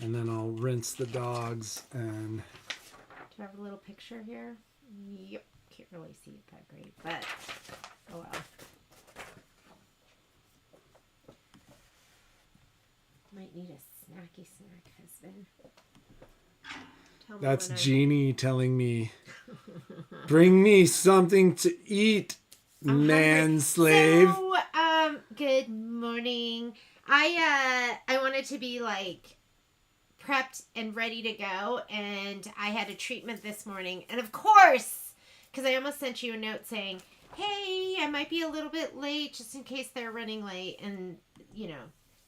And then I'll rinse the dogs and... Do I have a little picture here? Yep. Can't really see it that great, but oh well. Might need a snacky snack, husband. That's Jeannie telling me, bring me something to eat, man slave. So, good morning. I wanted to be like prepped and ready to go, and I had a treatment this morning, and of course, because I almost sent you a note saying, hey, I might be a little bit late just in case they're running late, and you know,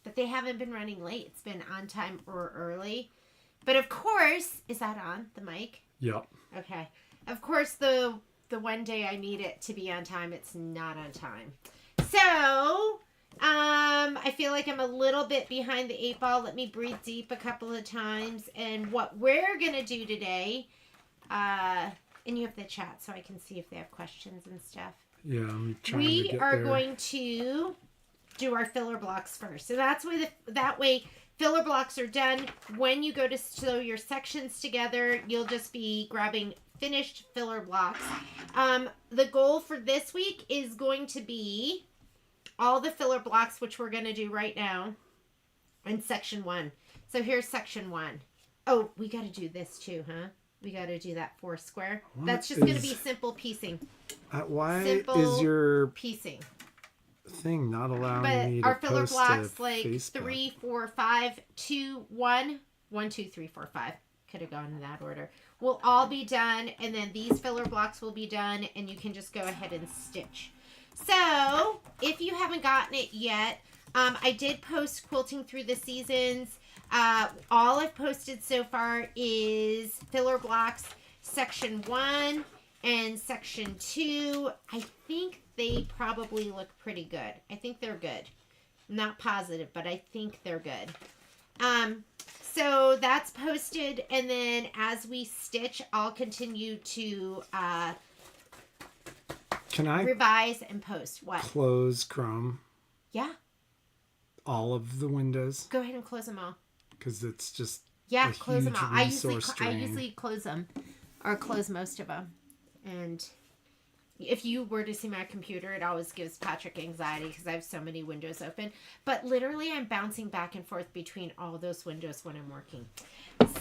but they haven't been running late. It's been on time or early. But of course, is that on the mic? Yep. Okay. Of course, the one day I need it to be on time, it's not on time. So, I feel like I'm a little bit behind the 8 ball. Let me breathe deep a couple of times. And what we're going to do today, and you have the chat so I can see if they have questions and stuff. Yeah, I'm trying to get there. We are going to do our filler blocks first. So that way filler blocks are done. When you go to sew your sections together, you'll just be grabbing finished filler blocks. The goal for this week is going to be all the filler blocks, which we're going to do right now in section 1. So here's section 1. Oh, we got to do this too, huh? We got to do that 4 square. That's just going to be simple piecing. Why simple is your piecing thing not allowing me to our filler post blocks to like Facebook? 3, 4, 5, 2, 1, 1, 2, 3, 4, 5. Could have gone in that order. Will all be done, and then these filler blocks will be done, and you can just go ahead and stitch. So if you haven't gotten it yet, I did post Quilting Through the Seasons. All I've posted so far is filler blocks section 1 and section 2. I think they probably look pretty good. I think they're good. I'm not positive, but I think they're good. So that's posted, and then as we stitch, I'll continue to Can I revise and post. What? Close Chrome? Yeah. All of the windows? Go ahead and close them all. Because it's just close them all. I drain. usually close them, or close most of them. And if you were to see my computer, it always gives Patrick anxiety because I have so many windows open. But literally, I'm bouncing back and forth between all those windows when I'm working.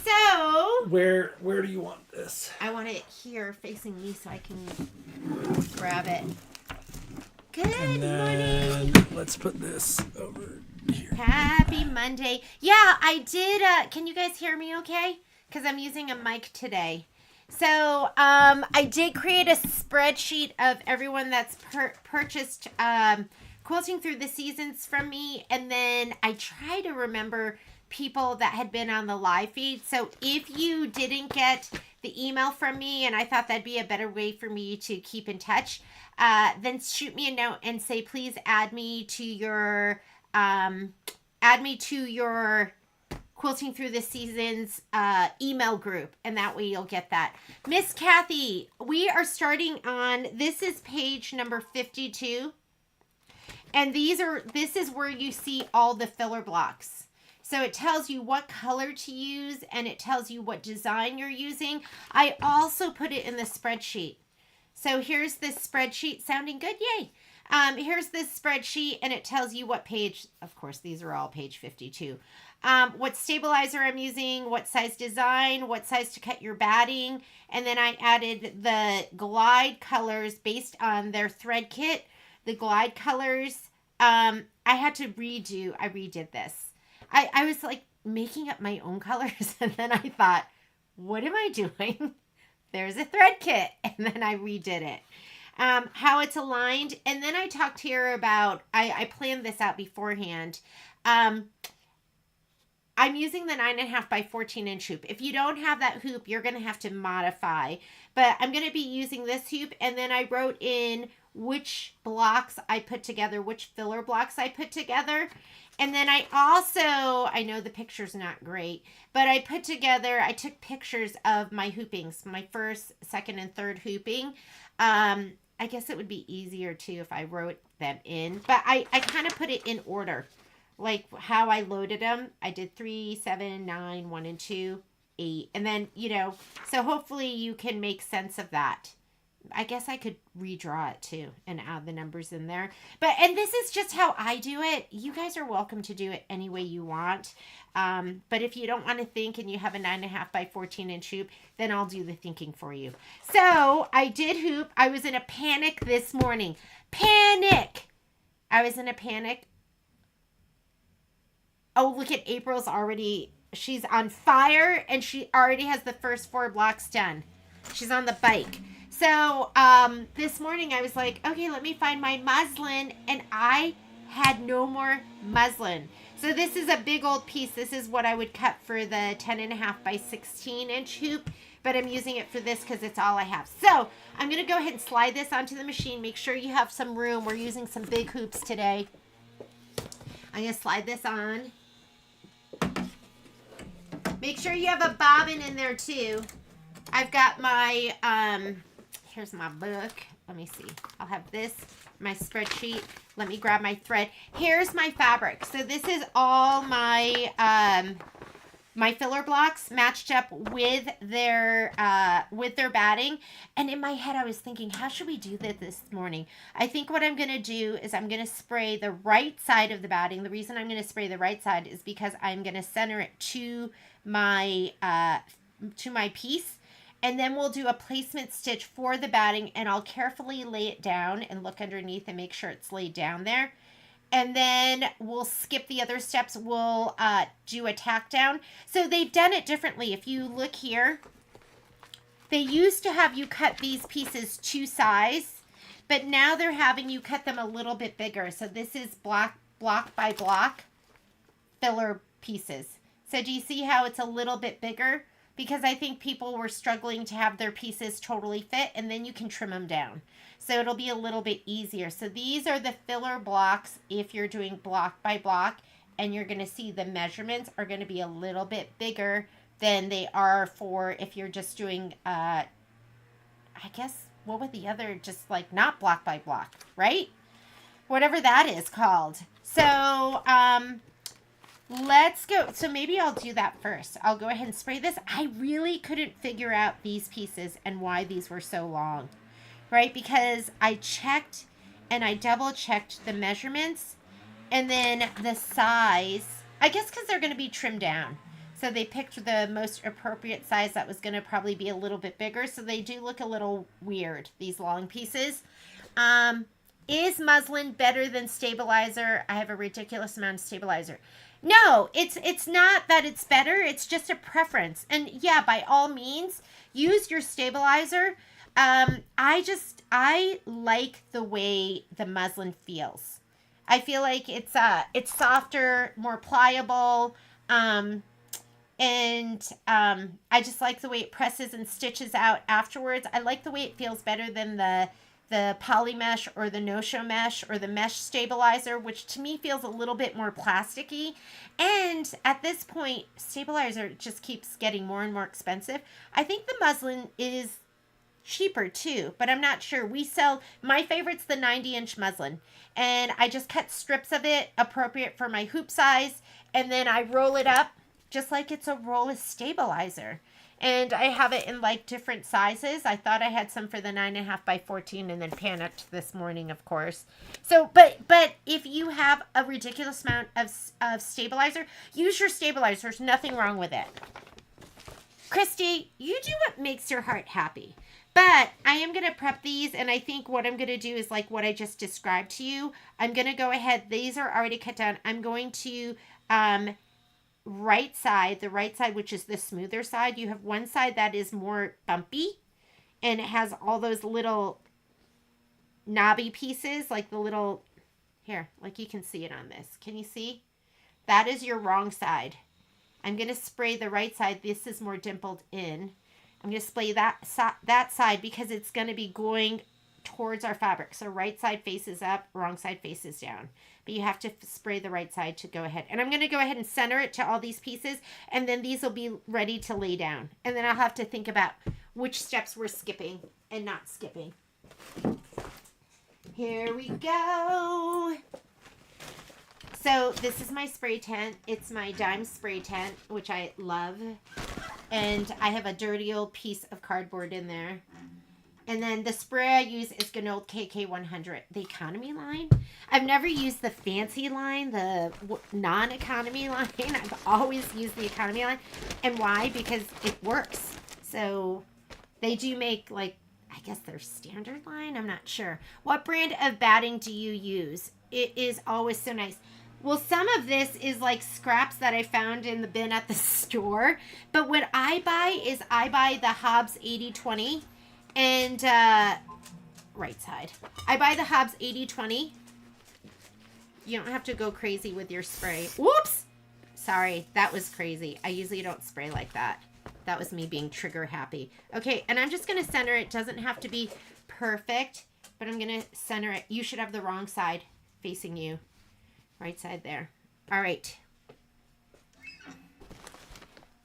So where do you want this? I want it here facing me so I can grab it. Good morning. Let's put this over here. Happy Monday. Yeah, I did. Can you guys hear me okay? Because I'm using a mic today. So I did create a spreadsheet of everyone that's purchased Quilting Through the Seasons from me. And then I try to remember people that had been on the live feed. So if you didn't get the email from me, and I thought that'd be a better way for me to keep in touch, then shoot me a note and say, please add me to your Quilting Through the Seasons email group, and that way you'll get that. Miss Kathy, we are starting on, this is page number 52, and this is where you see all the filler blocks. So it tells you what color to use, and it tells you what design you're using. I also put it in the spreadsheet. So here's this spreadsheet. Sounding good? Yay! Here's this spreadsheet, and it tells you what page, of course, these are all page 52. What stabilizer I'm using, what size design, what size to cut your batting, and then I added the glide colors based on their thread kit. The glide colors, I redid this. I was like making up my own colors, and then I thought, what am I doing? There's a thread kit, and then I redid it. How it's aligned, and then I talked here about, I planned this out beforehand. I'm using the 9.5 by 14 inch hoop. If you don't have that hoop, you're going to have to modify, but I'm going to be using this hoop, and then I wrote in which blocks I put together, which filler blocks I put together. And then I know the picture's not great, but I took pictures of my hoopings, my first, second, and third hooping. I guess it would be easier too if I wrote them in, but I kind of put it in order. like how I loaded them. I did 3, 7, 9, 1 and 2, 8. And then, you know, so hopefully you can make sense of that. I guess I could redraw it too and add the numbers in there. And this is just how I do it. You guys are welcome to do it any way you want. But if you don't want to think and you have a 9.5 by 14 inch hoop, then I'll do the thinking for you. So I did hoop. I was in a panic this morning. Panic! I was in a panic. Oh, look at April's already. She's on fire and she already has the first 4 blocks done. She's on the bike. So this morning I was like, okay, let me find my muslin, and I had no more muslin. So this is a big old piece. This is what I would cut for the 10.5 by 16 inch hoop, but I'm using it for this because it's all I have. So I'm going to go ahead and slide this onto the machine. Make sure you have some room. We're using some big hoops today. I'm going to slide this on. Make sure you have a bobbin in there too. I've got my, here's my book. Let me see. I'll have this, my spreadsheet. Let me grab my thread. Here's my fabric. So this is all my, my filler blocks matched up with their batting. And in my head, I was thinking, how should we do this morning? I think what I'm going to do is I'm going to spray the right side of the batting. The reason I'm going to spray the right side is because I'm going to center it to my piece. And then we'll do a placement stitch for the batting, and I'll carefully lay it down and look underneath and make sure it's laid down there. And then we'll skip the other steps. We'll do a tack down. So they've done it differently. If you look here, they used to have you cut these pieces to size, but now they're having you cut them a little bit bigger. So this is block by block filler pieces. So do you see how it's a little bit bigger? Because I think people were struggling to have their pieces totally fit, and then you can trim them down. So it'll be a little bit easier. So these are the filler blocks if you're doing block by block, and you're going to see the measurements are going to be a little bit bigger than they are for if you're just doing, I guess, what would the other, just like not block by block, right? Whatever that is called. So, let's go. So maybe I'll do that first. I'll go ahead and spray this. I really couldn't figure out these pieces and why these were so long, right? Because I checked and I double checked the measurements and then the size, I guess because they're going to be trimmed down. So they picked the most appropriate size that was going to probably be a little bit bigger. So they do look a little weird, these long pieces. Is muslin better than stabilizer? I have a ridiculous amount of stabilizer. No, it's not that it's better. It's just a preference. And yeah, by all means, use your stabilizer. I like the way the muslin feels. I feel like it's softer, more pliable. I just like the way it presses and stitches out afterwards. I like the way it feels better than the poly mesh or the no-show mesh or the mesh stabilizer, which to me feels a little bit more plasticky. And at this point, stabilizer just keeps getting more and more expensive. I think the muslin is cheaper too, but I'm not sure. My favorite's the 90-inch muslin, and I just cut strips of it appropriate for my hoop size, and then I roll it up just like it's a roll of stabilizer. And I have it in like different sizes. I thought I had some for the 9.5 by 14 and then panicked this morning, of course. So, but if you have a ridiculous amount of stabilizer, use your stabilizer. There's nothing wrong with it. Christy, you do what makes your heart happy. But I am going to prep these, and I think what I'm going to do is like what I just described to you. I'm going to go ahead. These are already cut down. I'm going to... the right side, which is the smoother side, you have one side that is more bumpy and it has all those little knobby pieces, like the little, here, like you can see it on this. Can you see? That is your wrong side. I'm going to spray the right side. This is more dimpled in. I'm going to spray that side because it's going to be going towards our fabric. So right side faces up, wrong side faces down. But you have to spray the right side to go ahead. And I'm going to go ahead and center it to all these pieces. And then these will be ready to lay down. And then I'll have to think about which steps we're skipping and not skipping. Here we go. So this is my spray tent. It's my dime spray tent, which I love. And I have a dirty old piece of cardboard in there. And then the spray I use is good old KK100, the economy line. I've never used the fancy line, the non-economy line. I've always used the economy line. And why? Because it works. So they do make, like, I guess their standard line. I'm not sure. What brand of batting do you use? It is always so nice. Well, some of this is like scraps that I found in the bin at the store. But what I buy is I buy the Hobbs 80/20 and right side. I buy the Hobbs 80/20. You don't have to go crazy with your spray. Whoops! Sorry, that was crazy. I usually don't spray like that. That was me being trigger happy. Okay, and I'm just going to center it. It doesn't have to be perfect, but I'm going to center it. You should have the wrong side facing you. Right side there. All right.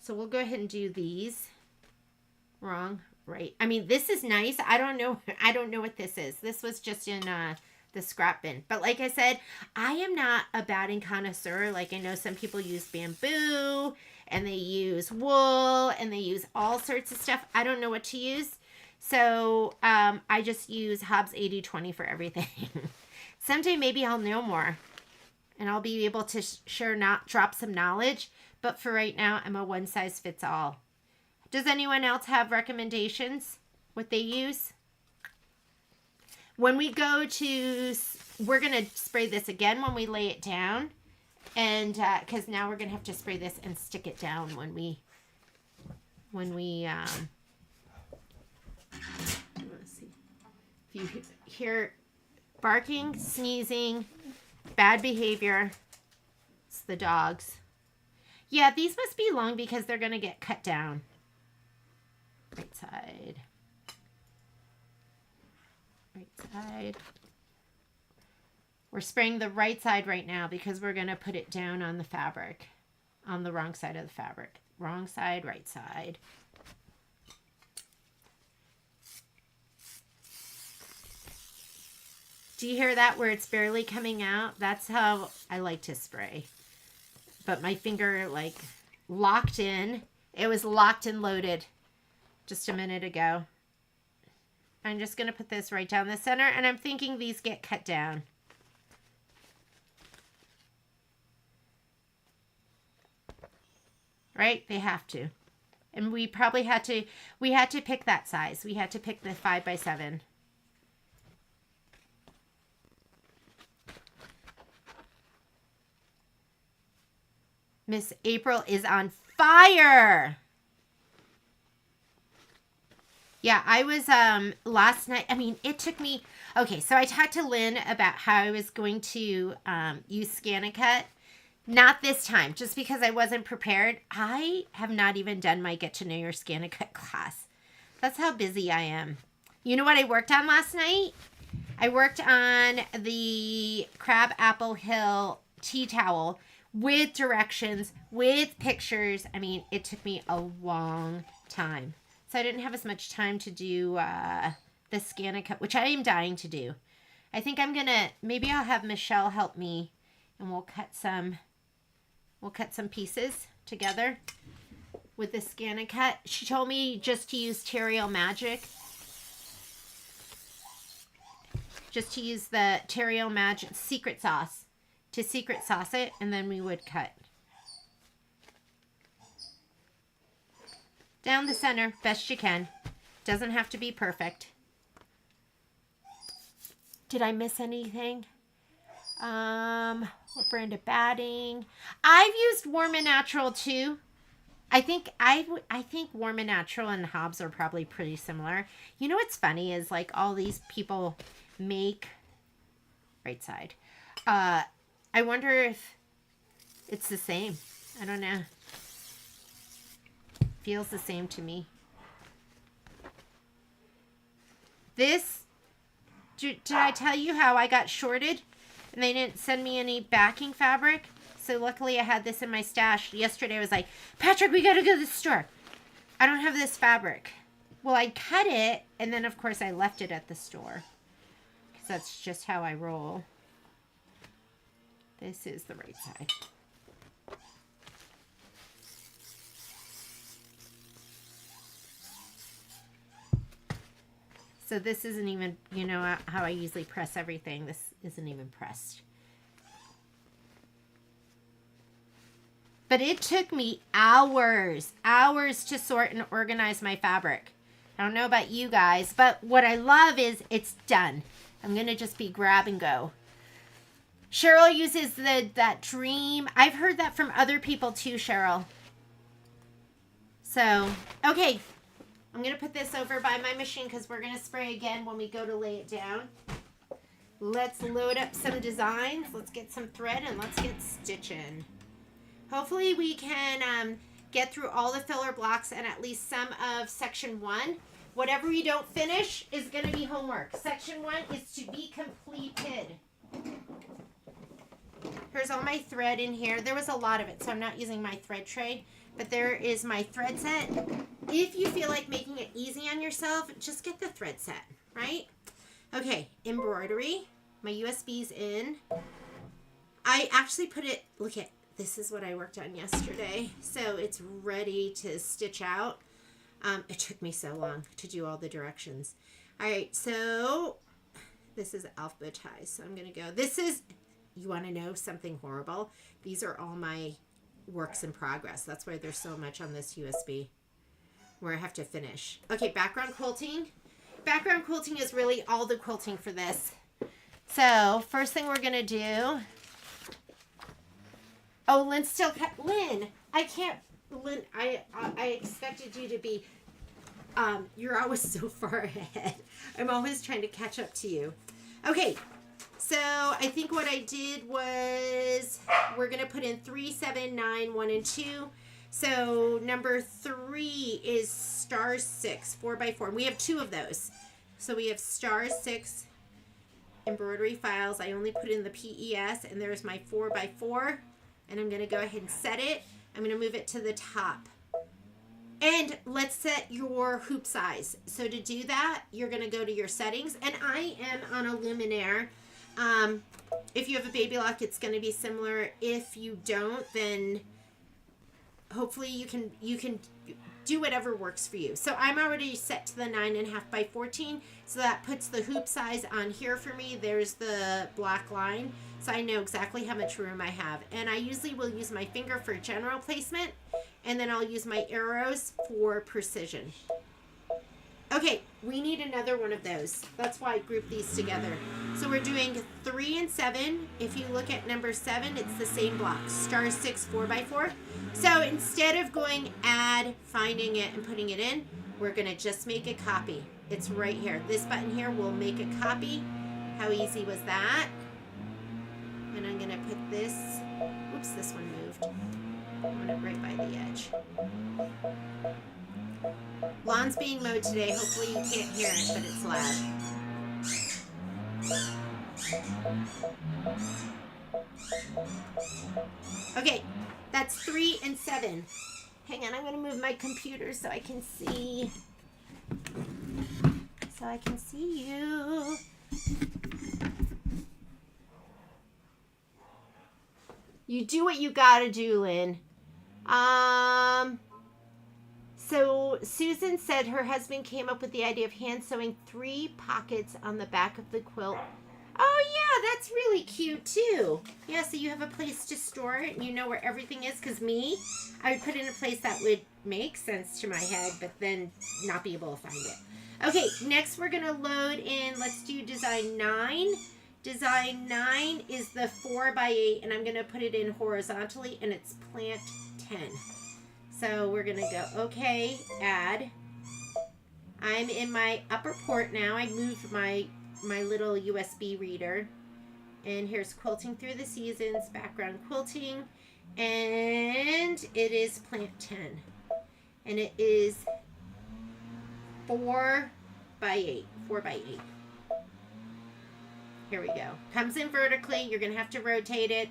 So we'll go ahead and do these. Wrong, right. I mean, this is nice. I don't know what this is. This was just in the scrap bin. But like I said, I am not a batting connoisseur. Like I know some people use bamboo and they use wool and they use all sorts of stuff. I don't know what to use. So I just use Hobbs 80/20 for everything. Someday maybe I'll know more. And I'll be able to drop some knowledge. But for right now, I'm a one size fits all. Does anyone else have recommendations? What they use? When we go to, we're going to spray this again when we lay it down. And because now we're going to have to spray this and stick it down when we let's see. If you hear barking, sneezing, bad behavior, it's the dogs. Yeah, these must be long because they're going to get cut down. Right side. Right side. We're spraying the right side right now because we're going to put it down on the fabric. On the wrong side of the fabric. Wrong side, right side. Do you hear that where it's barely coming out? That's how I like to spray. But my finger like locked in. It was locked and loaded just a minute ago. I'm just going to put this right down the center. And I'm thinking these get cut down. Right? They have to. And we probably had to pick that size. We had to pick the 5x7. Miss April is on fire. Yeah, I was last night. I mean, it took me. Okay, so I talked to Lynn about how I was going to use ScanNCut. Not this time, just because I wasn't prepared. I have not even done my Get to Know Your ScanNCut class. That's how busy I am. You know what I worked on last night? I worked on the Crab Apple Hill tea towel with directions, with pictures. I mean, it took me a long time. So I didn't have as much time to do the ScanNCut, which I am dying to do. I think I'm going to, maybe I'll have Michelle help me and we'll cut some pieces together with the ScanNCut. She told me just to use Terrio Magic. Just to use the Terrio Magic secret sauce. To secret sauce it, and then we would cut. Down the center, best you can. Doesn't have to be perfect. Did I miss anything? What brand of batting? I've used Warm and Natural too. I think Warm and Natural and Hobbs are probably pretty similar. You know what's funny is like all these people make right side. I wonder if it's the same. I don't know. Feels the same to me. This, did I tell you how I got shorted? And they didn't send me any backing fabric. So luckily I had this in my stash. Yesterday I was like, Patrick, we got to go to the store. I don't have this fabric. Well, I cut it. And then, of course, I left it at the store. Because that's just how I roll. This is the right side. So this isn't even, you know how I usually press everything. This isn't even pressed. But it took me hours to sort and organize my fabric. I don't know about you guys, but what I love is it's done. I'm going to just be grab and go. Cheryl uses that dream. I've heard that from other people too, Cheryl. So, okay. I'm going to put this over by my machine because we're going to spray again when we go to lay it down. Let's load up some designs. Let's get some thread and let's get stitching. Hopefully we can get through all the filler blocks and at least some of section 1. Whatever we don't finish is going to be homework. Section 1 is to be completed. Here's all my thread in here. There was a lot of it, so I'm not using my thread tray. But there is my thread set. If you feel like making it easy on yourself, just get the thread set, right? Okay, embroidery. My USB's in. I actually put it, look at, this is what I worked on yesterday. So it's ready to stitch out. It took me so long to do all the directions. All right, so this is alphabetized. So I'm going to go, this is, you want to know something horrible? These are all my works in progress. That's why there's so much on this USB where I have to finish. Okay, background quilting. Background quilting is really all the quilting for this. So first thing we're gonna do. Oh, Lynn still kept, Lynn, I can't, Lynn, I expected you to be, you're always so far ahead. I'm always trying to catch up to you. Okay. So I think what I did was we're going to put in 3, 7, 9, 1, and 2. So number 3 is star 6, 4x4. We have 2 of those. So we have star 6 embroidery files. I only put in the PES, and there's my 4x4. And I'm going to go ahead and set it. I'm going to move it to the top. And let's set your hoop size. So to do that, you're going to go to your settings. And I am on a luminaire. If you have a baby lock, it's going to be similar. If you don't, then hopefully you can do whatever works for you. So I'm already set to the 9.5 by 14. So that puts the hoop size on here for me. There's the black line. So I know exactly how much room I have. And I usually will use my finger for general placement. And then I'll use my arrows for precision. Okay, we need another one of those. That's why I grouped these together. So we're doing 3 and 7. If you look at number 7, it's the same block. Star 6, 4x4. So instead of going add, finding it, and putting it in, we're going to just make a copy. It's right here. This button here will make a copy. How easy was that? And I'm going to put this, oops, this one moved. I want it right by the edge. Lawn's being mowed today. Hopefully you can't hear it, but it's loud. Okay, that's 3 and 7. Hang on, I'm going to move my computer so I can see. So I can see you. You do what you gotta do, Lynn. So Susan said her husband came up with the idea of hand sewing 3 pockets on the back of the quilt. Oh yeah, that's really cute too. Yeah, so you have a place to store it and you know where everything is. Because me, I would put it in a place that would make sense to my head, but then not be able to find it. Okay, next we're gonna load in, let's do design 9. Design 9 is the 4x8, and I'm gonna put it in horizontally, and it's plant 10. So we're gonna go, okay, add. I'm in my upper port now. I moved my little USB reader. And here's Quilting Through the Seasons, background quilting. And it is plant 10. And it is 4x8. 4x8. Here we go. Comes in vertically. You're gonna have to rotate it.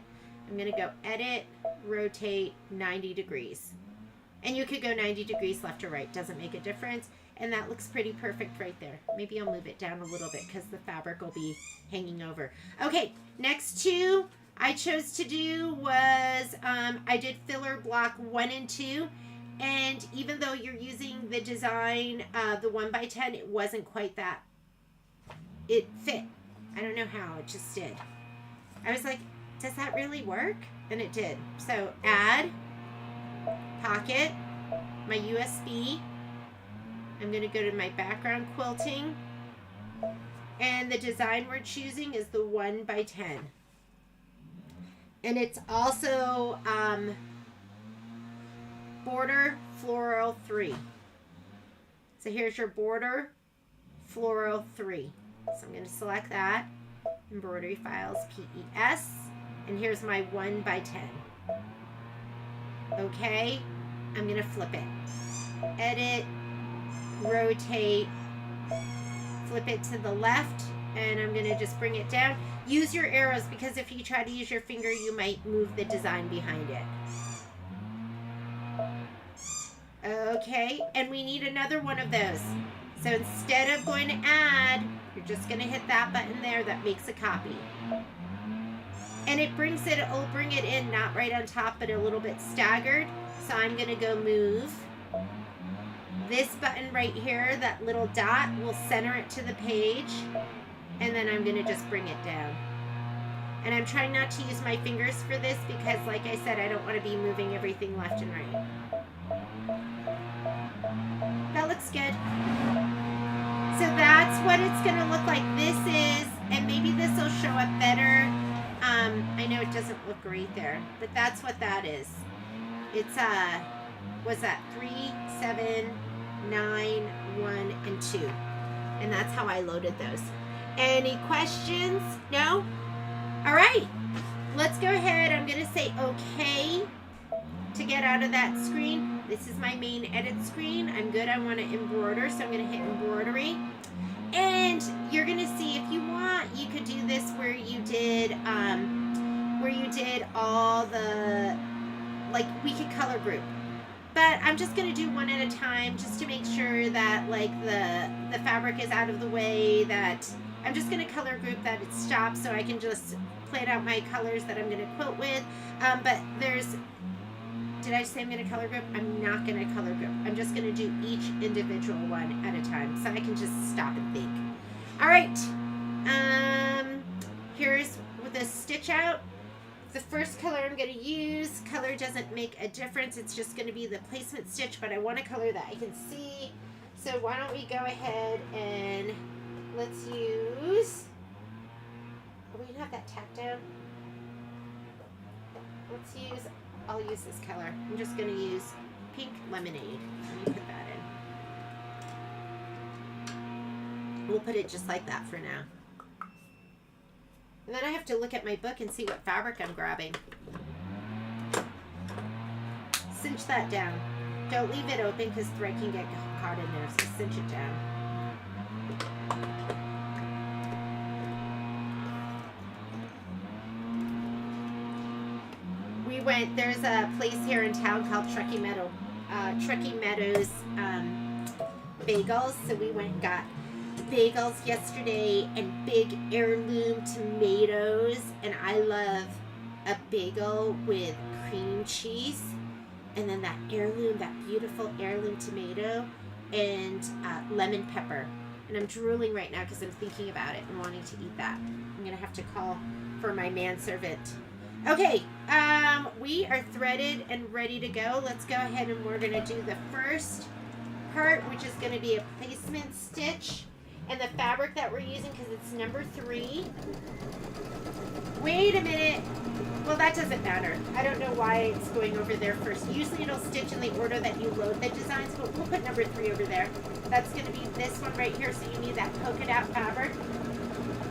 I'm gonna go edit, rotate 90 degrees. And you could go 90 degrees left or right. Doesn't make a difference. And that looks pretty perfect right there. Maybe I'll move it down a little bit because the fabric will be hanging over. Okay, next 2 I chose to do was I did filler block 1 and 2, and even though you're using the design, the 1x10, it wasn't quite that. It fit. I don't know how, it just did. I was like, does that really work? And it did. So add, pocket, my USB. I'm going to go to my background quilting. And the design we're choosing is the 1x10. And it's also border floral 3. So here's your border floral 3. So I'm going to select that. Embroidery files, PES. And here's my 1x10. Okay. I'm going to flip it. Edit. Rotate. Flip it to the left. And I'm going to just bring it down. Use your arrows, because if you try to use your finger, you might move the design behind it. Okay, and we need another one of those. So instead of going to add, you're just going to hit that button there that makes a copy. And it'll bring it in, not right on top, but a little bit staggered. So I'm going to go move. This button right here, that little dot, will center it to the page. And then I'm going to just bring it down. And I'm trying not to use my fingers for this because, like I said, I don't want to be moving everything left and right. That looks good. So that's what it's going to look like. This is, and maybe this will show up better. I know it doesn't look great there, but that's what that is. It's, what's that? 3, 7, 9, 1, and 2. And that's how I loaded those. Any questions? No? All right. Let's go ahead. I'm going to say okay to get out of that screen. This is my main edit screen. I'm good. I want to embroider, so I'm going to hit embroidery. And you're going to see, if you want, you could do this where you did all the, like, we could color group. But I'm just going to do one at a time just to make sure that, like, the fabric is out of the way, that I'm just going to color group that it stops so I can just plan out my colors that I'm going to quilt with. But did I say I'm going to color group? I'm not going to color group. I'm just going to do each individual one at a time so I can just stop and think. All right. Here's the stitch out. The first color I'm going to use, color doesn't make a difference. It's just going to be the placement stitch, but I want a color that I can see. So why don't we go ahead and let's use, are we going to have that tacked down? I'll use this color. I'm just going to use Pink Lemonade. Let me put that in. We'll put it just like that for now. And then I have to look at my book and see what fabric I'm grabbing. Cinch that down. Don't leave it open because thread can get caught in there, so cinch it down. There's a place here in town called Truckee Meadows bagels. So we went and got bagels yesterday and big heirloom tomatoes. And I love a bagel with cream cheese. And then that beautiful heirloom tomato and lemon pepper. And I'm drooling right now because I'm thinking about it and wanting to eat that. I'm going to have to call for my manservant. Okay, we are threaded and ready to go. Let's go ahead and we're going to do the first part, which is going to be a placement stitch. And the fabric that we're using, because it's number 3. Wait a minute. Well, that doesn't matter. I don't know why it's going over there first. Usually it'll stitch in the order that you load the designs, but we'll put number 3 over there. That's going to be this one right here, so you need that polka dot fabric.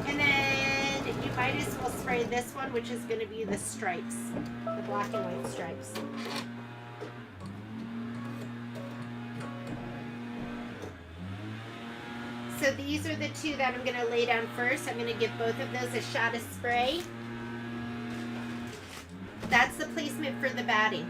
And then you might as well spray this one, which is going to be the stripes, the black and white stripes. So these are the 2 that I'm going to lay down first. I'm going to give both of those a shot of spray. That's the placement for the batting.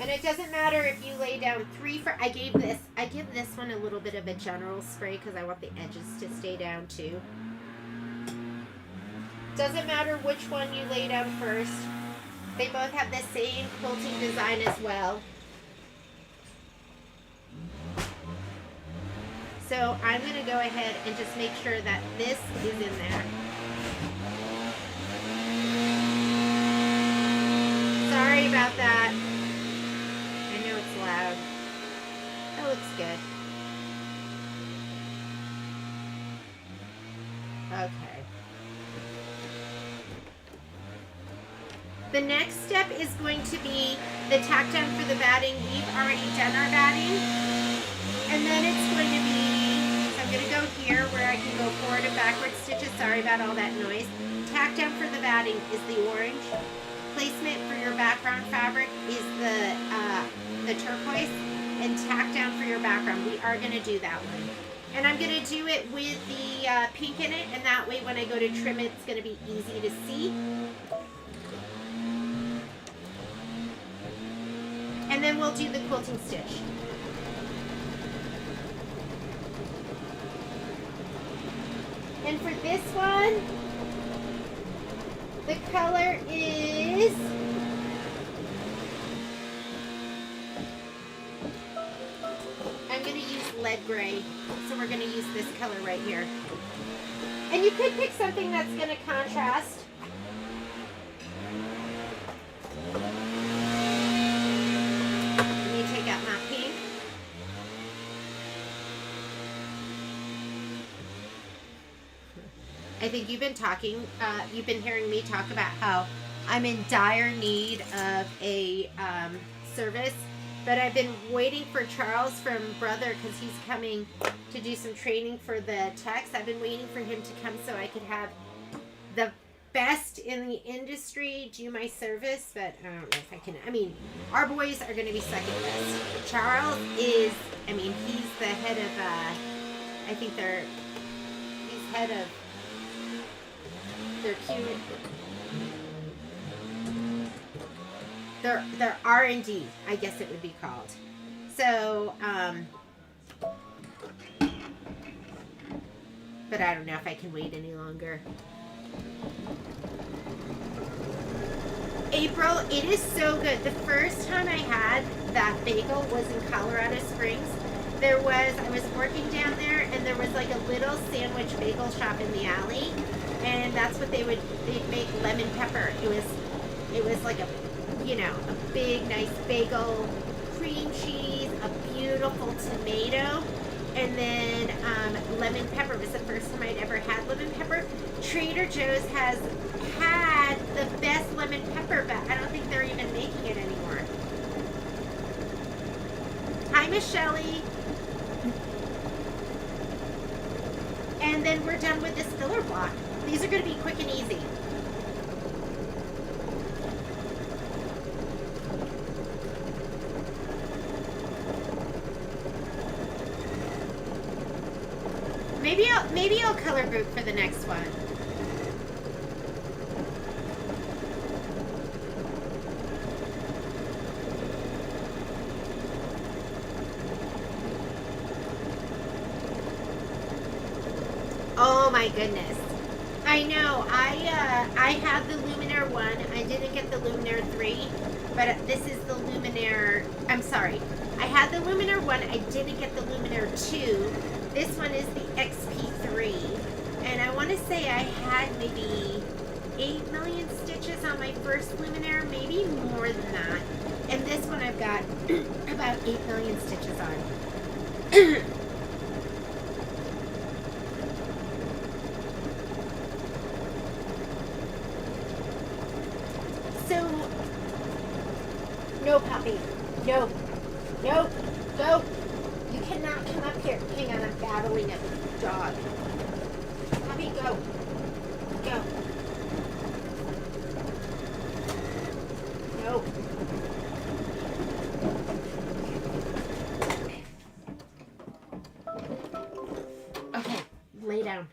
And it doesn't matter if you lay down 3 for, I give this one a little bit of a general spray because I want the edges to stay down too. Doesn't matter which one you lay down first. They both have the same quilting design as well. So I'm going to go ahead and just make sure that this is in there. Sorry about that. I know it's loud. That looks good. Okay. The next step is going to be the tack down for the batting. We've already done our batting. And then it's going to be, so I'm going to go here where I can go forward and backward stitches. Sorry about all that noise. Tack down for the batting is the orange. Placement for your background fabric is the turquoise. And tack down for your background. We are going to do that one. And I'm going to do it with the pink in it. And that way when I go to trim it, it's going to be easy to see. And then we'll do the quilting stitch. And for this one, the color is I'm going to use lead gray. So we're going to use this color right here. And you could pick something that's going to contrast. Let me take out my pink. I think you've been hearing me talk about how I'm in dire need of a service, but I've been waiting for Charles from Brother because he's coming to do some training for the techs. I've been waiting for him to come so I could have the best in the industry do my service, but I don't know if I can. I mean, our boys are going to be second best. Charles is, I mean, he's the head of, I think he's head of their R&D, I guess it would be called. So, but I don't know if I can wait any longer. April, it is so good. The first time I had that bagel was in Colorado Springs. I was working down there, and there was like a little sandwich bagel shop in the alley, and that's what they'd make lemon pepper. It was like a big nice bagel, cream cheese, a beautiful tomato, and then lemon pepper. It was the first time I'd ever had lemon pepper. Trader Joe's has had the best lemon pepper, but I don't think they're even making it anymore. Hi, Miss Shelley. And then we're done with this filler block. These are going to be quick and easy. Maybe I'll color group for the next one. Oh my goodness. I know. I had the Luminaire 1. I didn't get the Luminaire 3, but this is the Luminaire. I'm sorry. I had the Luminaire 1. I didn't get the Luminaire 2. This one is the XP3. And I want to say I had maybe 8 million stitches on my first Luminaire, maybe more than that. And this one I've got about 8 million stitches on. So, no, puppy. No. No. Go. You cannot come up here. Hang on, I'm battling a dog. Puppy, go. Go. No. Okay, lay down.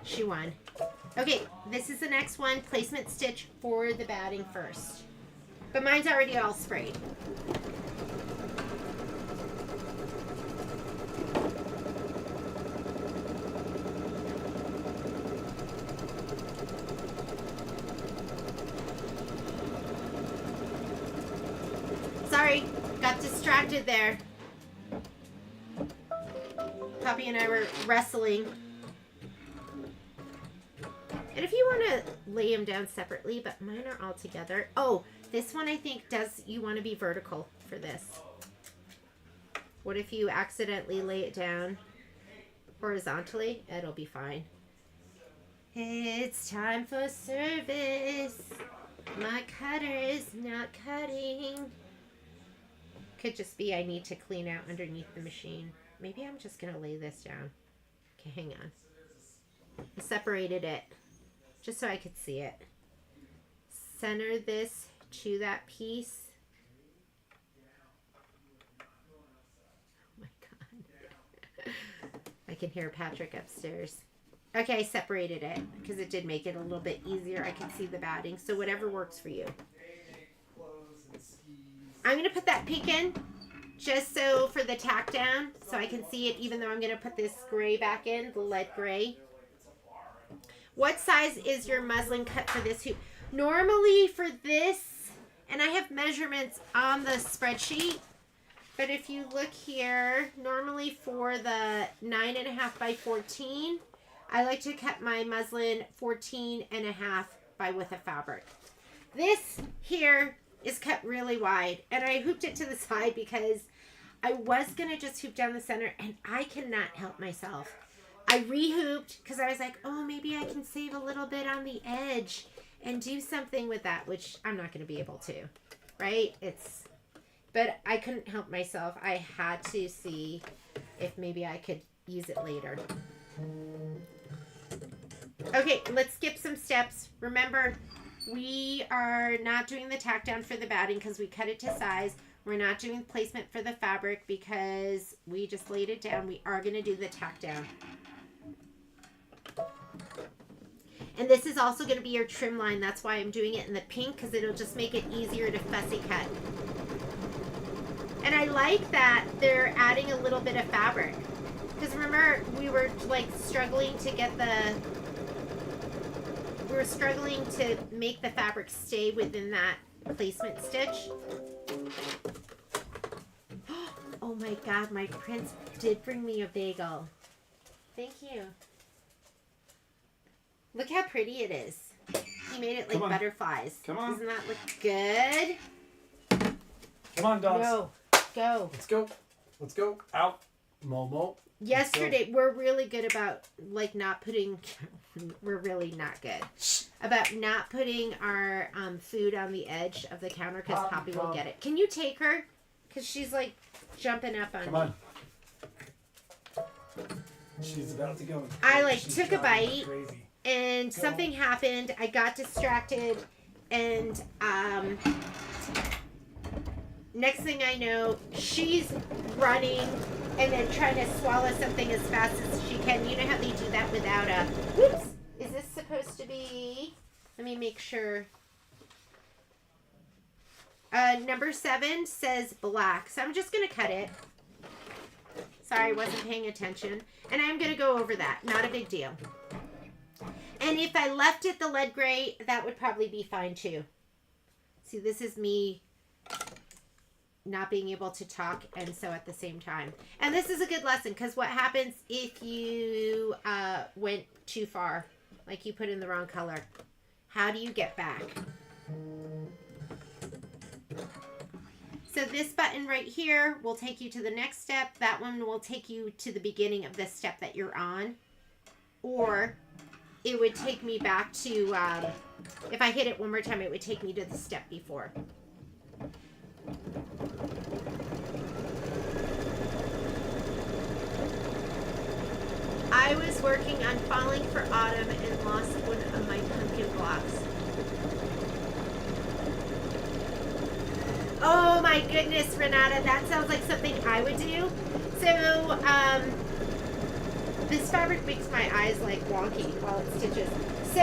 She won. Okay, this is the next one. Placement stitch for the batting first. But mine's already all sprayed. Sorry, got distracted there. Poppy and I were wrestling. And if you want to lay them down separately, but mine are all together. Oh, this one I think you want to be vertical for this. What if you accidentally lay it down horizontally? It'll be fine. It's time for service. My cutter is not cutting. Could just be I need to clean out underneath the machine. Maybe I'm just going to lay this down. Okay, hang on. I separated it just so I could see it. Center this to that piece. Oh my God. I can hear Patrick upstairs. Okay, I separated it because it did make it a little bit easier. I can see the batting. So whatever works for you. I'm going to put that pink in just so for the tack down so I can see it, even though I'm going to put this gray back in, the lead gray. What size is your muslin cut for this hoop? Normally for this, and I have measurements on the spreadsheet, but if you look here, normally for the 9.5 by 14, I like to cut my muslin 14.5 by width of fabric. This here is cut really wide, and I hooped it to the side because I was going to just hoop down the center, and I cannot help myself. I rehooped because I was like, oh, maybe I can save a little bit on the edge and do something with that, which I'm not going to be able to, right? But I couldn't help myself. I had to see if maybe I could use it later. Okay, let's skip some steps. Remember, we are not doing the tack down for the batting because we cut it to size. We're not doing placement for the fabric because we just laid it down. We are going to do the tack down. And this is also going to be your trim line. That's why I'm doing it in the pink, because it'll just make it easier to fussy cut. And I like that they're adding a little bit of fabric. Because remember, we were like struggling to get we were struggling to make the fabric stay within that placement stitch. Oh my God, my prince did bring me a bagel. Thank you. Look how pretty it is. He made it like butterflies. Come on. Doesn't that look good? Come on, dogs. No. Go. Let's go. Let's go. Out. Momo. Yesterday, we're really good about like not putting, we're really not good about not putting our food on the edge of the counter because Poppy will get it. Can you take her? Because she's like jumping up on me. Come on. She's about to go. I like took a bite. Crazy. And something happened. I got distracted, and next thing I know, she's running and then trying to swallow something as fast as she can. You know how they do that without a... Whoops! Is this supposed to be... Let me make sure. Number 7 says black, so I'm just going to cut it. Sorry, I wasn't paying attention. And I'm going to go over that. Not a big deal. And if I left it the lead gray, that would probably be fine too. See, this is me not being able to talk and sew at the same time. And this is a good lesson because what happens if you went too far, like you put in the wrong color? How do you get back? So this button right here will take you to the next step. That one will take you to the beginning of this step that you're on. Or it would take me back to, if I hit it one more time, it would take me to the step before. I was working on Falling for Autumn and lost one of my pumpkin blocks. Oh my goodness, Renata, that sounds like something I would do. So, This fabric makes my eyes like wonky while it stitches. So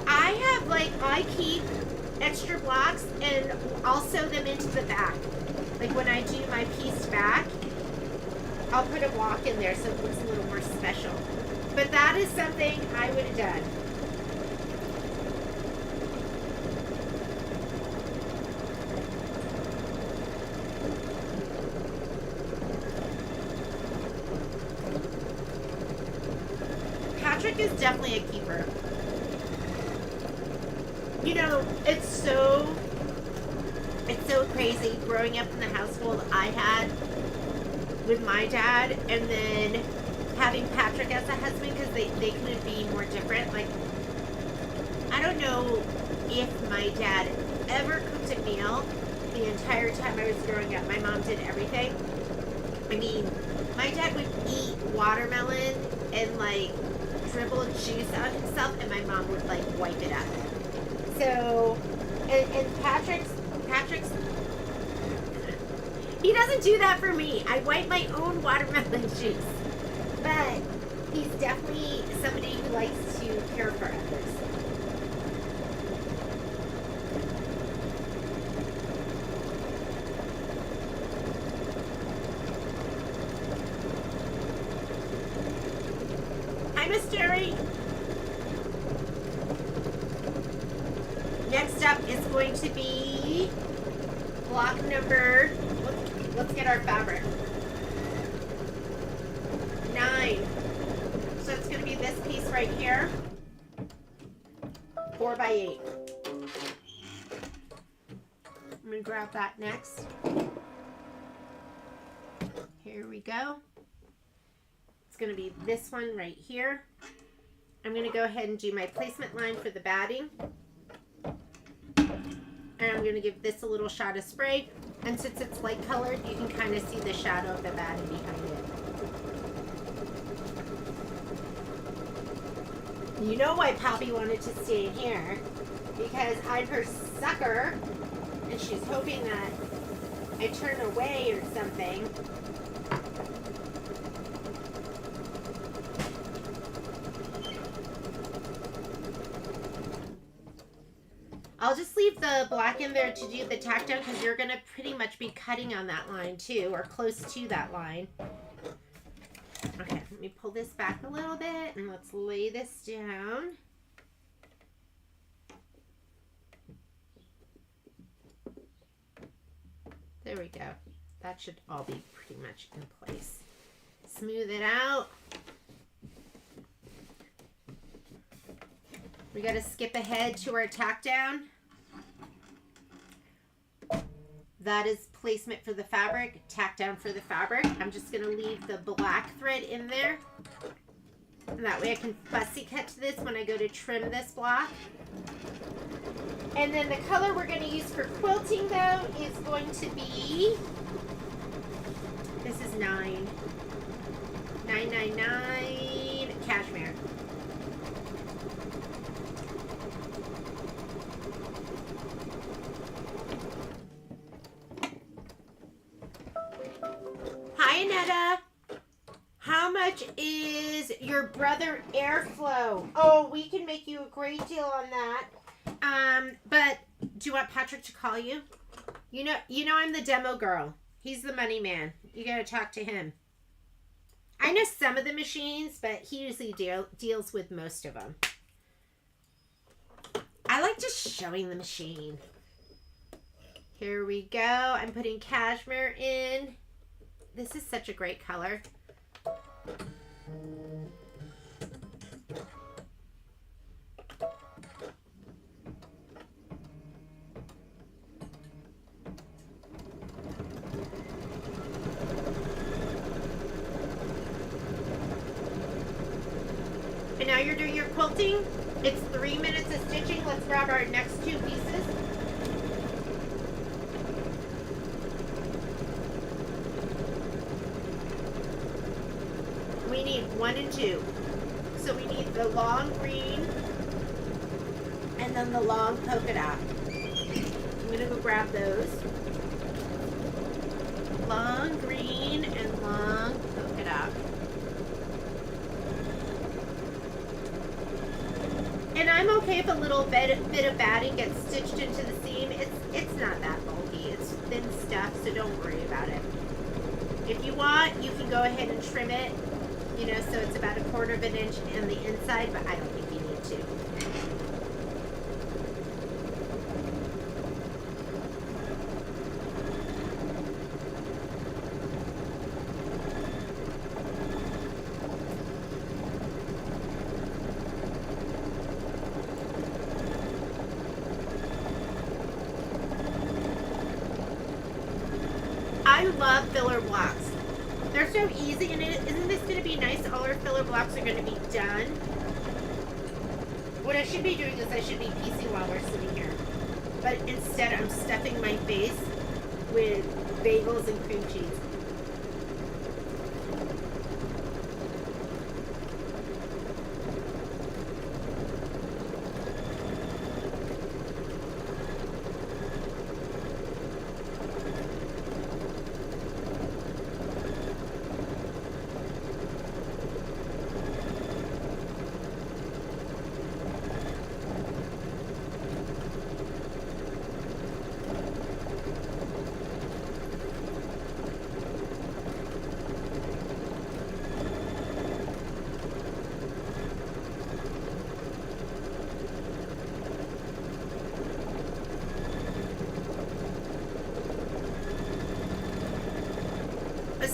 I have like, I keep extra blocks and I'll sew them into the back. Like when I do my pieced back, I'll put a block in there so it looks a little more special. But that is something I would have done. Patrick is definitely a keeper. You know, it's so crazy growing up in the household I had with my dad, and then having Patrick as a husband, because they couldn't be more different. Like, I don't know if my dad ever cooked a meal the entire time I was growing up. My mom did everything. I mean, my dad would eat watermelon and like dribble juice out himself, and my mom would like wipe it up. So, and Patrick's, he doesn't do that for me. I wipe my own watermelon juice. But he's definitely somebody who likes to care for others. Hi, Miss Jerry. Next up is going to be block number, let's get our fabric. 9. So it's going to be this piece right here. 4 by 8. I'm going to grab that next. Here we go. It's going to be this one right here. I'm going to go ahead and do my placement line for the batting. And I'm going to give this a little shot of spray. And since it's light colored, you can kind of see the shadow of the batting behind it. You know why Poppy wanted to stay in here, because I'm her sucker, and she's hoping that I turn away or something. I'll just leave the black in there to do the tack down, because you're going to pretty much be cutting on that line too, or close to that line. Okay, let me pull this back a little bit and let's lay this down. There we go. That should all be pretty much in place. Smooth it out. We got to skip ahead to our tack down. That is placement for the fabric, tack down for the fabric. I'm just going to leave the black thread in there. And that way I can fussy cut to this when I go to trim this block. And then the color we're going to use for quilting, though, is going to be, this is 999 cashmere. Hi, Annetta. How much is your brother airflow? Oh, we can make you a great deal on that. But do you want Patrick to call you? You know I'm the demo girl. He's the money man. You gotta talk to him. I know some of the machines, but he usually deals with most of them. I like just showing the machine. Here we go. I'm putting cashmere in. This is such a great color. And now you're doing your quilting. It's 3 minutes of stitching. Let's grab our next 2 pieces. We need 1 and 2. So we need the long green and then the long polka dot. I'm going to go grab those. Long green and long polka dot. And I'm okay if a little bit of batting gets stitched into the seam. It's not that bulky. It's thin stuff, so don't worry about it. If you want, you can go ahead and trim it, you know, so it's about 1/4 of an inch on the inside, but I don't think you need to. I love filler blocks. They're so easy, and isn't this going to be nice? All our filler blocks are going to be done. What I should be doing is I should be piecing while we're sitting here. But instead, I'm stuffing my face with bagels and cream cheese.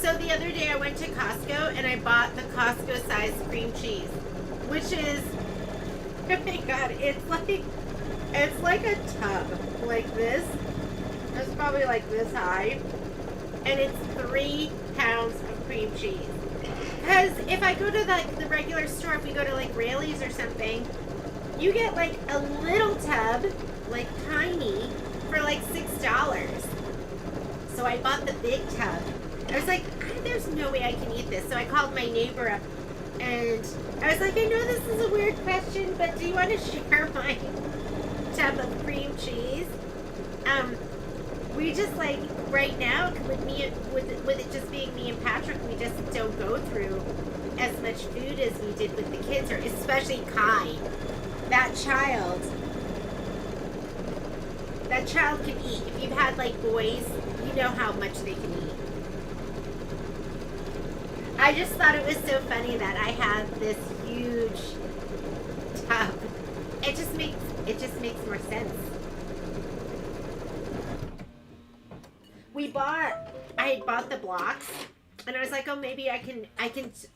So the other day I went to Costco and I bought the Costco size cream cheese, which is, oh my god, it's like a tub like this. It's probably like this high, and it's 3 pounds of cream cheese. Because if I go to the regular store, if we go to like Raley's or something, you get like a little tub, like tiny, for like $6. So I bought the big tub. I was like, there's no way I can eat this. So I called my neighbor up and I was like, I know this is a weird question, but do you want to share my tub of cream cheese? We just like right now with it just being me and Patrick, we just don't go through as much food as we did with the kids, or especially Kai. That child can eat. If you've had like boys, you know how much they can eat. I just thought it was so funny that I had this huge tub. It just makes more sense. I had bought the blocks, and I was like, oh, maybe I can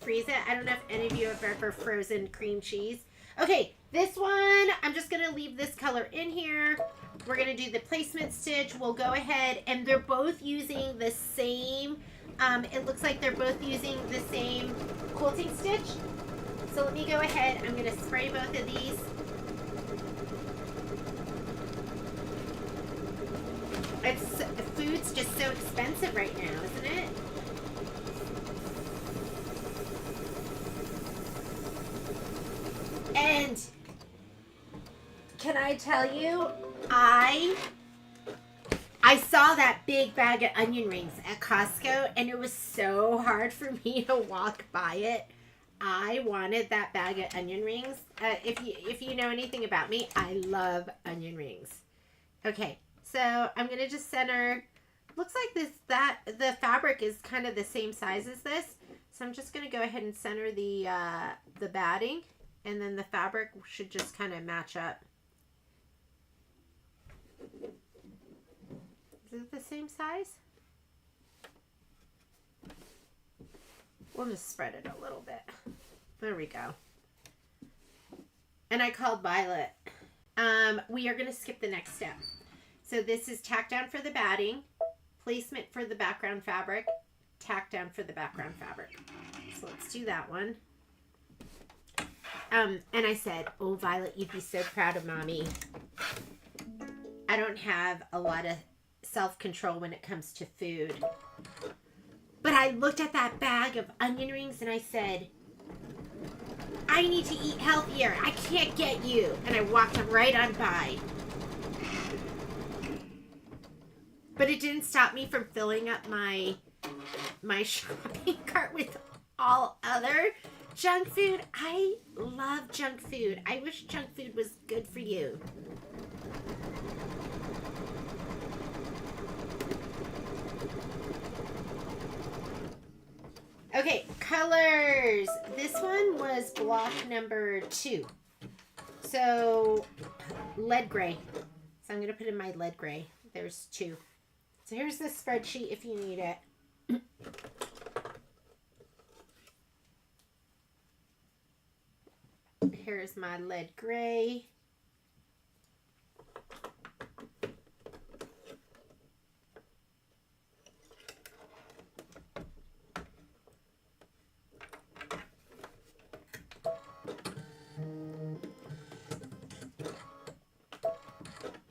freeze it. I don't know if any of you have ever frozen cream cheese. Okay, this one, I'm just gonna leave this color in here. We're gonna do the placement stitch. We'll go ahead, and they're both using the same, it looks like they're both using the same quilting stitch. So let me go ahead, I'm gonna spray both of these. Food's just so expensive right now, isn't it? And can I tell you, I saw that big bag of onion rings at Costco, and it was so hard for me to walk by it. I wanted that bag of onion rings. If you know anything about me, I love onion rings. Okay, so I'm gonna just center. Looks like the fabric is kind of the same size as this, so I'm just gonna go ahead and center the batting, and then the fabric should just kind of match up. Is it the same size? We'll just spread it a little bit. There we go. And I called Violet. We are going to skip the next step. So this is tack down for the batting, placement for the background fabric, tack down for the background fabric. So let's do that one. And I said, oh, Violet, you'd be so proud of mommy. I don't have a lot of self-control when it comes to food. But I looked at that bag of onion rings and I said, I need to eat healthier. I can't get you. And I walked right on by. But it didn't stop me from filling up my shopping cart with all other Junk food. I love junk food. I wish junk food was good for you. Okay, colors. This one was block number 2. So, lead gray. So I'm going to put in my lead gray. There's 2. So here's the spreadsheet if you need it. Here's my lead gray.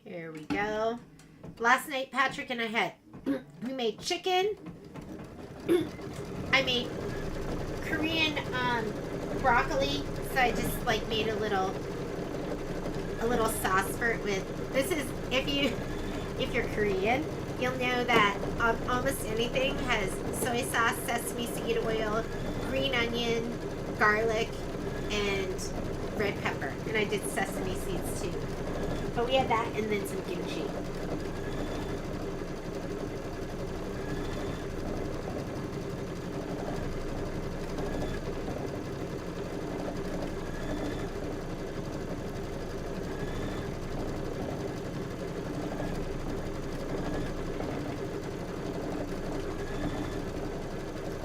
Here we go. Last night, Patrick and I we made chicken. I made Korean broccoli. So I just like made a little sauce for it with. This is if you're Korean, you'll know that almost anything has soy sauce, sesame seed oil, green onion, garlic, and red pepper. And I did sesame seeds too. But we had that and then some kimchi.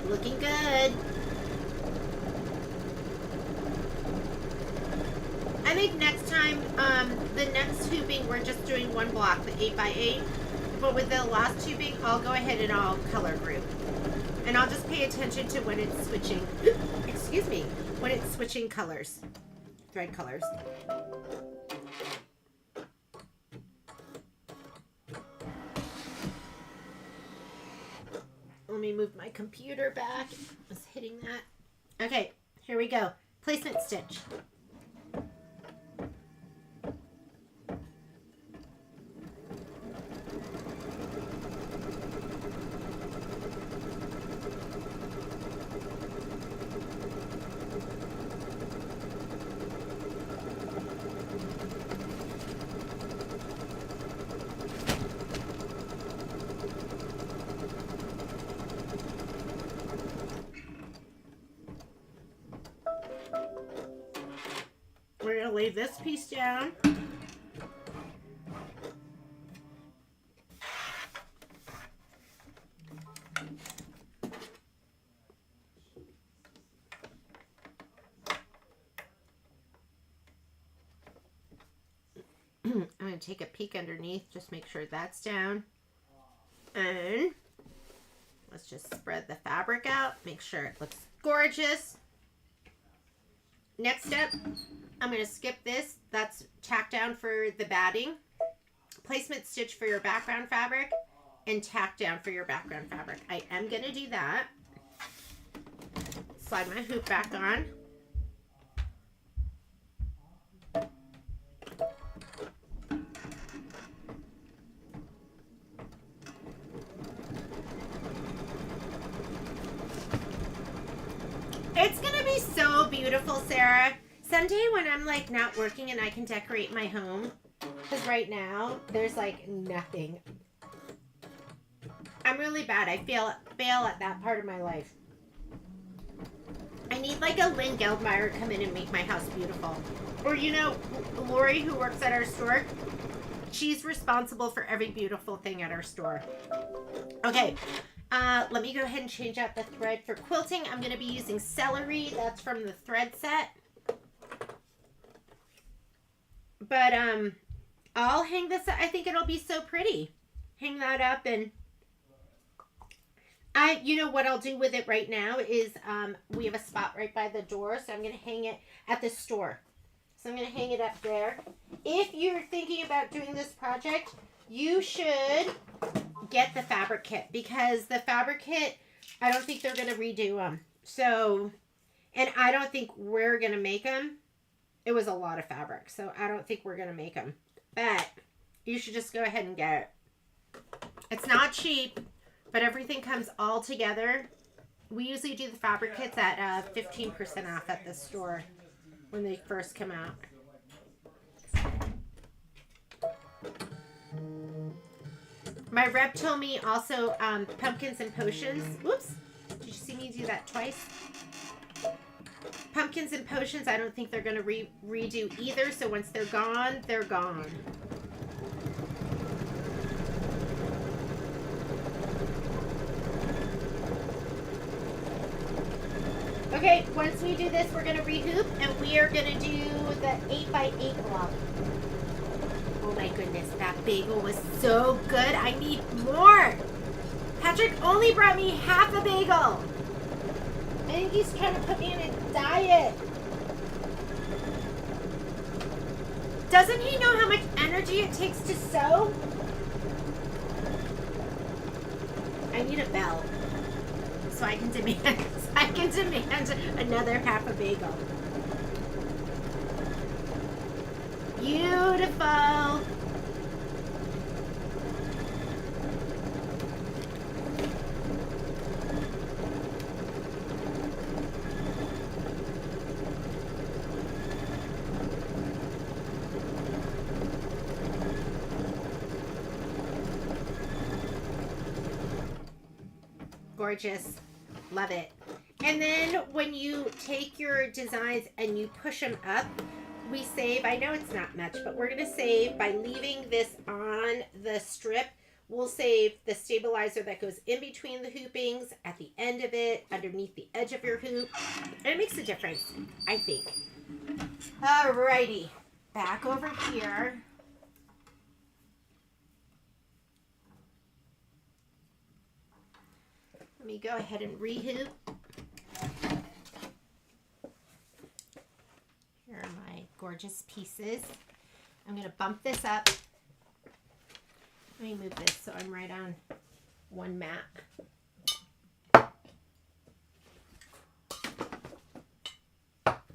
Looking good. I think next time, the next tubing, we're just doing one block, the 8x8. But with the last tubing, I'll go ahead and I'll color group. And I'll just pay attention to when it's switching, excuse me, when it's switching colors, thread colors. Let me move my computer back. I was hitting that. Okay, here we go. Placement stitch. We're going to lay this piece down. I'm going to take a peek underneath, just make sure that's down. And let's just spread the fabric out, make sure it looks gorgeous. Next step, I'm going to skip this. That's tack down for the batting, placement stitch for your background fabric, and tack down for your background fabric. I am going to do that. Slide my hoop back on. It's going to be so beautiful, Sarah. Someday when I'm like not working and I can decorate my home, because right now there's like nothing. I'm really bad. I fail at that part of my life. I need like a Lynn Geldmeyer come in and make my house beautiful. Or you know, Lori who works at our store, she's responsible for every beautiful thing at our store. Okay. Let me go ahead and change out the thread for quilting. I'm going to be using celery. That's from the thread set. But I'll hang this up. I think it'll be so pretty. Hang that up, and you know what I'll do with it right now is we have a spot right by the door, so I'm going to hang it at the store. So I'm going to hang it up there. If you're thinking about doing this project, you should get the fabric kit, because the fabric kit, I don't think they're going to redo them. So, and I don't think we're going to make them. It was a lot of fabric, so I don't think we're going to make them. But you should just go ahead and get it. It's not cheap, but everything comes all together We usually do the fabric kits at 15% off at the store when they first come out. My rep told me also pumpkins and potions. Whoops. Did you see me do that twice? Pumpkins and potions, I don't think they're going to redo either. So once they're gone, they're gone. Okay, once we do this, we're going to rehoop, and we are going to do the 8x8 block. Oh my goodness, that bagel was so good. I need more. Patrick only brought me half a bagel. I think he's trying to put me in a diet. Doesn't he know how much energy it takes to sew? I need a bell so I can demand another half a bagel. Beautiful. Gorgeous. Love it. And then when you take your designs and you push them up, we save, I know it's not much, but we're going to save by leaving this on the strip. We'll save the stabilizer that goes in between the hoopings, at the end of it, underneath the edge of your hoop. And it makes a difference, I think. Alrighty. Back over here. Let me go ahead and rehoop. Here are my gorgeous pieces. I'm going to bump this up. Let me move this so I'm right on one mat.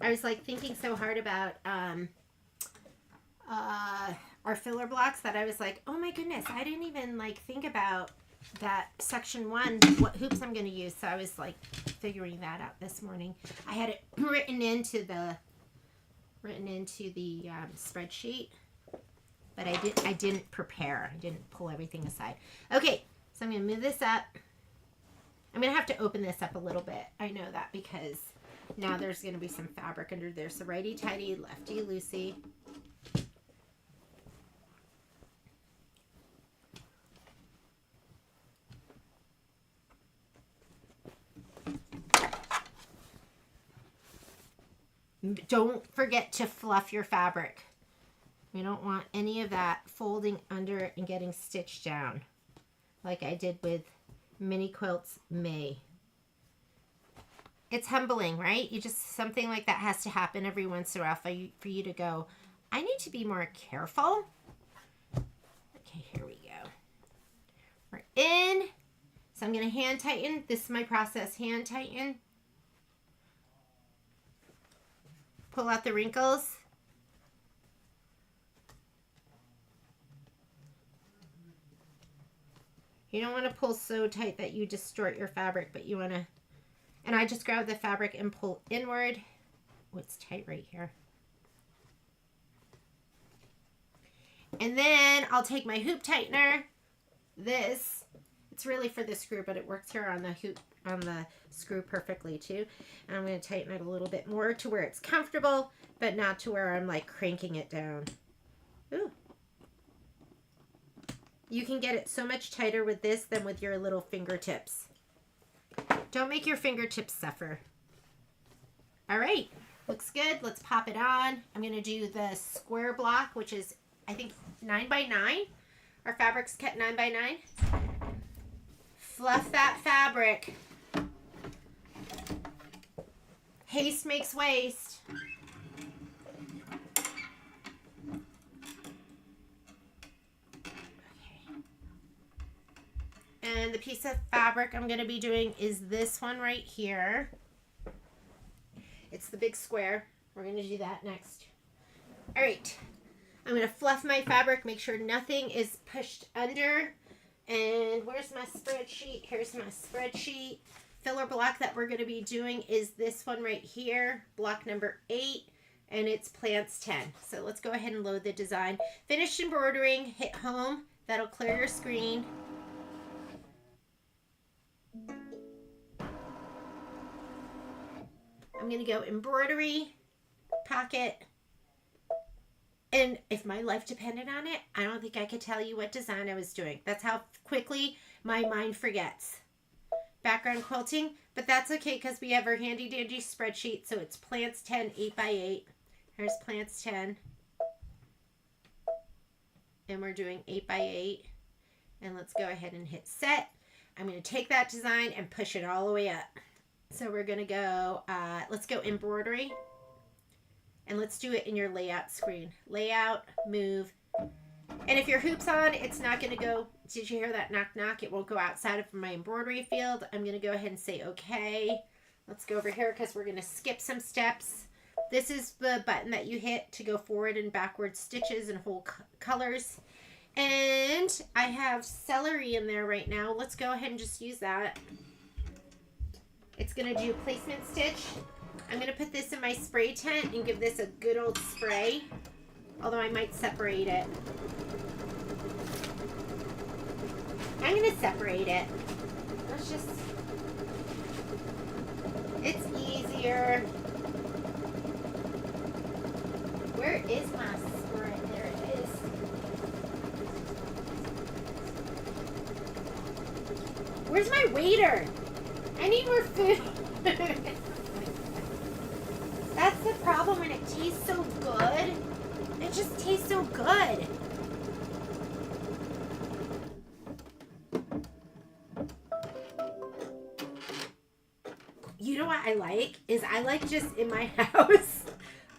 I was like thinking so hard about our filler blocks that I was like, oh my goodness, I didn't even like think about that Section 1, what hoops I'm going to use. So I was like figuring that out this morning. I had it written into the spreadsheet, but I didn't prepare. I didn't pull everything aside. Okay, so I'm going to move this up. I'm going to have to open this up a little bit. I know that because now there's going to be some fabric under there. So righty tighty, lefty loosey. Don't forget to fluff your fabric. We don't want any of that folding under and getting stitched down like I did with Mini Quilts May. It's humbling, right? You just, something like that has to happen every once in a while for you to go, I need to be more careful. Okay, here we go. We're in. So I'm going to hand tighten. This is my process. Hand tighten. Pull out the wrinkles. You don't want to pull so tight that you distort your fabric, but you want to, and I just grab the fabric and pull inward. Oh, it's tight right here. And then I'll take my hoop tightener. This, it's really for the screw, but it works here on the hoop, on the screw perfectly too. And I'm going to tighten it a little bit more to where it's comfortable, but not to where I'm like cranking it down. Ooh. You can get it so much tighter with this than with your little fingertips. Don't make your fingertips suffer. All right, looks good. Let's pop it on. I'm going to do the square block, which is, I think, 9x9. Our fabric's cut 9x9. Fluff that fabric. Haste makes waste. And the piece of fabric I'm going to be doing is this one right here. It's the big square. We're going to do that next. All right. I'm going to fluff my fabric, make sure nothing is pushed under. And where's my spreadsheet? Here's my spreadsheet. filler block that we're going to be doing is this one right here, block number 8, and it's plants 10. So let's go ahead and load the design. Finished embroidering, hit home. That'll clear your screen. I'm going to go embroidery, pocket, and if my life depended on it, I don't think I could tell you what design I was doing. That's how quickly my mind forgets. Background quilting, but that's okay because we have our handy dandy spreadsheet. So it's plants 10, 8x8. Here's plants 10. And we're doing 8x8. And let's go ahead and hit set. I'm going to take that design and push it all the way up. So we're going to go, let's go embroidery. And let's do it in your layout screen. Layout, move. And if your hoop's on, it's not going to go, did you hear that knock knock? It won't go outside of my embroidery field. I'm going to go ahead and say okay. Let's go over here because we're going to skip some steps. This is the button that you hit to go forward and backward stitches and whole colors. And I have celery in there right now. Let's go ahead and just use that. It's going to do placement stitch. I'm going to put this in my spray tent and give this a good old spray. Although I might separate it. I'm going to separate it. Let's just... It's easier. Where is my spray? There it is. Where's my waiter? I need more food. That's the problem when it tastes so good. It just tastes so good. You know what I like? Is I like just in my house,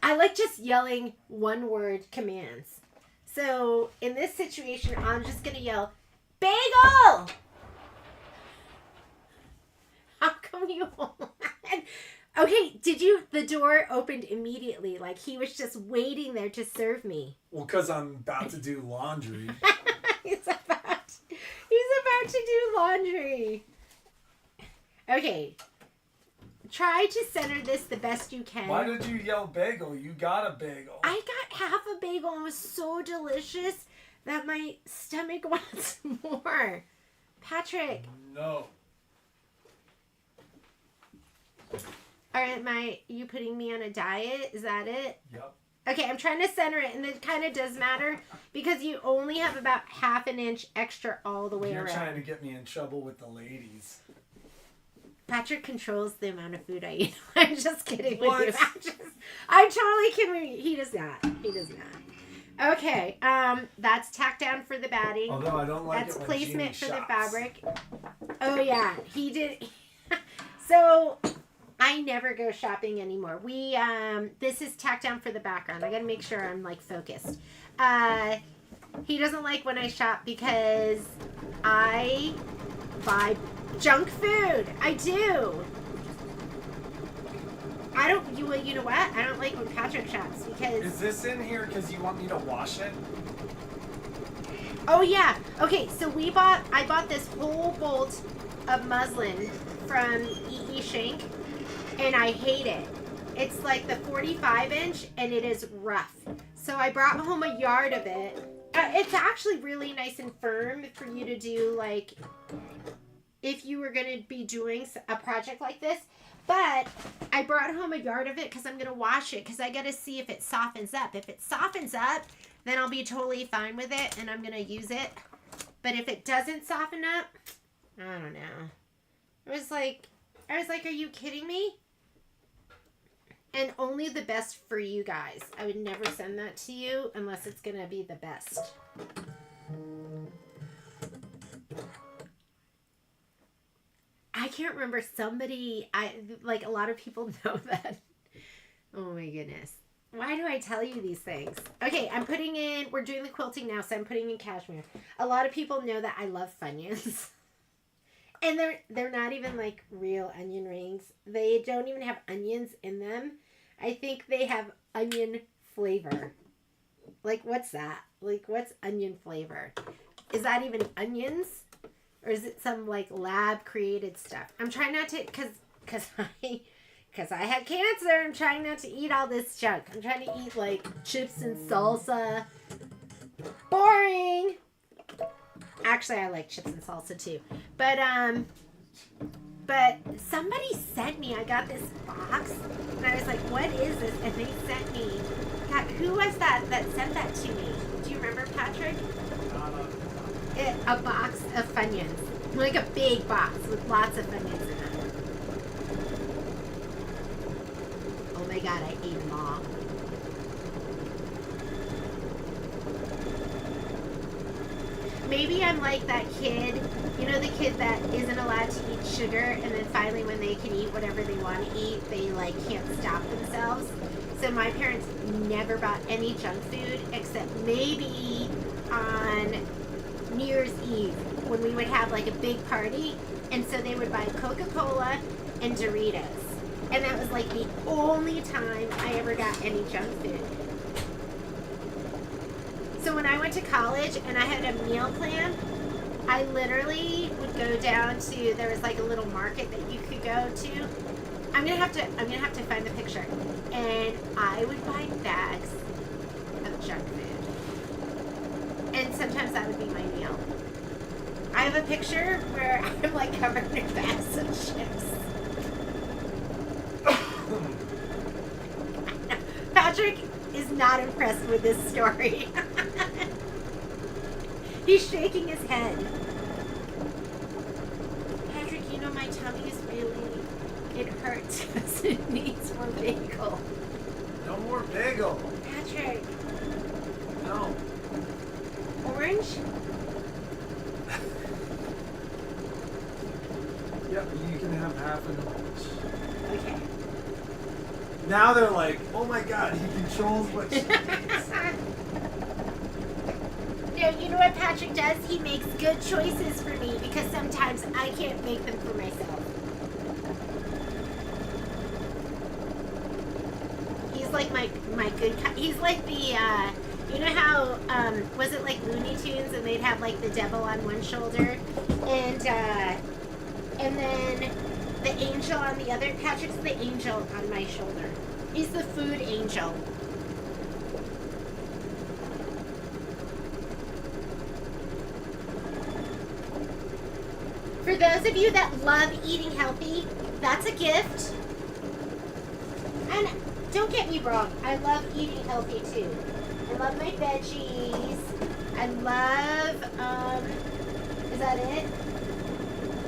I like just yelling one word commands. So in this situation, I'm just going to yell, bagel! How come you won't? Okay, the door opened immediately. Like he was just waiting there to serve me. Well, because I'm about to do laundry. He's about to do laundry. Okay. Try to center this the best you can. Why did you yell bagel? You got a bagel. I got half a bagel and it was so delicious that my stomach wants more. Patrick. No. All right, you putting me on a diet? Is that it? Yep. Okay, I'm trying to center it, and it kind of does matter because you only have about half an inch extra all the way around. You're trying to get me in trouble with the ladies. Patrick controls the amount of food I eat. I'm just kidding What? with you. I'm totally kidding. He does not. He does not. Okay, that's tack down for the batting. Although I don't like that's it when placement Jeannie for shops. the fabric. Oh yeah, he did. So I never go shopping anymore. We this is tack down for the background. I gotta make sure I'm like focused. He doesn't like when I shop because I buy junk food. I do. I don't. You know what? I don't like when Patrick shops because. Is this in here because you want me to wash it? Oh yeah. Okay. So I bought this whole bolt of muslin from E.E. Shank, and I hate it. It's like the 45-inch, and it is rough. So I brought home a yard of it. It's actually really nice and firm for you to do, like, if you were going to be doing a project like this. But I brought home a yard of it because I'm going to wash it because I got to see if it softens up. If it softens up, then I'll be totally fine with it, and I'm going to use it. But if it doesn't soften up, I don't know. I was like, are you kidding me? And only the best for you guys. I would never send that to you unless it's going to be the best. I can't remember a lot of people know that. Oh my goodness. Why do I tell you these things? Okay, we're doing the quilting now, so I'm putting in cashmere. A lot of people know that I love Funyuns. And they're not even like real onion rings. They don't even have onions in them. I think they have onion flavor. Like, what's that? Like, what's onion flavor? Is that even onions? Or is it some like lab created stuff? I'm trying not to, cause I had cancer. I'm trying not to eat all this junk. I'm trying to eat like chips and salsa. Boring. Actually, I like chips and salsa too. But somebody sent me. I got this box, and I was like, "What is this?" And they sent me. God, who was that sent that to me? Do you remember, Patrick? A box of Funyuns. Like a big box with lots of Funyuns in it. Oh my God, I ate them all. Maybe I'm like that kid, you know, the kid that isn't allowed to eat sugar, and then finally when they can eat whatever they want to eat, they like can't stop themselves. So my parents never bought any junk food except maybe on New Year's Eve when we would have like a big party, and so they would buy Coca-Cola and Doritos, and that was like the only time I ever got any junk food. So when I went to college and I had a meal plan, I literally would go down to, there was like a little market that you could go to. I'm gonna have to find the picture, and I would buy bags of junk food, and sometimes that would be my meal. I have a picture where I'm like covered in bags of chips. Patrick is not impressed with this story. He's shaking his head. Patrick, you know my tummy is really, it hurts because it needs more bagel. No more bagel. Patrick. No. Orange? Yep, you can have half an orange. Okay. Now they're like, oh my God, he controls what she eats. No, you know what Patrick does? He makes good choices for me because sometimes I can't make them for myself. He's like my good. He's like the. You know how was it like Looney Tunes and they'd have like the devil on one shoulder, and then the angel on the other. Patrick's the angel on my shoulder. He's the food angel. For those of you that love eating healthy, that's a gift. And don't get me wrong, I love eating healthy too. I love my veggies. I love, is that it?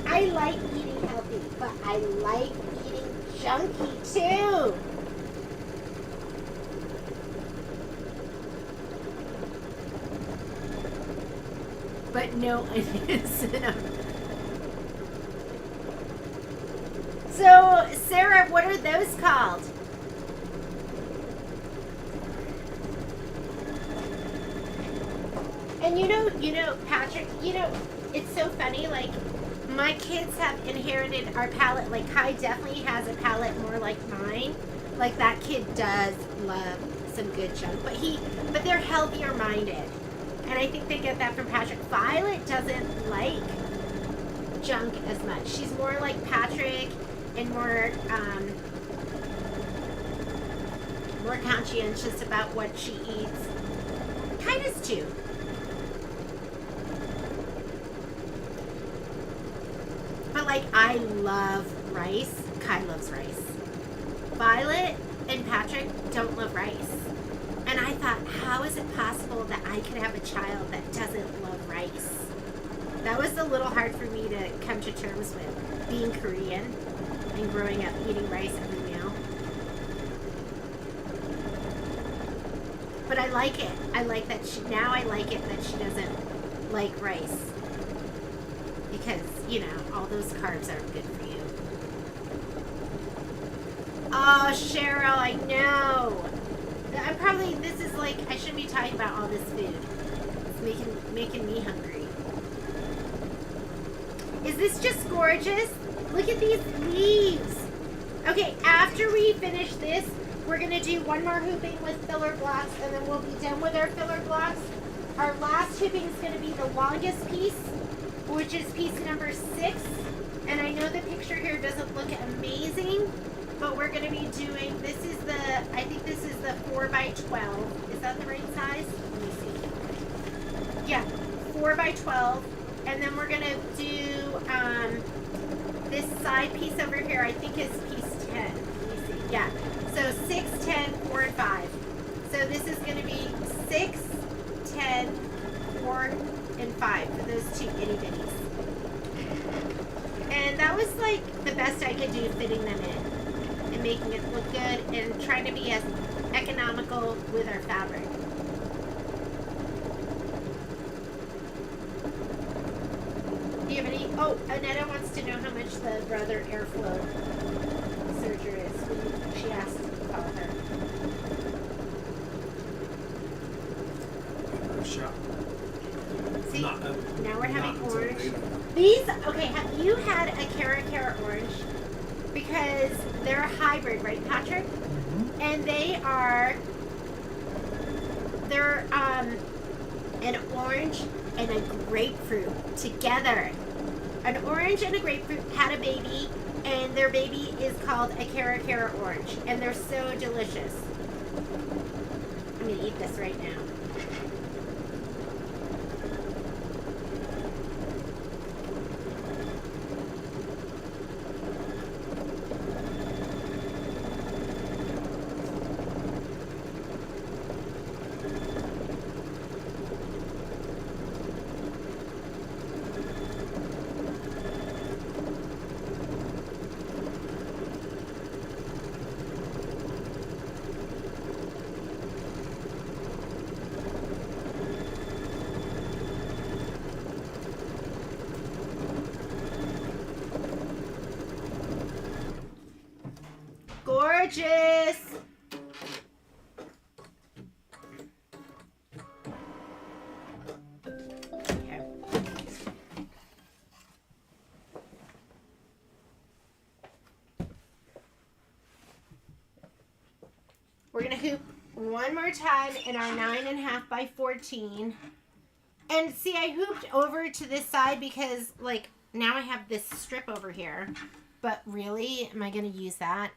I like eating healthy, but I like eating junky too. But no onions in them. So, Sarah, what are those called? And you know, Patrick, it's so funny, like, my kids have inherited our palate. Like, Kai definitely has a palate more like mine. Like, that kid does love some good junk, but they're healthier minded. And I think they get that from Patrick. Violet doesn't like junk as much. She's more like Patrick and more conscientious about what she eats. Kai does too. But like, I love rice. Kai loves rice. Violet and Patrick don't love rice. And I thought, how is it possible that I could have a child that doesn't love rice? That was a little hard for me to come to terms with, being Korean and growing up eating rice every meal. But I like it. I like that I like it that she doesn't like rice. Because, all those carbs are good for you. Oh, Cheryl, I know. This is like, I shouldn't be talking about all this food. It's making me hungry. Is this just gorgeous? Look at these leaves. Okay, after we finish this, we're going to do one more hooping with filler blocks, and then we'll be done with our filler blocks. Our last hooping is going to be the longest piece, which is piece number 6. And I know the picture here doesn't look amazing, but we're going to be doing, this is the, I think this is the 4x12. Is that the right size? Let me see. Yeah, 4x12. And then we're going to do this side piece over here, I think is piece 10. Let me see. Yeah. So 6, 10, 4, and 5. So this is going to be 6, 10, 4, and 5 for those 2 itty bitties. And that was like the best I could do, fitting them in and making it look good and trying to be as economical with our fabric. Do you have any? Oh, Annetta wants to know how much the brother airflow serger is. She asked to call her. Shop. See, now we're having not orange. These, okay, have you had a Cara orange? Because they're a hybrid, right, Patrick? Mm-hmm. And they're an orange and a grapefruit together. An orange and a grapefruit had a baby, and their baby is called a Cara orange, and they're so delicious. I'm gonna eat this right now. Gorgeous. Okay. We're gonna hoop one more time in our 9.5 by 14. And see, I hooped over to this side because, like, now I have this strip over here. But really, am I gonna use that?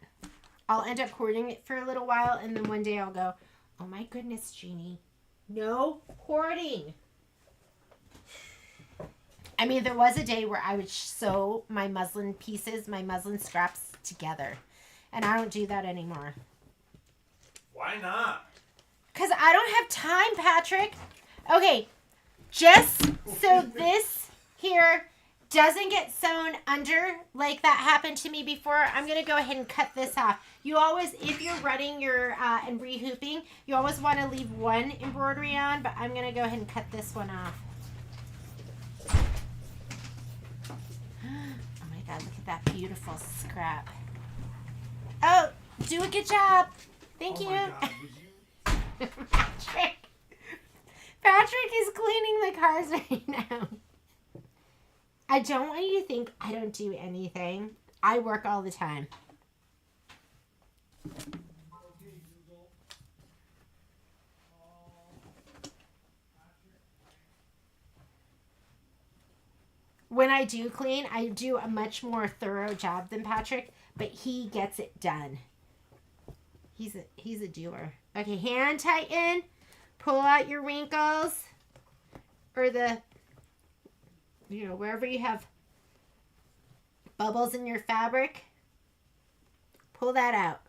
I'll end up hoarding it for a little while, and then one day I'll go, oh my goodness, Jeannie, no hoarding. I mean, there was a day where I would sew my muslin pieces, my muslin scraps together, and I don't do that anymore. Why not? Because I don't have time, Patrick. Okay, just so this here doesn't get sewn under like that happened to me before, I'm going to go ahead and cut this off. You always, if you're running your and rehooping, you always want to leave one embroidery on, but I'm going to go ahead and cut this one off. Oh my God, look at that beautiful scrap. Oh, do a good job. Thank you. My God, would you... Patrick is cleaning the cars right now. I don't want you to think I don't do anything. I work all the time. When I do clean, I do a much more thorough job than Patrick, but he gets it done. He's a doer. Okay, hand tighten. Pull out your wrinkles or the, you know, wherever you have bubbles in your fabric. Pull that out.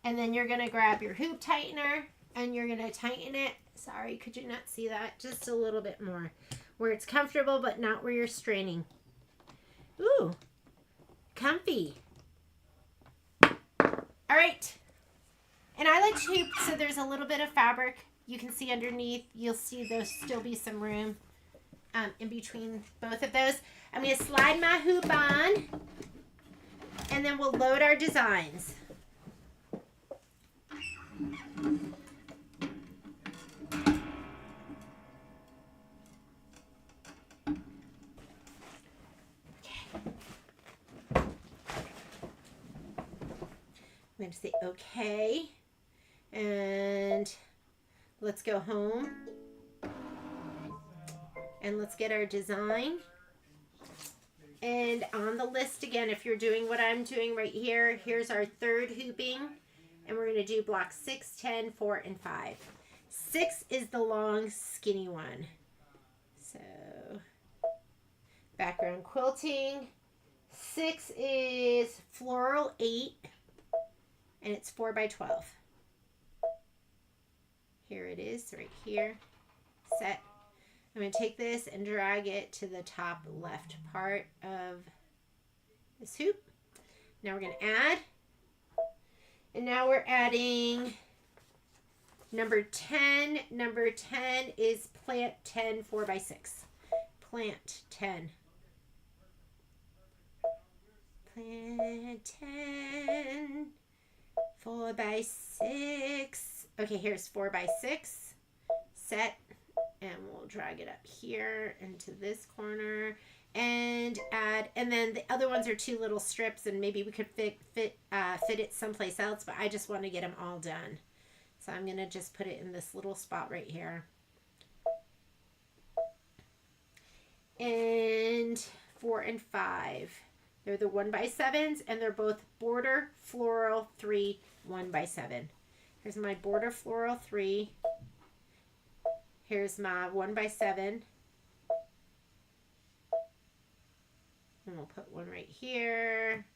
And then you're going to grab your hoop tightener and you're going to tighten it. Sorry, could you not see that? Just a little bit more. Where it's comfortable but not where you're straining. Ooh, comfy. All right. And I like to hoop so there's a little bit of fabric. You can see underneath. You'll see there'll still be some room in between both of those. I'm going to slide my hoop on. And then we'll load our designs. I'm going to say okay. And let's go home. And let's get our design. And on the list again, if you're doing what I'm doing right here, here's our third hooping. And we're going to do blocks 6, 10, 4, and 5. 6 is the long, skinny one. So, background quilting. 6 is floral 8. And it's 4 by 12. Here it is, right here. Set. I'm going to take this and drag it to the top left part of this hoop. Now we're going to add. And now we're adding number 10. Number 10 is plant 10 4 by 6. Plant 10. Plant 10 4 by 6. Okay, here's 4 by 6. Set. And we'll drag it up here into this corner and add. And then the other ones are 2 little strips, and maybe we could fit it someplace else, but I just want to get them all done. So I'm going to just put it in this little spot right here. And 4 and 5. They're the 1 by 7s, and they're both border floral 3 1 by 7. Here's my border floral 3. Here's my 1 by 7. And we'll put one right here.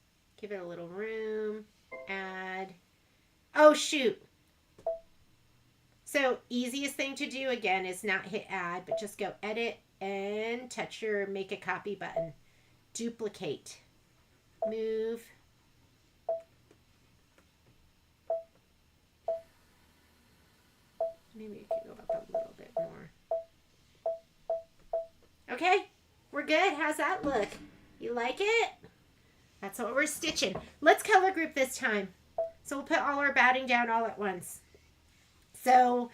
Give it a little room. Add. Oh, shoot. So, easiest thing to do, again, is not hit add, but just go edit and touch your make a copy button. Duplicate. Move. Maybe you can go up a little bit more. Okay, we're good. How's that look? You like it? That's what we're stitching. Let's color group this time. So we'll put all our batting down all at once. So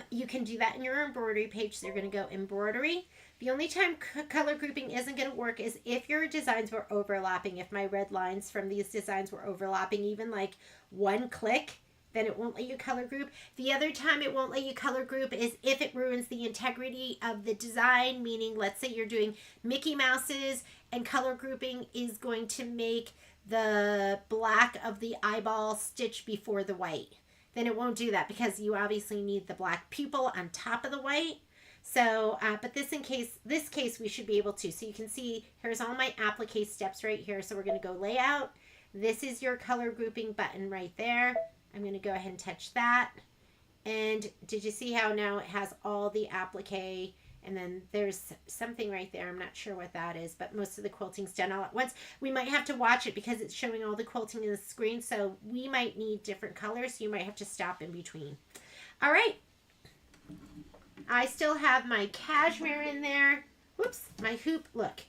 you can do that in your embroidery page. So you're going to go embroidery. The only time color grouping isn't going to work is if your designs were overlapping. If my red lines from these designs were overlapping, even like 1 click, then it won't let you color group. The other time it won't let you color group is if it ruins the integrity of the design, meaning let's say you're doing Mickey Mouse's and color grouping is going to make the black of the eyeball stitch before the white. Then it won't do that because you obviously need the black pupil on top of the white. So, but this case we should be able to. So you can see here's all my applique steps right here. So we're going to go layout. This is your color grouping button right there. I'm going to go ahead and touch that. And did you see how now it has all the applique? And then there's something right there. I'm not sure what that is, but most of the quilting's done all at once. We might have to watch it because it's showing all the quilting in the screen. So we might need different colors. So you might have to stop in between. All right. I still have my cashmere in there. Whoops, my hoop. Look,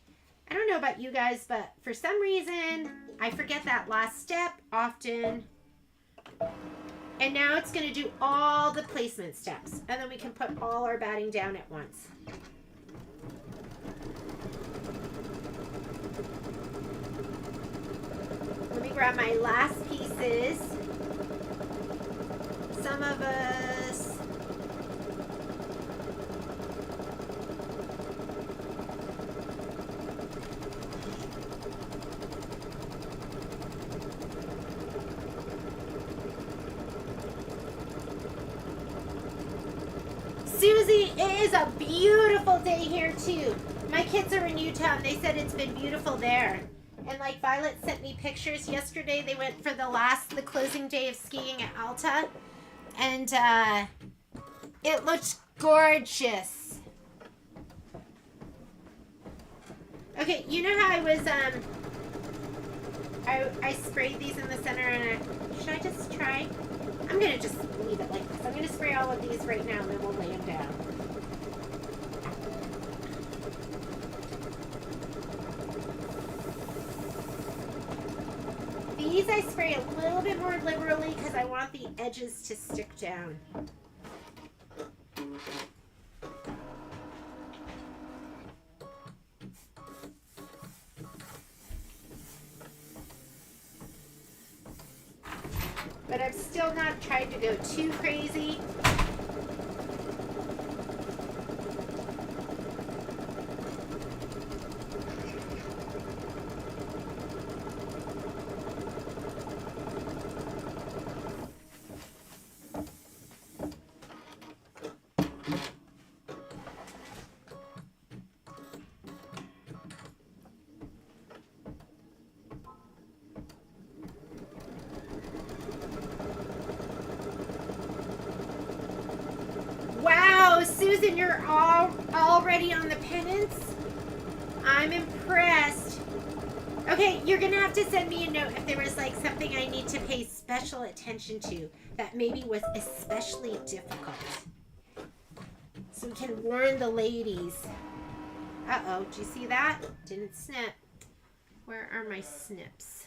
I don't know about you guys, but for some reason, I forget that last step often. And now it's going to do all the placement steps. And then we can put all our batting down at once. Let me grab my last pieces. Some of us... Susie, it is a beautiful day here too. My kids are in Utah and they said it's been beautiful there. And like Violet sent me pictures yesterday. They went for the closing day of skiing at Alta. And it looked gorgeous. Okay, you know how I was, I sprayed these in the center and should I just try? I'm going to just leave it like this. I'm going to spray all of these right now and then we'll lay them down. These I spray a little bit more liberally because I want the edges to stick down. But I've still not tried to go too crazy. Oh, Susan, you're already on the pendants? I'm impressed. Okay, you're gonna have to send me a note if there was like something I need to pay special attention to that maybe was especially difficult. So we can warn the ladies. Uh-oh, did you see that? Didn't snip. Where are my snips?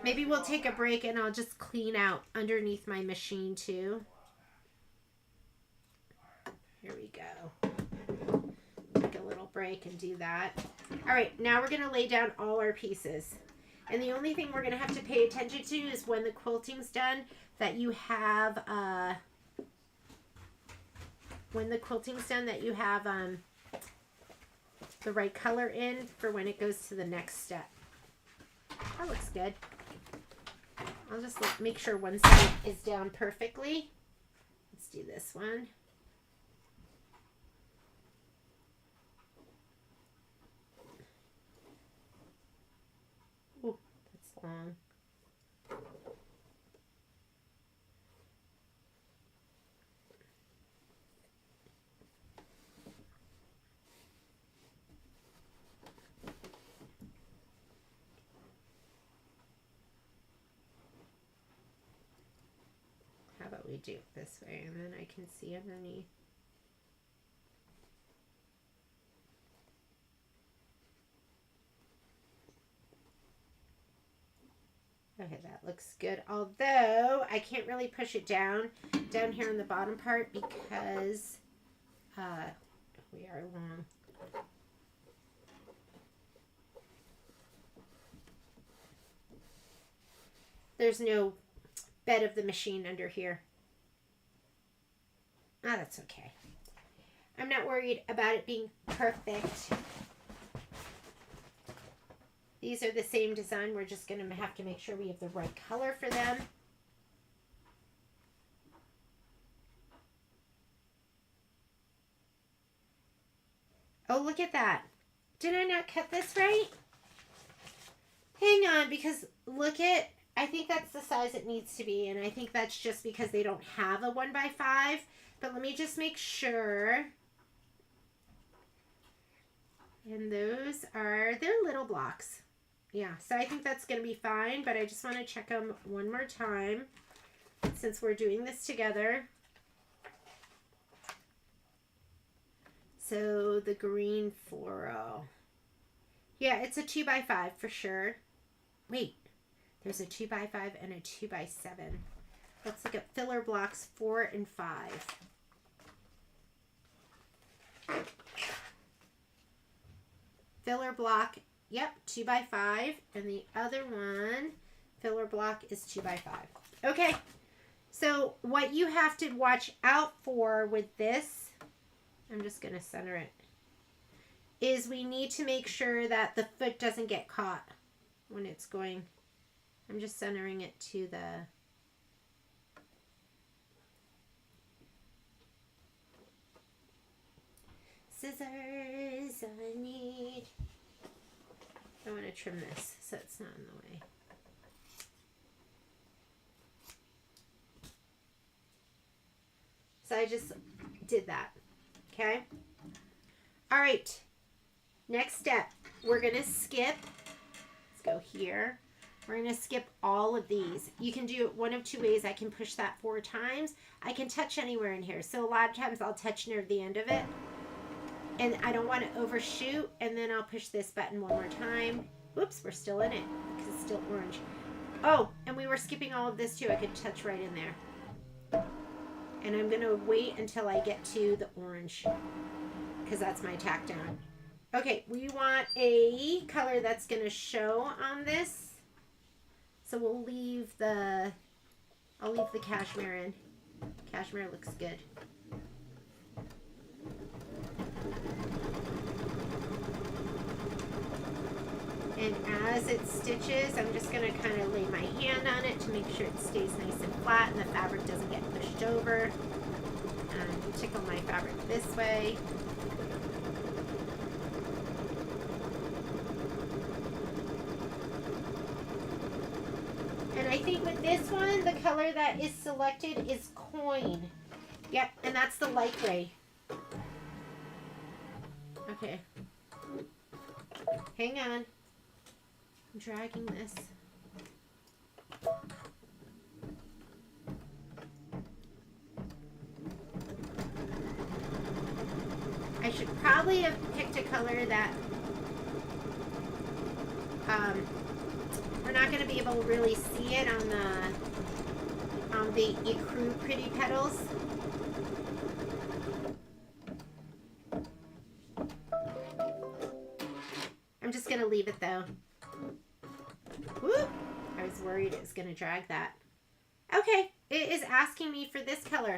Maybe we'll take a break and I'll just clean out underneath my machine too. Here we go. Take a little break and do that. All right, now we're gonna lay down all our pieces. And the only thing we're gonna have to pay attention to is when the quilting's done, that you have, the right color in for when it goes to the next step. That looks good. I'll just make sure one side is down perfectly. Let's do this one. Ooh, that's long. How about we do it this way and then I can see underneath. Okay, that looks good. Although I can't really push it down here in the bottom part because we are long. There's no bed of the machine under here. Ah, that's okay. I'm not worried about it being perfect. These are the same design. We're just going to have to make sure we have the right color for them. Oh, look at that. Did I not cut this right? Hang on, because look at, I think that's the size it needs to be, and I think that's just because they don't have a 1x5. But let me just make sure. And those are, they're little blocks. Yeah, so I think that's going to be fine, but I just want to check them one more time since we're doing this together. So the green floral. Yeah, it's a 2x5 for sure. Wait, there's a 2x5 and a 2x7. Let's look at filler blocks 4 and 5. Filler block, yep, 2x5, and the other one, filler block, is 2x5. Okay, so what you have to watch out for with this, I'm just going to center it, is we need to make sure that the foot doesn't get caught when it's going. I'm just centering it to the scissors I need. I want to trim this so it's not in the way. So I just did that. Okay. All right. Next step, we're going to skip. Let's go here. We're going to skip all of these. You can do it one of two ways. I can push that 4 times. I can touch anywhere in here. So a lot of times I'll touch near the end of it. And I don't want to overshoot. And then I'll push this button one more time. Oops, we're still in it because it's still orange. Oh, and we were skipping all of this too. I could touch right in there. And I'm going to wait until I get to the orange because that's my tack down. Okay, we want a color that's going to show on this. So we'll leave I'll leave the cashmere in. Cashmere looks good. And as it stitches, I'm just going to kind of lay my hand on it to make sure it stays nice and flat and the fabric doesn't get pushed over. And tickle my fabric this way. And I think with this one, the color that is selected is coin. Yep, and that's the light gray. Okay. Hang on. I'm dragging this. I should probably have picked a color that we're not going to be able to really see it on the ecru pretty petals. I'm just going to leave it though. Whoop! I was worried it was going to drag that. Okay, it is asking me for this color.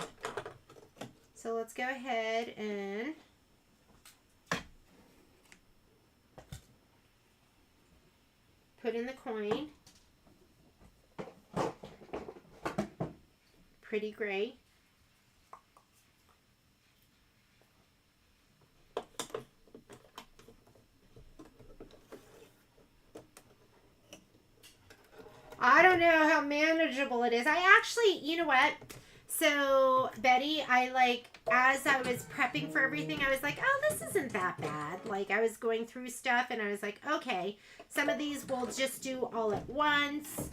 So let's go ahead and put in the coin. Pretty gray. I don't know how manageable it is. I actually, you know what? So, Betty, as I was prepping for everything, I was like, oh, this isn't that bad. Like, I was going through stuff, and I was like, okay, some of these we'll just do all at once.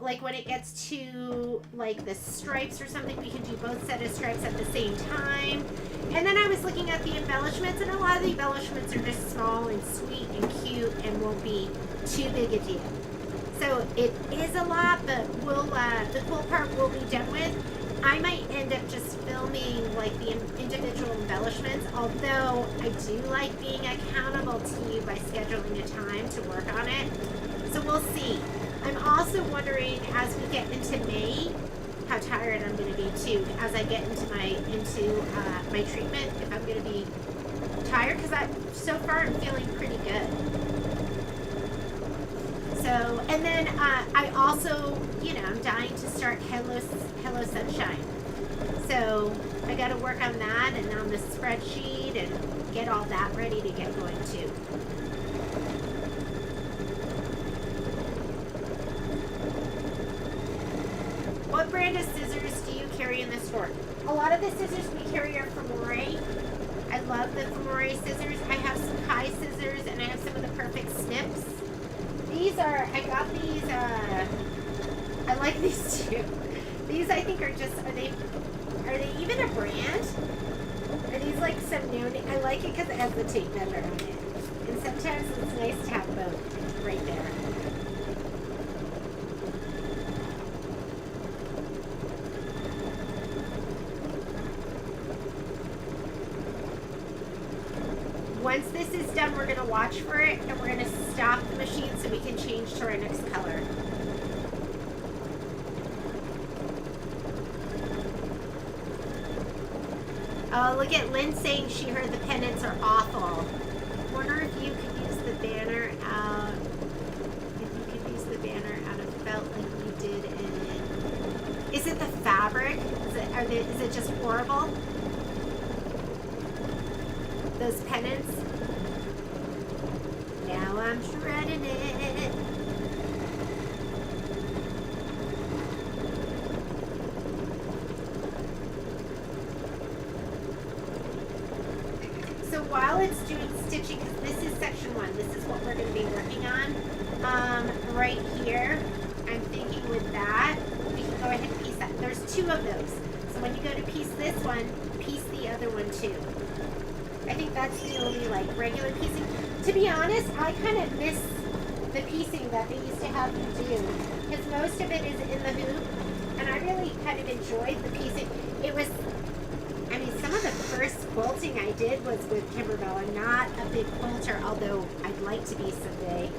Like, when it gets to, like, the stripes or something, we can do both set of stripes at the same time. And then I was looking at the embellishments, and a lot of the embellishments are just small and sweet and cute and won't be too big a deal. So it is a lot, but we'll the cool part we'll be done with. I might end up just filming like the individual embellishments, although I do like being accountable to you by scheduling a time to work on it. So we'll see. I'm also wondering as we get into May how tired I'm going to be too. As I get into my treatment, if I'm going to be tired, because so far I'm feeling pretty good. So, and then I also, you know, I'm dying to start Hello Sunshine. So I got to work on that and on the spreadsheet and get all that ready to get going too. What brand of scissors do you carry in the store? A lot of the scissors we carry are Femore. I love the Femore scissors. I have some Kai scissors and I have some of the Perfect Snips. These are, I got these, I like these too. These I think are just, are they even a brand? Are these like some new, I like it because it has the tape measure on it. And sometimes it's nice to have both right there. Once this is done, we're going to watch for it and we're going to stop the machine so we can change to our next color. Oh, look at Lynn saying she heard the pennants are awful. I wonder if you could use the banner out. If you could use the banner out of felt like you did in. Is it the fabric? Is it just horrible? Those pennants. Now I'm shredding it. So while it's doing stitching, because this is section 1, this is what we're going to be working on. Right here, I'm thinking with that, we can go ahead and piece that. There's 2 of those. So when you go to piece this one, piece the other one too. I think that's the only like regular piecing. To be honest, I kind of miss the piecing that they used to have me do because most of it is in the hoop, and I really kind of enjoyed the piecing. It was, I mean, some of the first quilting I did was with Kimberbell. I'm not a big quilter, although I'd like to be someday.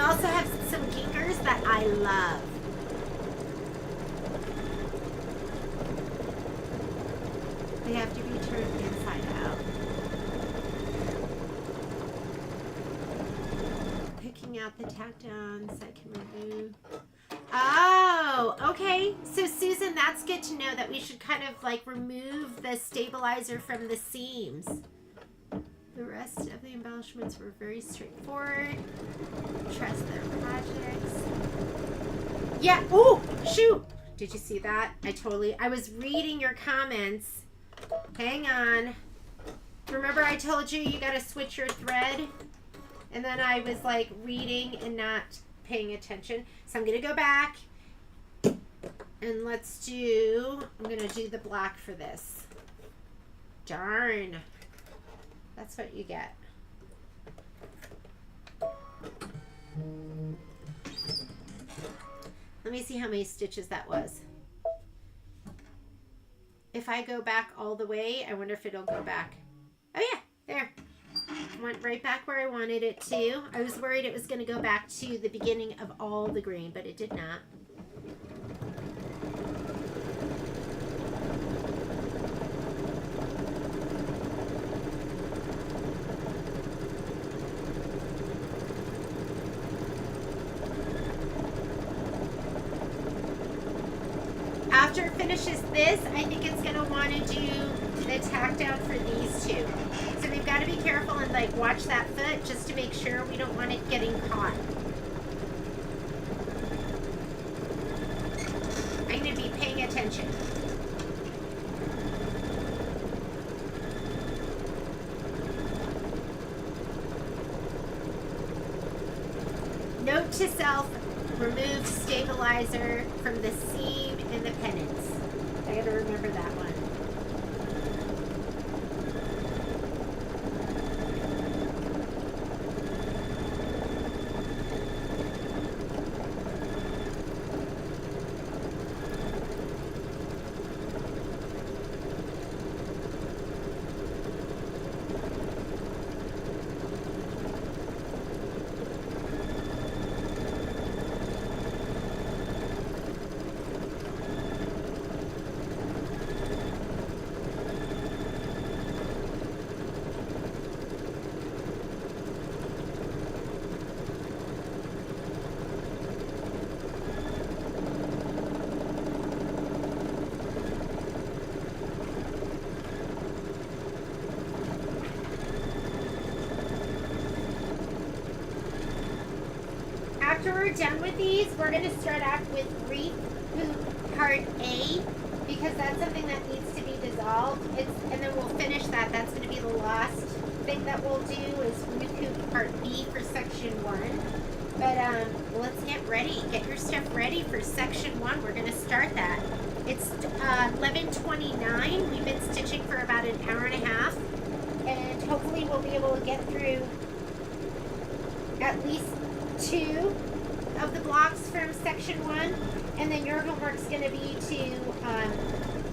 also have some ginkers that I love. They have to be turned inside out. Picking out the tack downs I can remove. Oh, okay. So Susan, that's good to know that we should kind of like remove the stabilizer from the seams. The rest of the embellishments were very straightforward. Trust their projects. Yeah. Oh, shoot. Did you see that? I was reading your comments. Hang on. Remember I told you you got to switch your thread? And then I was like reading and not paying attention. So I'm going to go back and I'm going to do the black for this. Darn. That's what you get. Let me see how many stitches that was. If I go back all the way, I wonder if it'll go back. Oh yeah, there. Went right back where I wanted it to. I was worried it was going to go back to the beginning of all the green, but it did not. After it finishes this, I think it's going to want to do the tack down for these two. So we've got to be careful and like watch that foot just to make sure we don't want it getting caught. I'm going to be paying attention. Note to self, remove stabilizer from the seam and the pennants. I got to remember that one. After we're done with these, we're going to start off with Rehoop part A because that's something that needs to be dissolved. And then we'll finish that. That's going to be the last thing that we'll do is Rehoop part B for section 1. But let's get ready. Get your stuff ready for section 1. We're going to start that. It's 11:29. We've been stitching for about an hour and a half. And hopefully we'll be able to get through at least 2 of the blocks from section 1, and then your homework's going to be to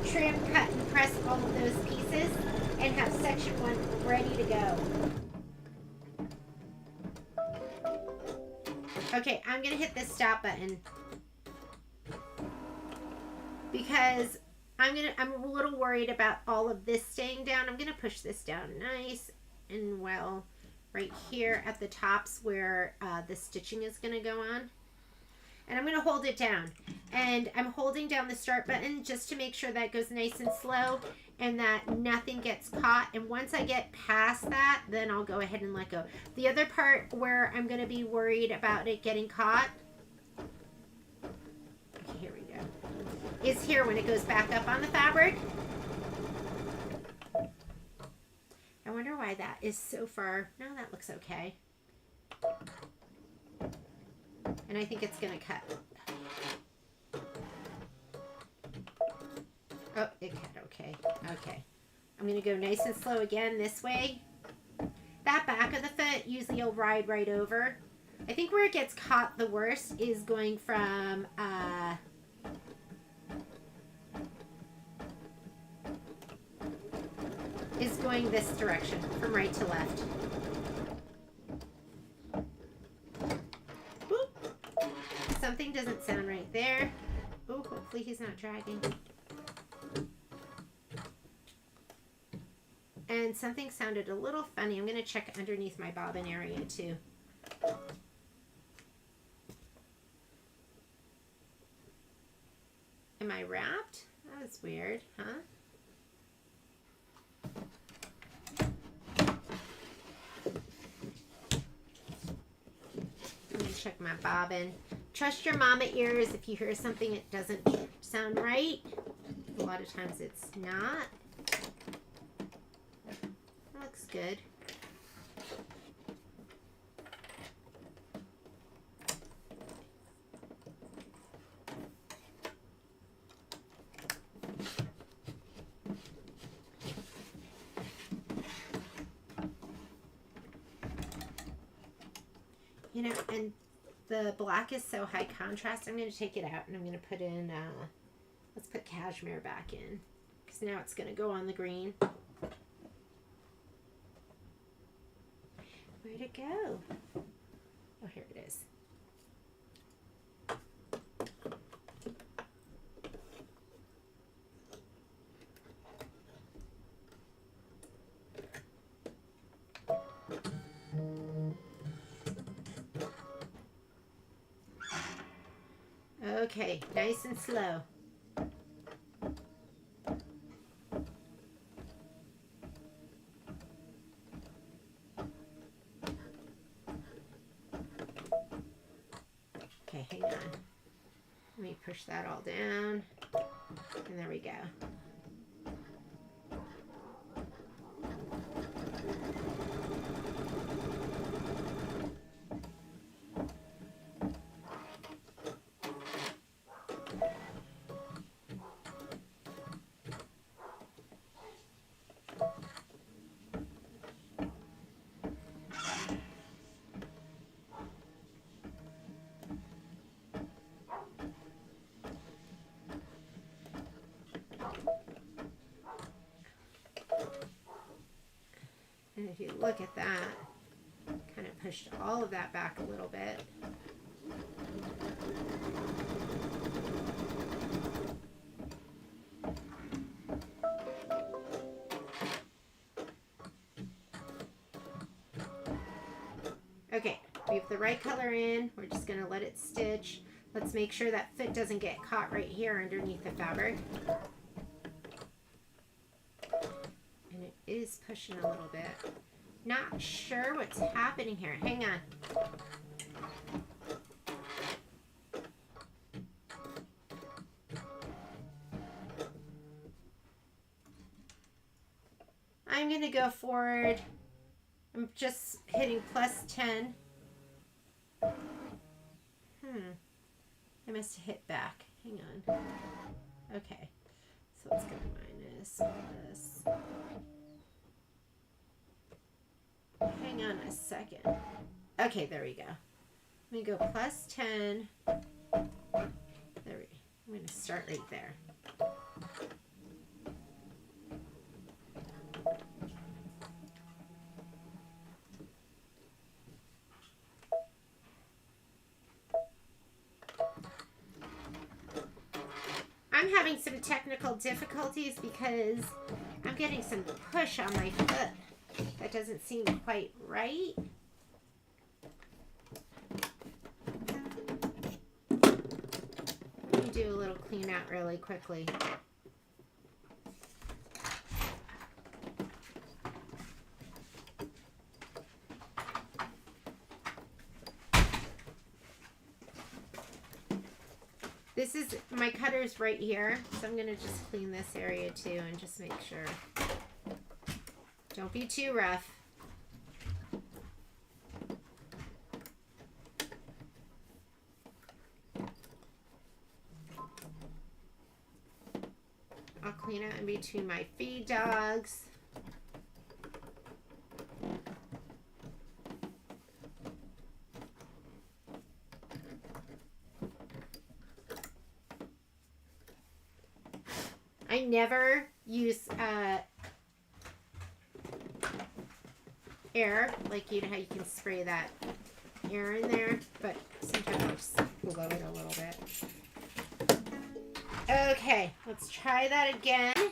trim, cut, and press all of those pieces and have section 1 ready to go. Okay, I'm going to hit this stop button because I'm a little worried about all of this staying down. I'm going to push this down nice and well right here at the tops where the stitching is going to go on. And I'm going to hold it down. And I'm holding down the start button just to make sure that goes nice and slow and that nothing gets caught. And once I get past that, then I'll go ahead and let go. The other part where I'm going to be worried about it getting caught, okay, here we go, is here when it goes back up on the fabric. I wonder why that is so far. No, that looks okay. And I think it's going to cut. Oh, it cut okay. Okay. I'm going to go nice and slow again this way. That back of the foot usually will ride right over. I think where it gets caught the worst is going from this direction from right to left. not dragging. And something sounded a little funny. I'm going to check underneath my bobbin area too. Am I wrapped? That was weird, huh? Let me check my bobbin. Trust your mama ears. If you hear something that doesn't sound right, a lot of times it's not. That looks good. You know, and the black is so high contrast, I'm going to take it out and I'm going to put in, let's put cashmere back in, because now it's going to go on the green. Where'd it go? Oh, here it is. Okay, nice and slow. Okay, hang on. Let me push that all down. And there we go. And if you look at that, kind of pushed all of that back a little bit. Okay, we have the right color in. We're just going to let it stitch. Let's make sure that foot doesn't get caught right here underneath the fabric. And it is pushing a little bit. Not sure what's happening here. Hang on. I'm going to go forward. I'm just hitting +10. I must have hit back. Hang on. Okay. So let's go minus this. Hang on a second. Okay, there we go. Let me go +10. There we go. I'm going to start right there. I'm having some technical difficulties because I'm getting some push on my foot. That doesn't seem quite right. Let me do a little clean out really quickly. This is, my cutter's right here, so I'm going to just clean this area too and just make sure. Don't be too rough. I'll clean out in between my feed dogs. I never use air, like you know how you can spray that air in there, but sometimes I'll just blow it a little bit. Okay, let's try that again. Here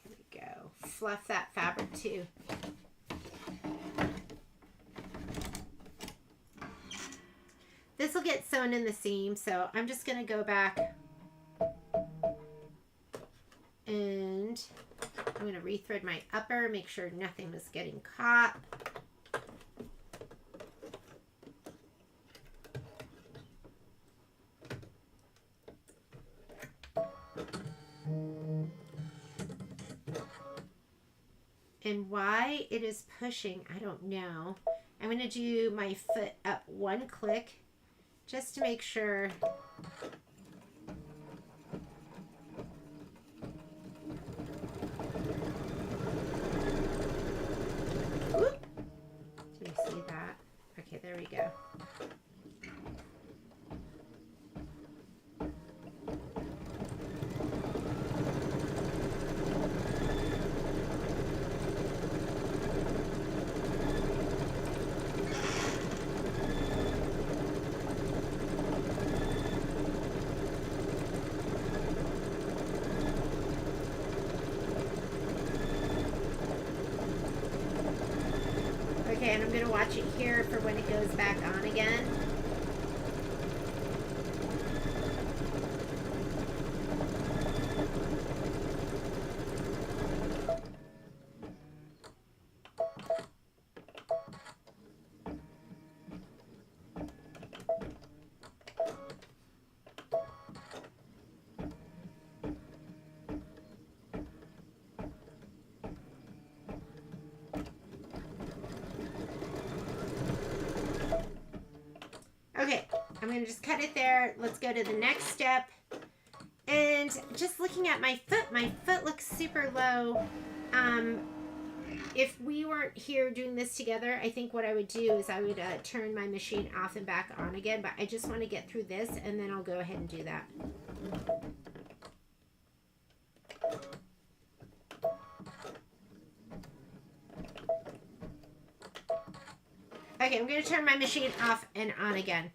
we go. Fluff that fabric too. This will get sewn in the seam, so I'm just going to go back and I'm going to rethread my upper, make sure nothing was getting caught. And why it is pushing, I don't know. I'm going to do my foot up one click just to make sure. Whoop. Do you see that? Okay, there we go. Okay, and I'm going to watch it here for when it goes back on again. Okay, I'm going to just cut it there. Let's go to the next step. And just looking at my foot looks super low. If we weren't here doing this together, I think what I would do is I would turn my machine off and back on again. But I just want to get through this, and then I'll go ahead and do that. Okay, I'm going to turn my machine off and on again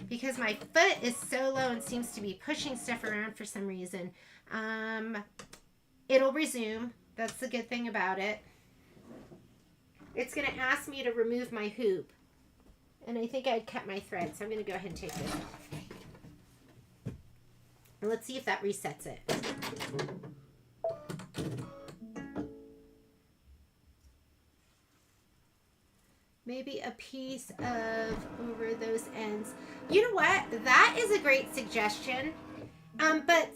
because my foot is so low and seems to be pushing stuff around for some reason. It'll resume. That's the good thing about it. It's going to ask me to remove my hoop. And I think I'd cut my thread, so I'm going to go ahead and take this off. And let's see if that resets it. Maybe a piece of over those ends. You know what? That is a great suggestion. But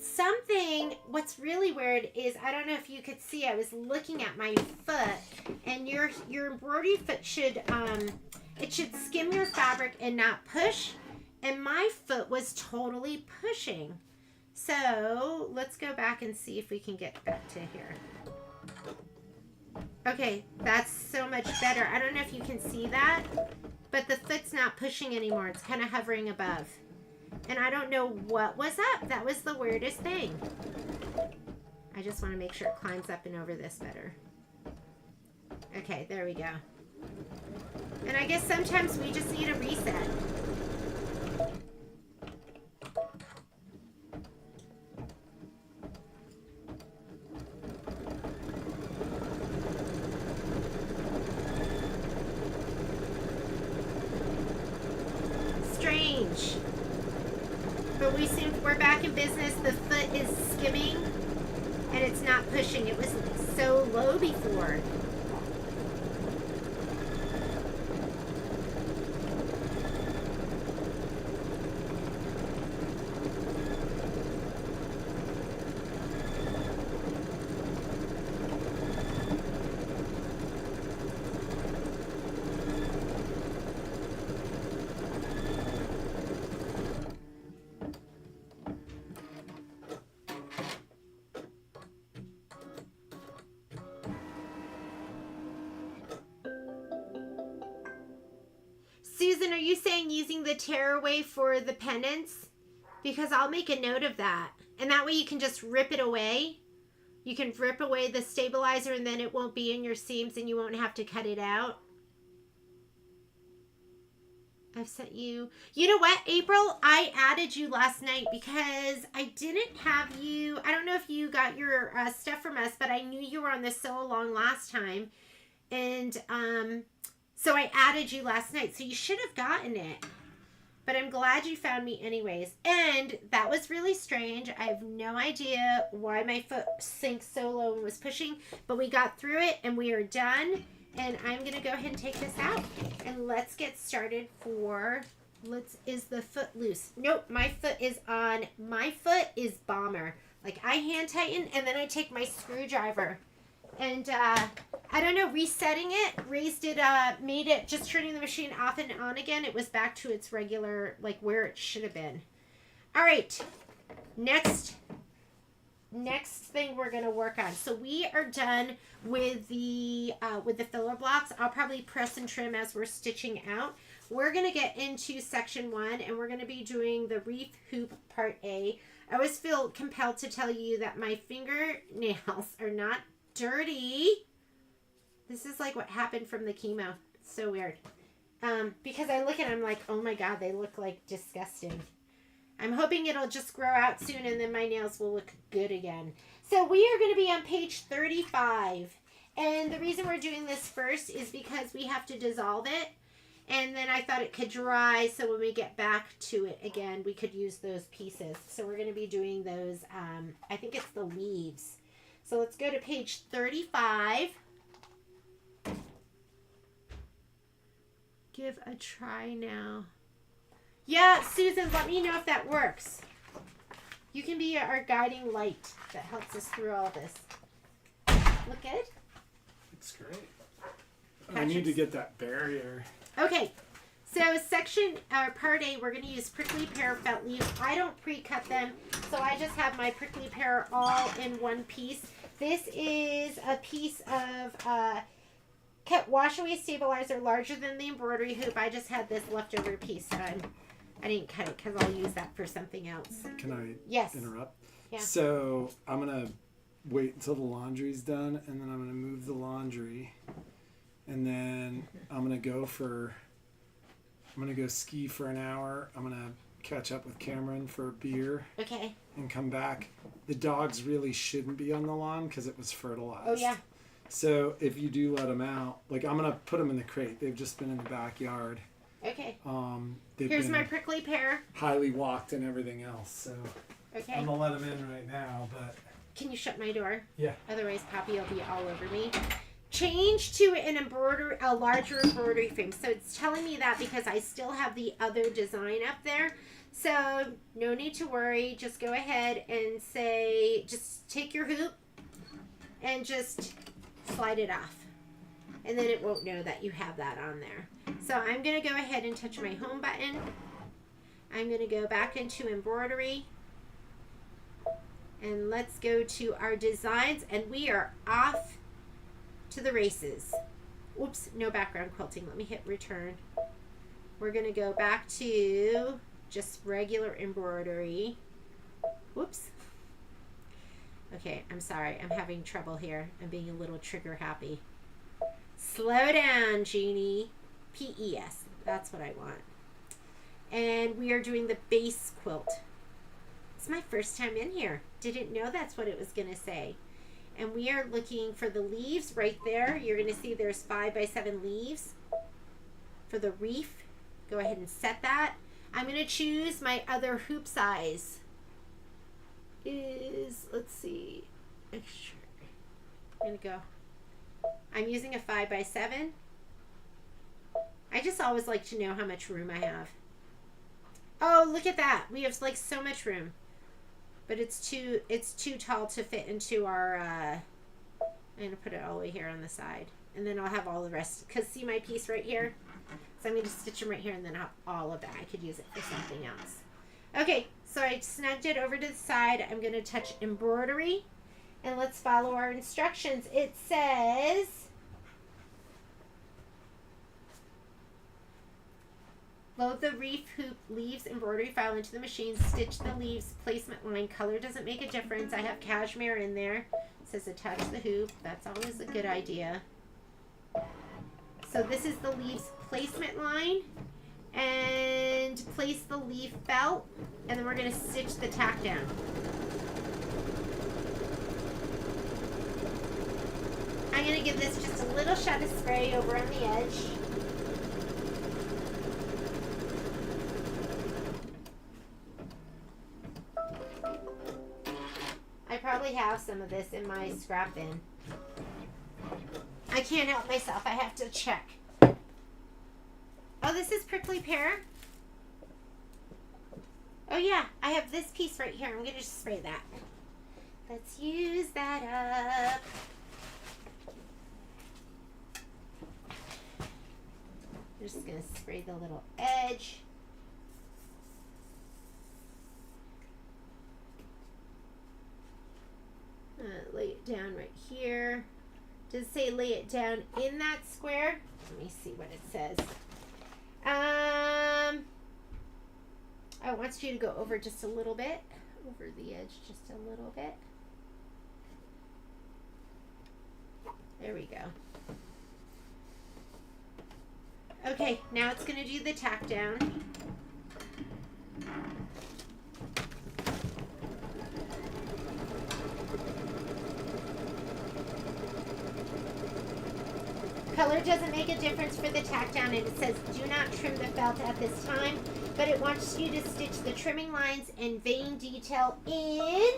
what's really weird is, I don't know if you could see, I was looking at my foot, and your embroidery foot should, it should skim your fabric and not push. And my foot was totally pushing. So let's go back and see if we can get back to here. Okay, that's so much better. I don't know if you can see that, but the foot's not pushing anymore. It's kind of hovering above. And I don't know what was up. That was the weirdest thing. I just want to make sure it climbs up and over this better. Okay, there we go. And I guess sometimes we just need a reset. Strange. But we're back in business. The foot is skimming and it's not pushing. It was so low before. Susan, are you saying using the tearaway for the pendants? Because I'll make a note of that. And that way you can just rip it away You can rip away the stabilizer and then it won't be in your seams and you won't have to cut it out. I've sent you. You know what, April? I added you last night because I didn't have you. I don't know if you got your stuff from us, but I knew you were on the sew along last time. And so I added you last night. So you should have gotten it. But I'm glad you found me anyways. And that was really strange. I have no idea why my foot sank so low and was pushing. But we got through it and we are done. And I'm going to go ahead and take this out. And let's get started for... Is the foot loose? Nope, my foot is on. My foot is bomber. Like, I hand tighten and then I take my screwdriver. And, I don't know, resetting it, raised it, made it, just turning the machine off and on again. It was back to its regular, like, where it should have been. All right, next thing we're going to work on. So we are done with the filler blocks. I'll probably press and trim as we're stitching out. We're going to get into section 1 and we're going to be doing the reef hoop part A. I always feel compelled to tell you that my fingernails are not dirty. This is like what happened from the chemo. It's so weird. Because I look at them like, oh my God, they look like disgusting. I'm hoping it'll just grow out soon and then my nails will look good again. So we are going to be on page 35. And the reason we're doing this first is because we have to dissolve it. And then I thought it could dry, so when we get back to it again, we could use those pieces. So we're going to be doing those, I think it's the leaves. So let's go to page 35. Give a try now. Yeah, Susan, let me know if that works. You can be our guiding light that helps us through all this. Look good? It's great. I need to get that barrier. Okay, so part A, we're going to use prickly pear felt leaves. I don't pre-cut them, so I just have my prickly pear all in one piece. This is a piece of cut wash away stabilizer larger than the embroidery hoop. I just had this leftover piece, so I didn't cut it because I'll use that for something else. Can I Yes. interrupt? Yeah. So I'm going to wait until the laundry's done, and then I'm going to move the laundry. And then I'm going to go ski for an hour. I'm going to catch up with Cameron for a beer. Okay. And come back. The dogs really shouldn't be on the lawn because it was fertilized. Oh, yeah. So if you do let them out, like I'm going to put them in the crate. They've just been in the backyard. Okay. Here's my prickly pear. Highly walked and everything else. So Okay. I'm going to let them in right now, but... Can you shut my door? Yeah. Otherwise, Poppy will be all over me. Change to a larger embroidery frame. So it's telling me that because I still have the other design up there. So no need to worry. Just go ahead and just take your hoop and just slide it off. And then it won't know that you have that on there. So I'm going to go ahead and touch my home button. I'm going to go back into embroidery. And let's go to our designs. And we are off to the races. Oops, no background quilting. Let me hit return. We're going to go back to just regular embroidery. Whoops. Okay, I'm sorry. I'm having trouble here. I'm being a little trigger happy. Slow down, Jeannie. P-E-S. That's what I want. And we are doing the base quilt. It's my first time in here. Didn't know that's what it was going to say. And we are looking for the leaves right there. You're going to see there's 5x7 leaves for the reef. Go ahead and set that. I'm going to choose my other hoop size. Let's see. Extra. I'm going to go. I'm using a 5x7. I just always like to know how much room I have. Oh, look at that. We have like so much room. But it's too tall to fit into our, I'm going to put it all the way here on the side. And then I'll have all the rest. Because see my piece right here? So I'm going to stitch them right here and then have all of that. I could use it for something else. Okay, so I snugged it over to the side. I'm going to touch embroidery. And let's follow our instructions. It says... Load the reef hoop leaves embroidery file into the machine. Stitch the leaves placement line. Color doesn't make a difference. I have cashmere in there. It says attach the hoop. That's always a good idea. So this is the leaves placement line. And place the leaf felt. And then we're going to stitch the tack down. I'm going to give this just a little shot of spray over on the edge. I probably have some of this in my scrap bin. I can't help myself. I have to check. Oh, this is prickly pear. Oh yeah, I have this piece right here. I'm going to just spray that. Let's use that up. I'm just going to spray the little edge. Lay it down right here. Does it say lay it down in that square? Let me see what it says. I want you to go over just a little bit. Over the edge just a little bit. There we go. Okay, now it's going to do the tack down. Color doesn't make a difference for the tack down, and it says do not trim the felt at this time, but it wants you to stitch the trimming lines and vein detail in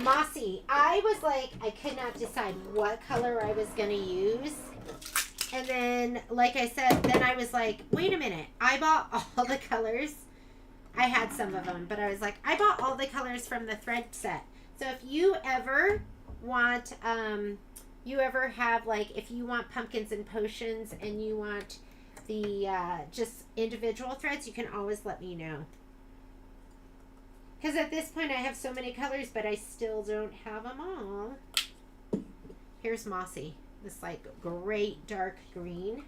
mossy. I was like, I could not decide what color I was going to use. And then, like I said, then I was like, wait a minute. I bought all the colors. I had some of them, but I was like, I bought all the colors from the thread set. So if you ever want, you ever have, like, if you want pumpkins and potions and you want the just individual threads, you can always let me know. Because at this point I have so many colors, but I still don't have them all. Here's mossy. This like great dark green.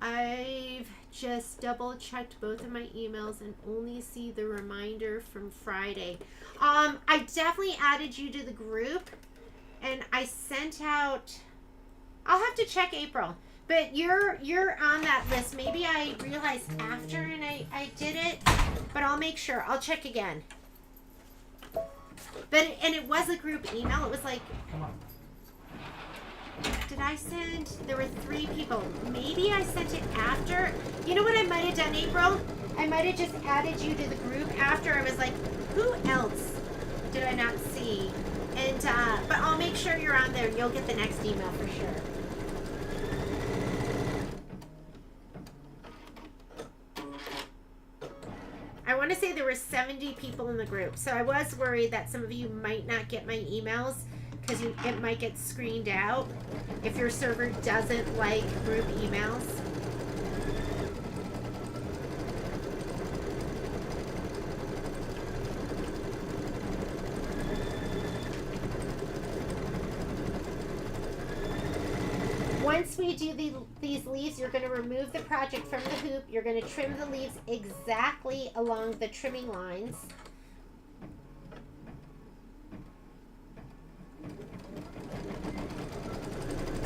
I've just double checked both of my emails and only see the reminder from Friday. I definitely added you to the group and I sent out, I'll have to check April, but you're on that list. Maybe I realized after and I did it, but I'll make sure. I'll check again. But and it was a group email. It was like, did I send? There were 3 people. Maybe I sent it after. You know what I might have done, April? I might have just added you to the group after. I was like, who else did I not see? And but I'll make sure you're on there and you'll get the next email for sure. I want to say there were 70 people in the group, so I was worried that some of you might not get my emails because it might get screened out if your server doesn't like group emails. Once we do these leaves, you're going to remove the project from the hoop. You're going to trim the leaves exactly along the trimming lines.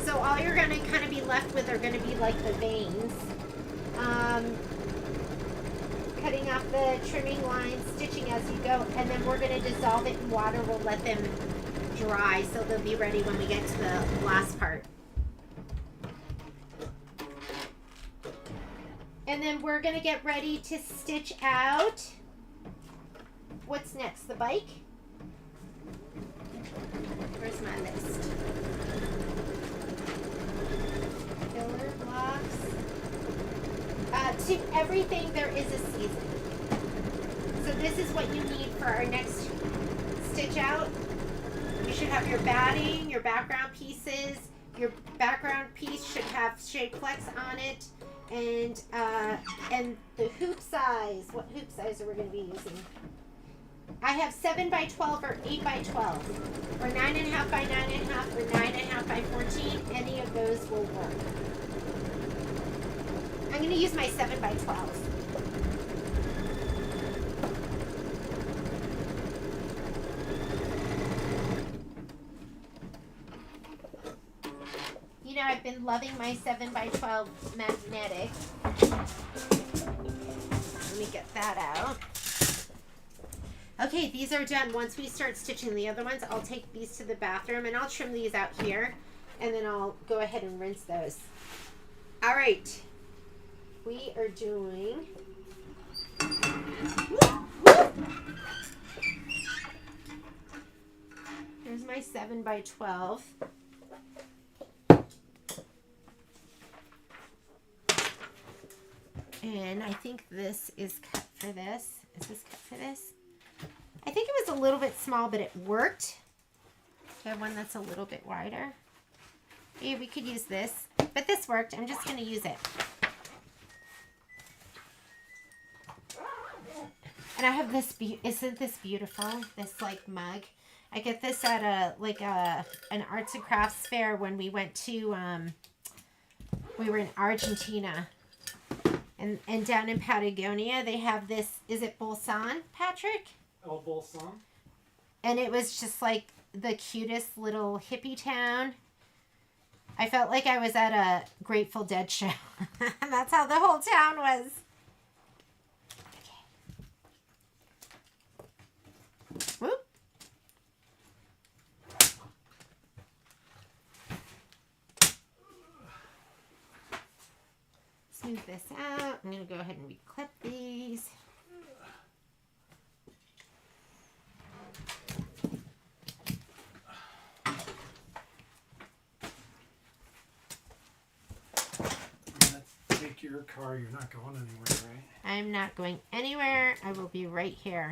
So all you're going to kind of be left with are going to be like the veins. Cutting off the trimming lines, stitching as you go, and then we're going to dissolve it in water. We'll let them dry so they'll be ready when we get to the last part. And then we're going to get ready to stitch out. What's next? The bike? Where's my list? Filler blocks. To everything, there is a season. So this is what you need for our next stitch out. You should have your batting, your background pieces. Your background piece should have shape flex on it. And the hoop size. What hoop size are we going to be using? I have 7 by 12 or 8 by 12, or 9.5 by 9.5, or 9.5 by 14. Any of those will work. I'm going to use my 7 by 12. know I've been loving my 7x12 magnetic. Let me get that out. Okay, these are done. Once we start stitching the other ones, I'll take these to the bathroom and I'll trim these out here and then I'll go ahead and rinse those. All right, we are doing, here's my 7x12. And I think this is cut for this. Is this cut for this? I think it was a little bit small, but it worked. I have one that's a little bit wider. Yeah, we could use this, but this worked. I'm just going to use it. And I have this, isn't this beautiful? This like mug. I get this at an arts and crafts fair when we went to, we were in Argentina. And down in Patagonia, they have this, is it Bolson, Patrick? El Bolson. And it was just like the cutest little hippie town. I felt like I was at a Grateful Dead show. And that's how the whole town was. Okay. Whoop. Smooth this out. I'm going to go ahead and reclip these. Take your car. You're not going anywhere, right? I'm not going anywhere. I will be right here.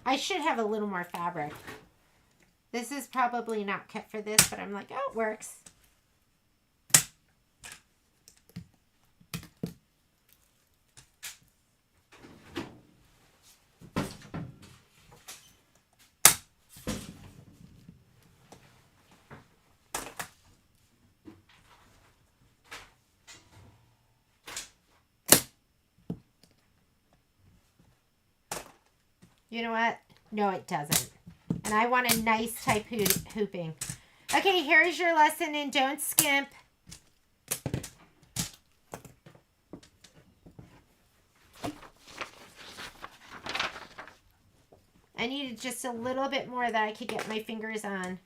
I should have a little more fabric. This is probably not cut for this, but I'm like, oh, it works. You know what? No, it doesn't. And I want a nice type hooping. Okay, here's your lesson in don't skimp. I needed just a little bit more that I could get my fingers on.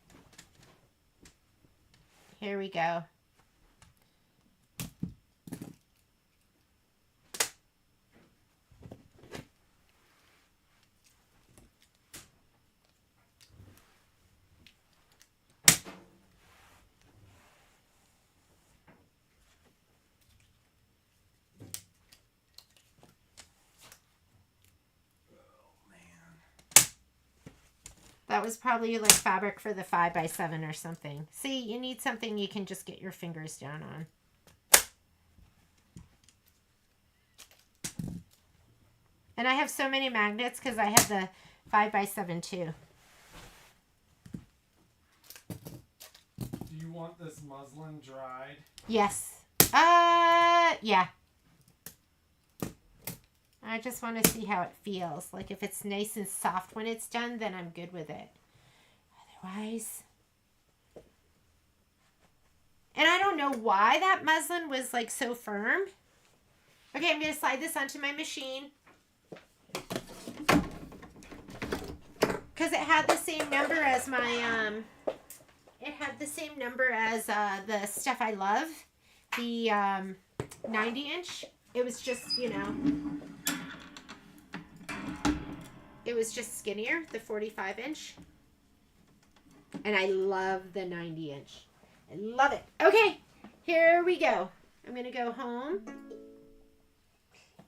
Here we go. That was probably like fabric for the 5x7 or something. See, you need something you can just get your fingers down on. And I have so many magnets because I have the 5x7 too. Do you want this muslin dried? Yes. Yeah. I just want to see how it feels. Like if it's nice and soft when it's done, then I'm good with it. Otherwise. And I don't know why that muslin was like so firm. Okay, I'm going to slide this onto my machine. Because it had the same number as my, it had the same number as the stuff I love. The 90-inch. It was just, you know, it was just skinnier, the 45-inch. And I love the 90-inch. I love it. Okay, here we go. I'm going to go home.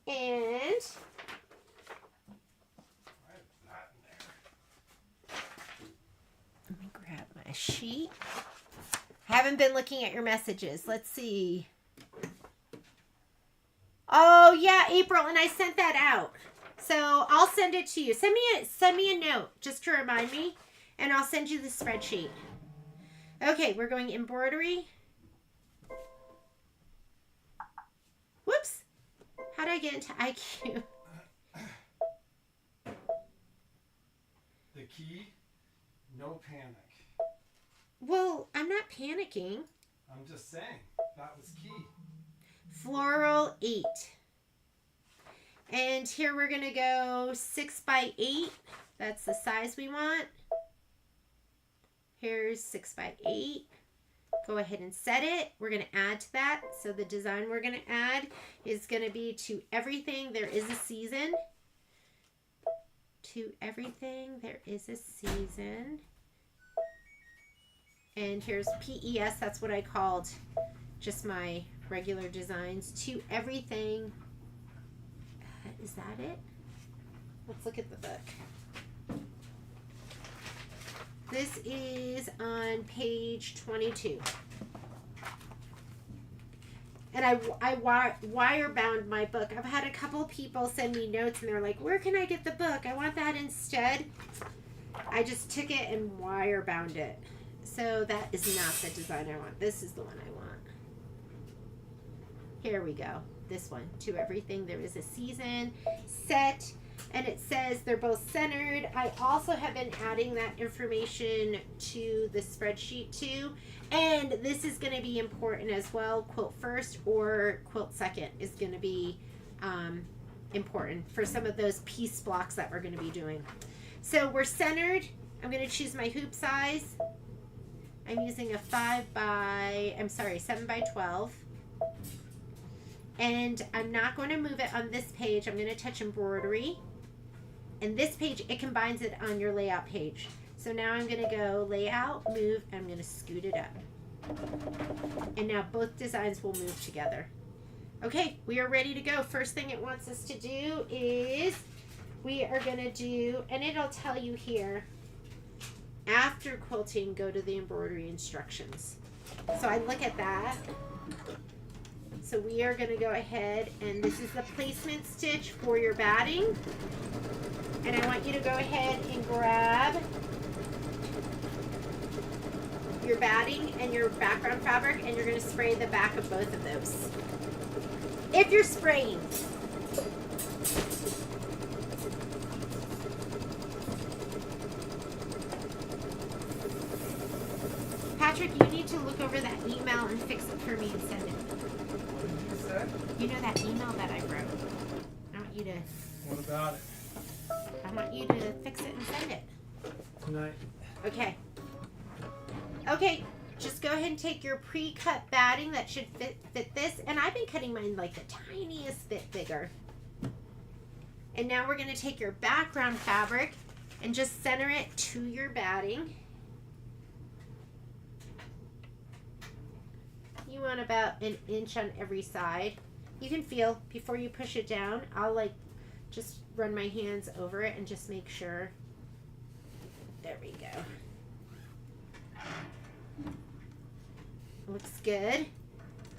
And let me grab my sheet. I haven't been looking at your messages. Let's see. Oh, yeah, April, and I sent that out. So I'll send it to you. Send me a note just to remind me, and I'll send you the spreadsheet. Okay, we're going embroidery. Whoops. How'd I get into IQ? The key, no panic. Well, I'm not panicking. I'm just saying, that was key. Floral 8. And here we're going to go 6 by 8. That's the size we want. Here's 6 by 8. Go ahead and set it. We're going to add to that. So the design we're going to add is going to be to everything there is a season. To everything there is a season. And here's PES. That's what I called just my regular designs. To everything. Is that it? Let's look at the book. This is on page 22. And I wire bound my book. I've had a couple people send me notes and they're like, where can I get the book? I want that instead. I just took it and wire bound it. So that is not the design I want. This is the one I want. Here we go. This one. To everything there is a season. Set. And it says they're both centered. I also have been adding that information to the spreadsheet too. And this is going to be important as well. Quilt first or quilt second is going to be important for some of those piece blocks that we're going to be doing. So we're centered. I'm going to choose my hoop size. I'm using a 7 by 12. And I'm not going to move it on this page. I'm going to touch embroidery. And this page, it combines it on your layout page. So now I'm going to go layout, move, and I'm going to scoot it up. And now both designs will move together. Okay, we are ready to go. First thing it wants us to do is we are going to do, and it'll tell you here, after quilting, go to the embroidery instructions. So I look at that. So we are going to go ahead, and this is the placement stitch for your batting. And I want you to go ahead and grab your batting and your background fabric, and you're going to spray the back of both of those. If you're spraying. Patrick, you need to look over that email and fix it for me and send it. What did you say? You know that email that I wrote? I want you to... What about it? I want you to fix it and send it. Tonight. Okay. Okay, just go ahead and take your pre-cut batting that should fit this. And I've been cutting mine like the tiniest bit bigger. And now we're going to take your background fabric and just center it to your batting. You want about an inch on every side. You can feel before you push it down. I'll like just run my hands over it and just make sure. There we go. Looks good.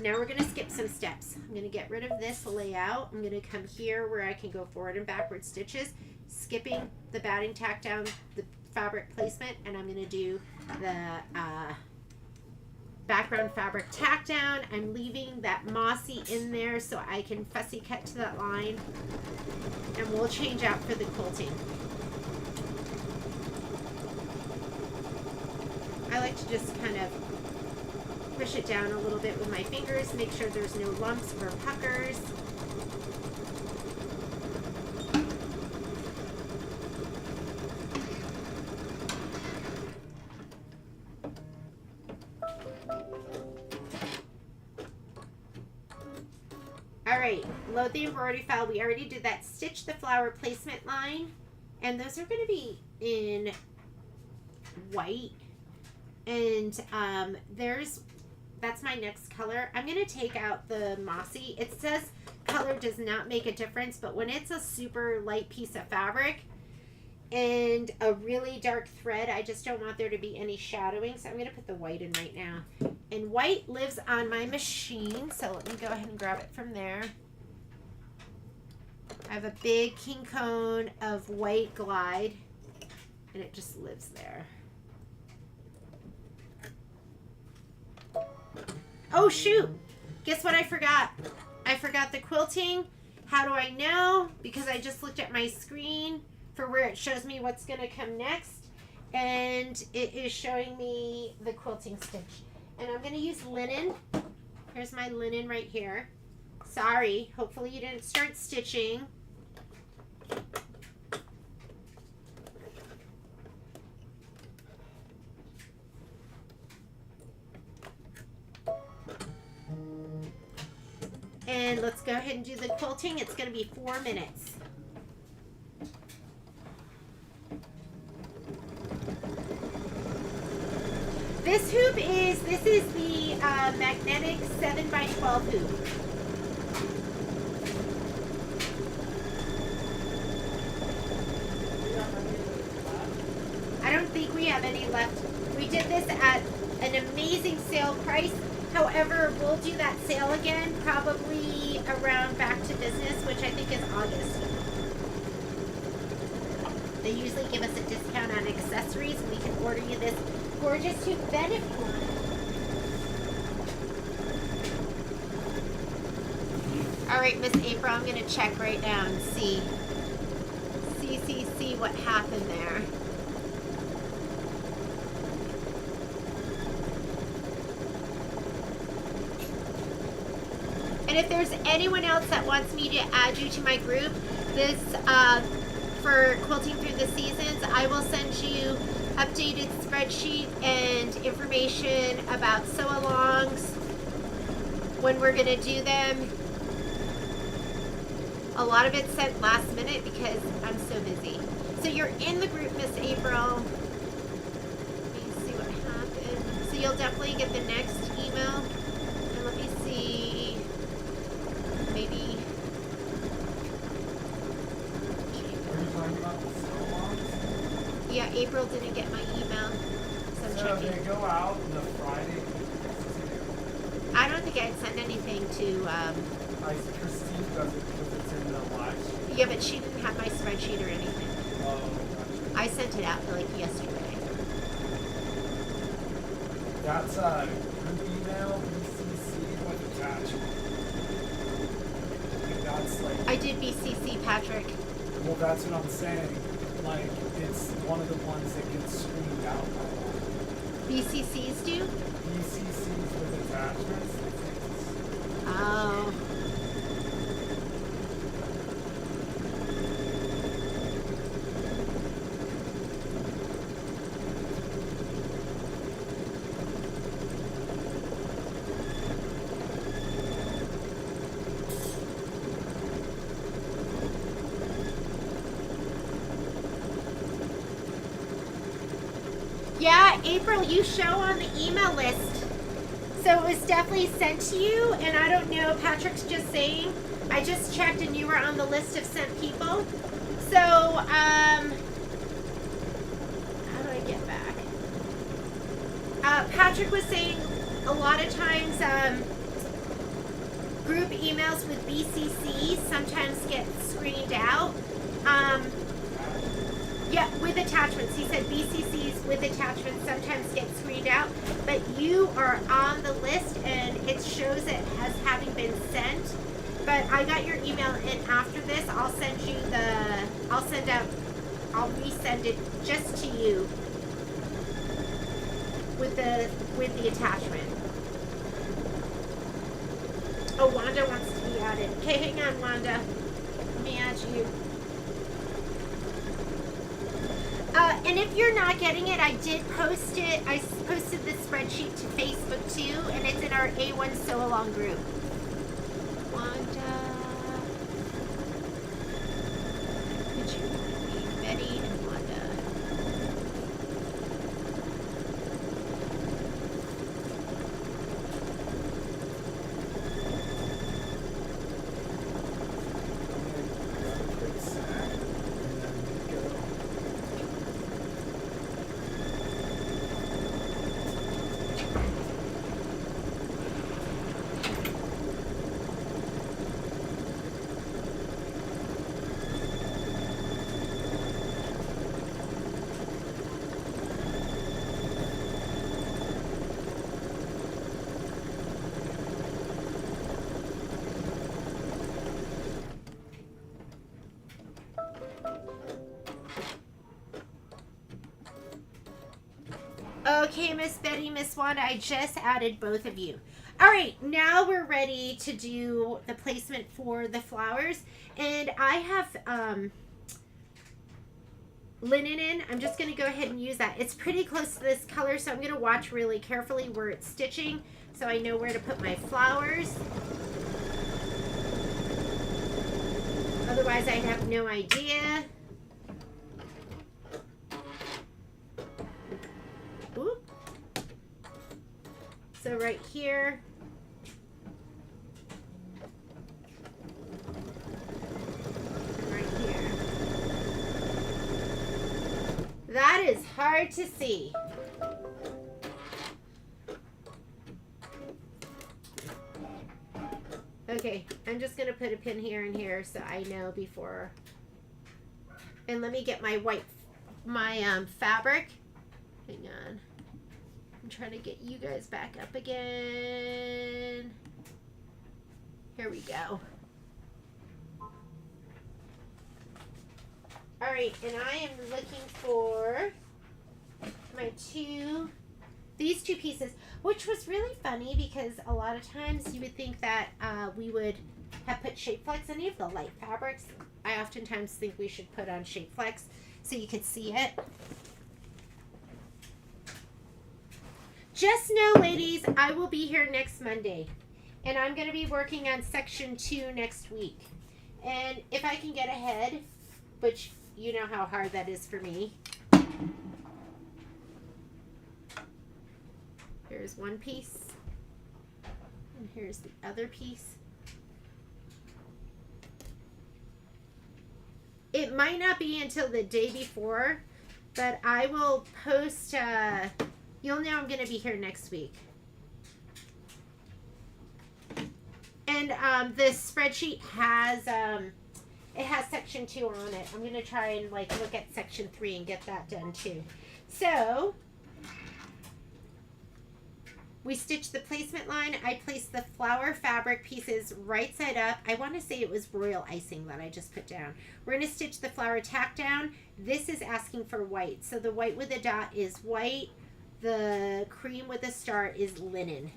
Now we're going to skip some steps. I'm going to get rid of this layout. I'm going to come here where I can go forward and backward stitches, skipping the batting tack down, the fabric placement, and I'm going to do the background fabric tack down. I'm leaving that mossy in there so I can fussy cut to that line, and we'll change out for the quilting. I like to just kind of push it down a little bit with my fingers, make sure there's no lumps or puckers. Alright, load the embroidery file. We already did that. Stitch the flower placement line. And those are going to be in white. And that's my next color. I'm going to take out the mossy. It says color does not make a difference, but when it's a super light piece of fabric and a really dark thread, I just don't want there to be any shadowing. So I'm going to put the white in right now. And white lives on my machine, so let me go ahead and grab it from there. I have a big king cone of white glide, and it just lives there. Oh shoot! Guess what I forgot? I forgot the quilting How do I know? Because I just looked at my screen for where it shows me what's going to come next. And it is showing me the quilting stitch. And I'm going to use linen. Here's my linen right here. Sorry. Hopefully you didn't start stitching. And let's go ahead and do the quilting. It's going to be 4 minutes. This hoop is the magnetic 7x12 hoop. I don't think we have any left. We did this at an amazing sale price. However, we'll do that sale again probably around back to business, which I think is August. They usually give us a discount on accessories, and we can order you this gorgeous hoop then if you want. All right, Miss April, I'm going to check right now and see what happened there. And if there's anyone else that wants me to add you to my group, this for quilting through the seasons, I will send you updated spreadsheet and information about sew-alongs, when we're going to do them. A lot of it's sent last minute because I'm so busy. So you're in the group, Miss April. Let me see what happened. So you'll definitely get the next email. And let me see. Maybe. Are you talking about the sew-alongs? Yeah, April didn't get my email. So I'm So checking. they go out the Friday. I don't think I'd send anything to. Christine does it because it's in the live stream. Yeah, but she didn't have my spreadsheet or anything. Oh, gotcha. I sent it out like yesterday. That's an email BCC with attachment. Like that's like. I did BCC Patrick. Well, that's what I'm saying. Like, it's one of the ones that gets screened out by all. BCCs do? BCCs with attachments. Oh. Yeah, April, you show on the email list. So it was definitely sent to you, and I don't know, Patrick's just saying, I just checked and you were on the list of sent people. So, how do I get back? Patrick was saying a lot of times, group emails with BCC sometimes get screened out. Yeah, with attachments. He said BCCs with attachments sometimes get screened out, but you are on the list and it shows it as having been sent. But I got your email, and after this, I'll send you I'll resend it just to you with the attachment. Oh, Wanda wants to be added. Okay, hang on, Wanda. Let me add you. And if you're not getting it, I did post it. I posted the spreadsheet to Facebook too, and it's in our A1 Sew Along group. Wanda. Could you be Betty and Wanda? Okay, Miss Betty, Miss Wanda, I just added both of you. All right, now we're ready to do the placement for the flowers. And I have linen in. I'm just going to go ahead and use that. It's pretty close to this color, so I'm going to watch really carefully where it's stitching so I know where to put my flowers. Otherwise, I'd have no idea. Oop. So right here. And right here. That is hard to see. Okay, I'm just going to put a pin here and here so I know before. And let me get my fabric. Hang on. I'm trying to get you guys back up again. Here we go. All right, and I am looking for these two pieces, which was really funny because a lot of times you would think that we would have put shape flex on any of the light fabrics. I oftentimes think we should put on shape flex so you could see it. Just know, ladies, I will be here next Monday, and I'm going to be working on Section 2 next week. And if I can get ahead, which you know how hard that is for me. Here's one piece, and here's the other piece. It might not be until the day before, but I will post, you'll know I'm going to be here next week. And this spreadsheet has, it has Section 2 on it. I'm going to try and look at Section 3 and get that done too. So, we stitched the placement line. I placed the flower fabric pieces right side up. I want to say it was royal icing that I just put down. We're going to stitch the flower tack down. This is asking for white. So the white with a dot is white. The cream with a star is linen.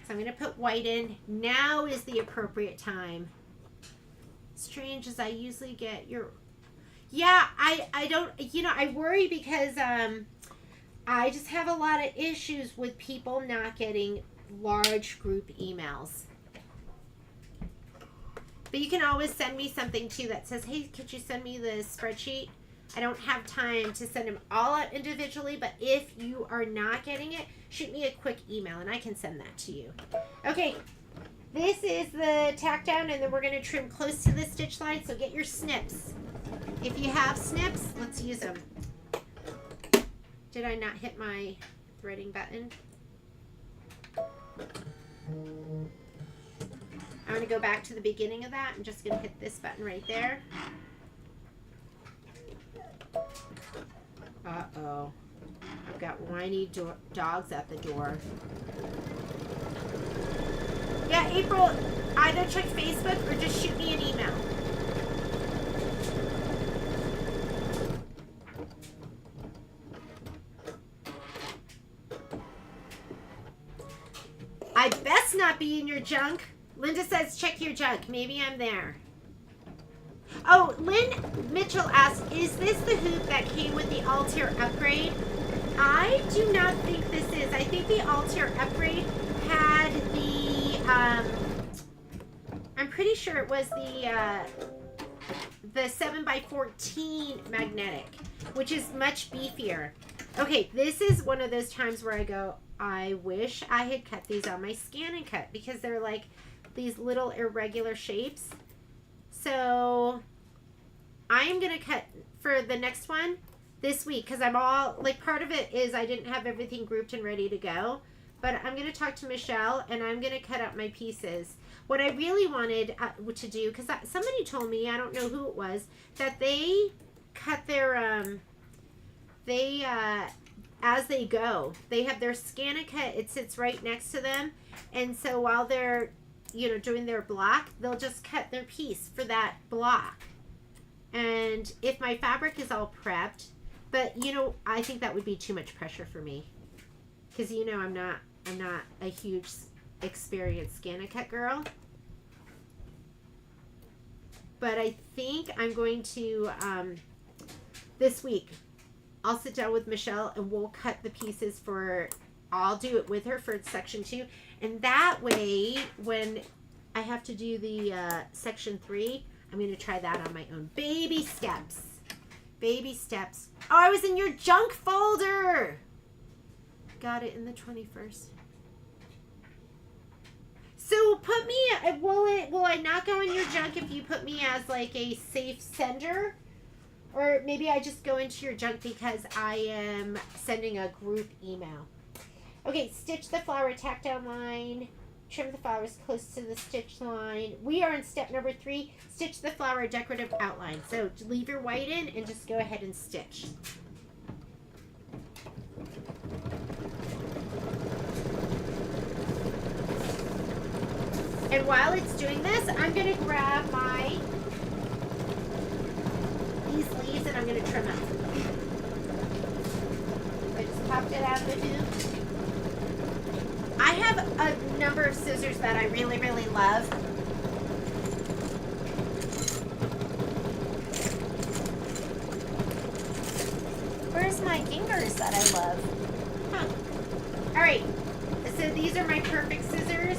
So I'm going to put white in. Now is the appropriate time. Strange as I usually get your... Yeah, I don't... You know, I worry because... I just have a lot of issues with people not getting large group emails. But you can always send me something too that says, hey, could you send me the spreadsheet? I don't have time to send them all out individually, but if you are not getting it, shoot me a quick email and I can send that to you. Okay, this is the tack down, and then we're going to trim close to the stitch line, so get your snips. If you have snips, let's use them. Did I not hit my threading button? I'm going to go back to the beginning of that. I'm just going to hit this button right there. Uh-oh. I've got whiny dogs at the door. Yeah, April, either check Facebook or just shoot me an email. I best not be in your junk. Linda says check your junk. Maybe I'm there. Oh, Lynn Mitchell asked, is this the hoop that came with the Altair upgrade? I do not think this is. I think the Altair upgrade had the, I'm pretty sure it was the 7x14 magnetic, which is much beefier. Okay, this is one of those times where I go, I wish I had cut these on my Scan and Cut because they're like these little irregular shapes. So I am going to cut for the next one this week because I'm all, like, part of it is I didn't have everything grouped and ready to go. But I'm going to talk to Michelle and I'm going to cut out my pieces. What I really wanted to do, because somebody told me, I don't know who it was, that they cut their, as they go. They have their Scan and Cut. It sits right next to them. And so while they're, doing their block, they'll just cut their piece for that block. And if my fabric is all prepped, but, I think that would be too much pressure for me. because you know I'm not a huge experienced ScanNCut girl. But I think I'm going to this week I'll sit down with Michelle and we'll cut the pieces for, I'll do it with her for section 2, and that way when I have to do the section 3, I'm going to try that on my own. Baby steps. Baby steps. Oh, I was in your junk folder. Got it in the 21st. So put me, will I not go in your junk if you put me as like a safe sender? Or maybe I just go into your junk because I am sending a group email. Okay, stitch the flower tack down line. Trim the flowers close to the stitch line. We are in step number 3. Stitch the flower decorative outline. So leave your white in and just go ahead and stitch. And while it's doing this, I'm going to grab these leaves and I'm going to trim them. I just popped it out of the tube. I have a number of scissors that I really, really love. Where's my fingers that I love? Huh. Alright, so these are my perfect scissors.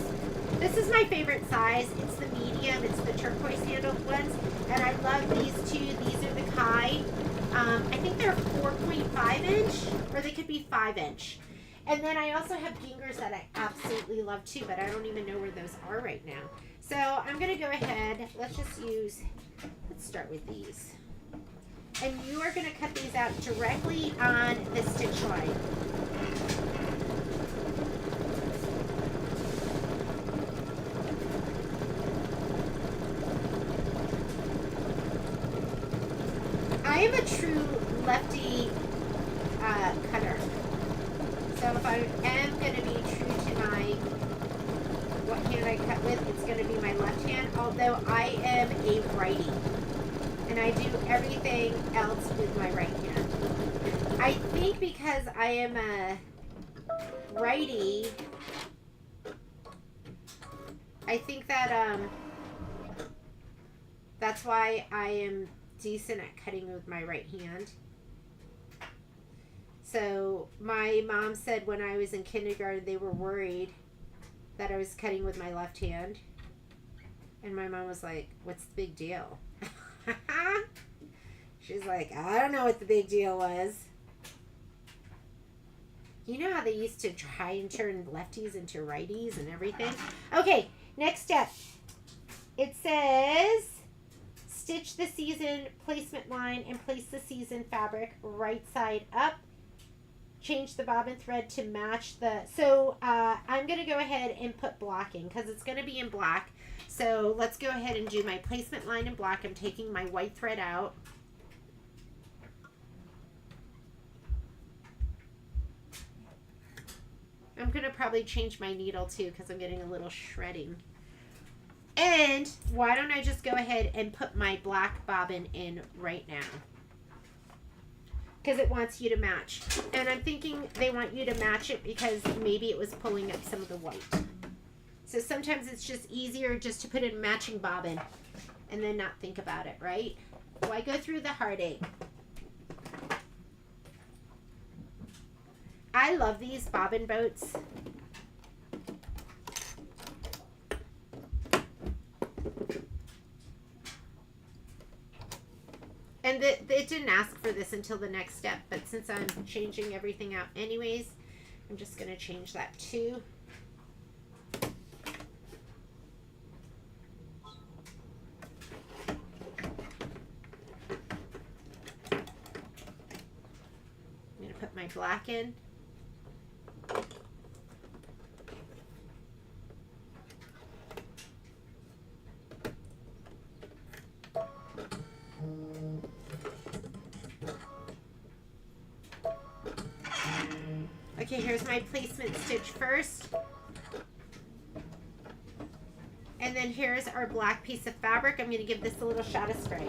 This is my favorite size. It's the medium. It's the turquoise handled ones. And I love these two. These are the Kai. I think they're 4.5 inch, or they could be 5 inch. And then I also have Gingers that I absolutely love too, but I don't even know where those are right now. So I'm going to go ahead. Let's start with these. And you are going to cut these out directly on the stitch line. I am a true lefty cutter. So if I am going to be true to what hand I cut with, it's going to be my left hand, although I am a righty. And I do everything else with my right hand. I think because I am a righty, I think that that's why I am decent at cutting with my right hand. So my mom said when I was in kindergarten they were worried that I was cutting with my left hand, and my mom was like, what's the big deal? She's like, I don't know what the big deal was. You know how they used to try and turn lefties into righties and everything? Okay, next step. It says stitch the season placement line and place the season fabric right side up. Change the bobbin thread to match the... So I'm going to go ahead and put blocking because it's going to be in black. So let's go ahead and do my placement line in black. I'm taking my white thread out. I'm going to probably change my needle too because I'm getting a little shredding. And why don't I just go ahead and put my black bobbin in right now? Because it wants you to match. And I'm thinking they want you to match it because maybe it was pulling up some of the white. So sometimes it's just easier just to put in a matching bobbin and then not think about it, right? Why go through the heartache? I love these bobbin boats. And it didn't ask for this until the next step, but since I'm changing everything out anyways, I'm just going to change that too. I'm going to put my black in. Okay, here's my placement stitch first. And then here's our black piece of fabric. I'm going to give this a little shot of spray.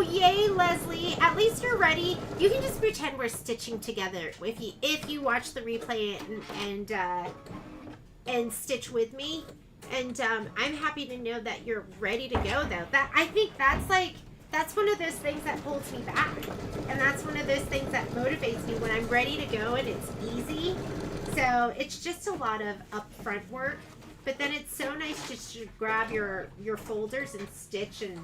yay, Leslie. At least you're ready. You can just pretend we're stitching together if you watch the replay and stitch with me. And I'm happy to know that you're ready to go, though. I think that's one of those things that holds me back. And that's one of those things that motivates me when I'm ready to go and it's easy. So it's just a lot of upfront work. But then it's so nice just to grab your folders and stitch. And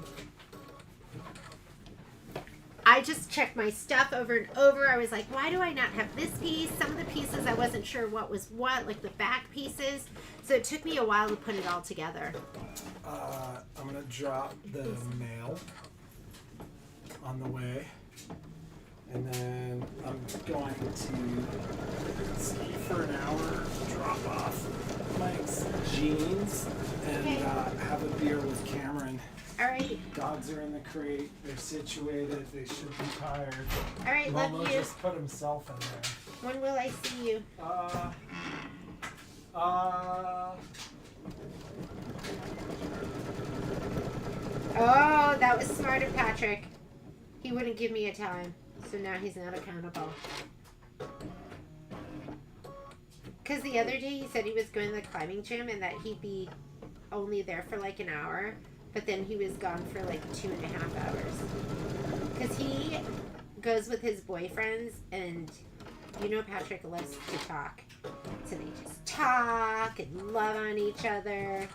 I just checked my stuff over and over. I was like, why do I not have this piece? Some of the pieces I wasn't sure what was what, like the back pieces. So it took me a while to put it all together. I'm going to drop the mail on the way. And then I'm going to ski for an hour, drop off Mike's jeans, and have a beer with Cameron. All right. Dogs are in the crate. They're situated. They should be tired. All right, Momo love you. just put himself in there. When will I see you? Oh, that was smart of Patrick. He wouldn't give me a time, so now he's not accountable. Because the other day he said he was going to the climbing gym and that he'd be only there for like an hour, but then he was gone for like 2.5 hours. Because he goes with his boyfriends, and you know Patrick loves to talk. So they just talk and love on each other.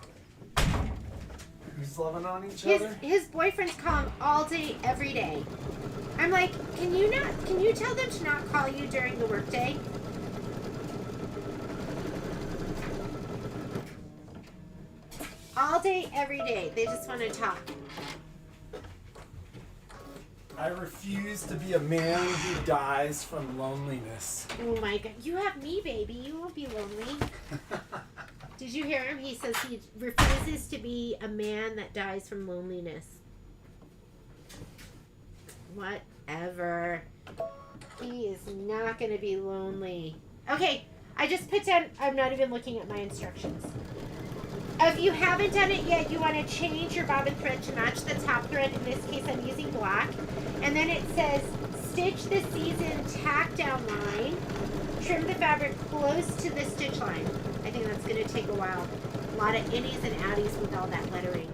Who's loving on each other? His boyfriends call him all day, every day. I'm like, can you tell them to not call you during the workday? All day, every day. They just want to talk. I refuse to be a man who dies from loneliness. Oh my God. You have me, baby. You won't be lonely. Did you hear him? He says he refuses to be a man that dies from loneliness. Whatever. He is not going to be lonely. Okay, I just put down, I'm not even looking at my instructions. If you haven't done it yet, you want to change your bobbin thread to match the top thread. In this case, I'm using black. And then it says, stitch the season tack down line. Trim the fabric close to the stitch line. I think that's going to take a while. A lot of innies and outies with all that lettering.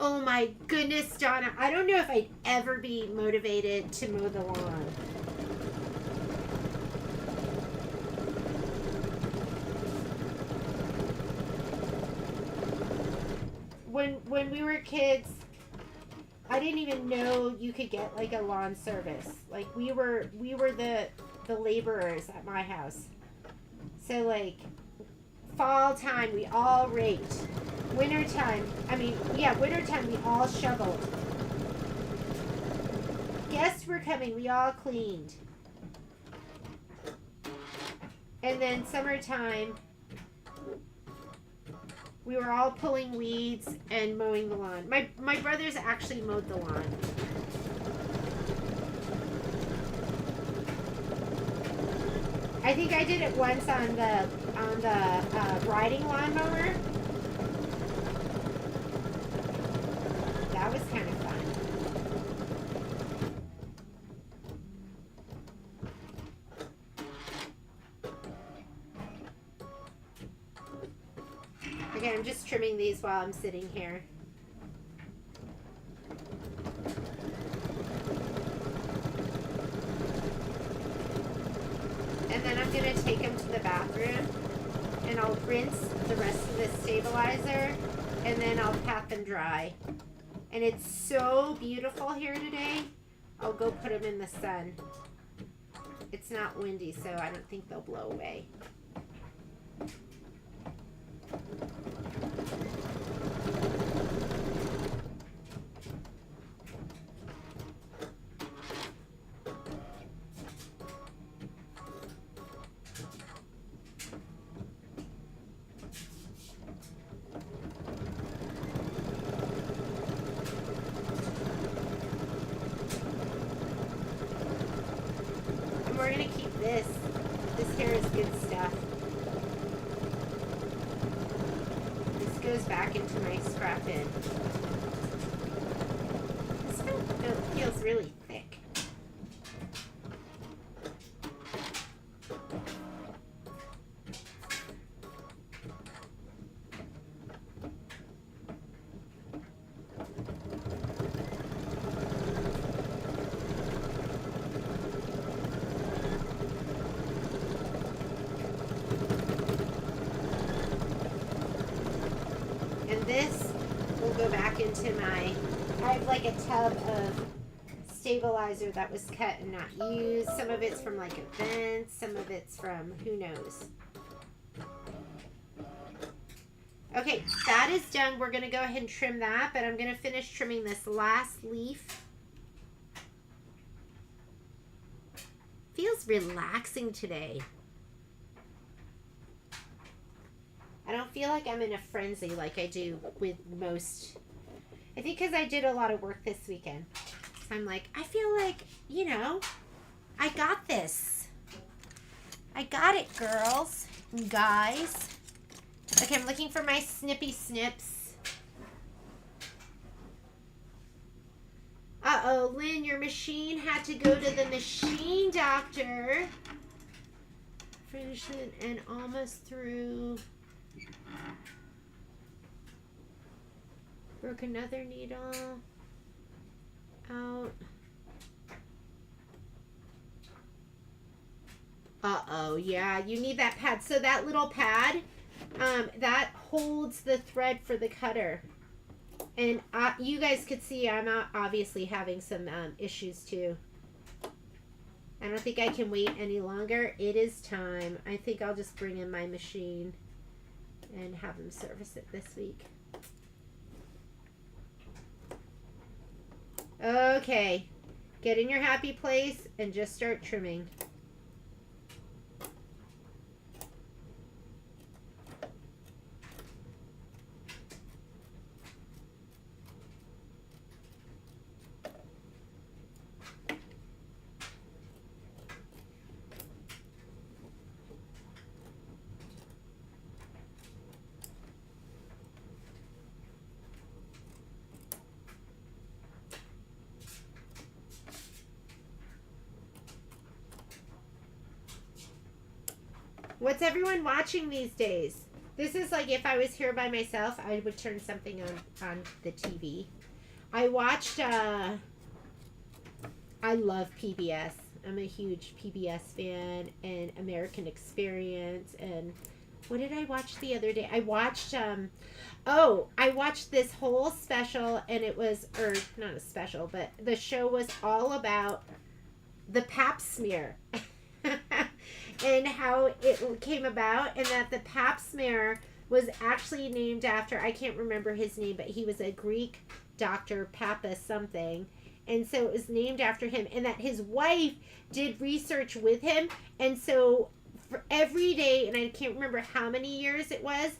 Oh my goodness, Donna. I don't know if I'd ever be motivated to mow the lawn. When we were kids, I didn't even know you could get like a lawn service. Like we were the laborers at my house. So like fall time we all raked. Wintertime we all shoveled. Guests were coming, we all cleaned. And then summertime, we were all pulling weeds and mowing the lawn. My brothers actually mowed the lawn. I think I did it once on the riding lawnmower. That was kind of fun. Okay, I'm just trimming these while I'm sitting here. And then I'm going to take them to the bathroom and I'll rinse the rest of the stabilizer and then I'll pat them dry. And it's so beautiful here today. I'll go put them in the sun. It's not windy, so I don't think they'll blow away. We're gonna keep this. This hair is good stuff. goes back into my scrap bin. This feels really thick. This will go back into my, I have like a tub of stabilizer that was cut and not used. Some of it's from like events, some of it's from who knows. Okay, that is done. We're going to go ahead and trim that, but I'm going to finish trimming this last leaf. Feels relaxing today. I don't feel like I'm in a frenzy like I do with most. I think because I did a lot of work this weekend. So I'm like, I feel like, you know, I got this. I got it, girls and guys. Okay, I'm looking for my snippy snips. Uh-oh, Lynn, your machine had to go to the machine doctor. Finish it and almost through. Broke another needle out. Uh-oh, yeah, you need that pad. So that little pad, that holds the thread for the cutter. And you guys could see I'm obviously having some issues too. I don't think I can wait any longer. It is time. I think I'll just bring in my machine and have them service it this week. Okay, get in your happy place and just start trimming. What's everyone watching these days? This is like if I was here by myself, I would turn something on the TV. I watched, I love PBS. I'm a huge PBS fan and American Experience. And what did I watch the other day? I watched, I watched this whole special and it was, or not a special, but the show was all about the pap smear. And how it came about, and that the pap smear was actually named after, I can't remember his name, but he was a Greek doctor, Papa something, and so it was named after him, and that his wife did research with him, and so for every day, and I can't remember how many years it was,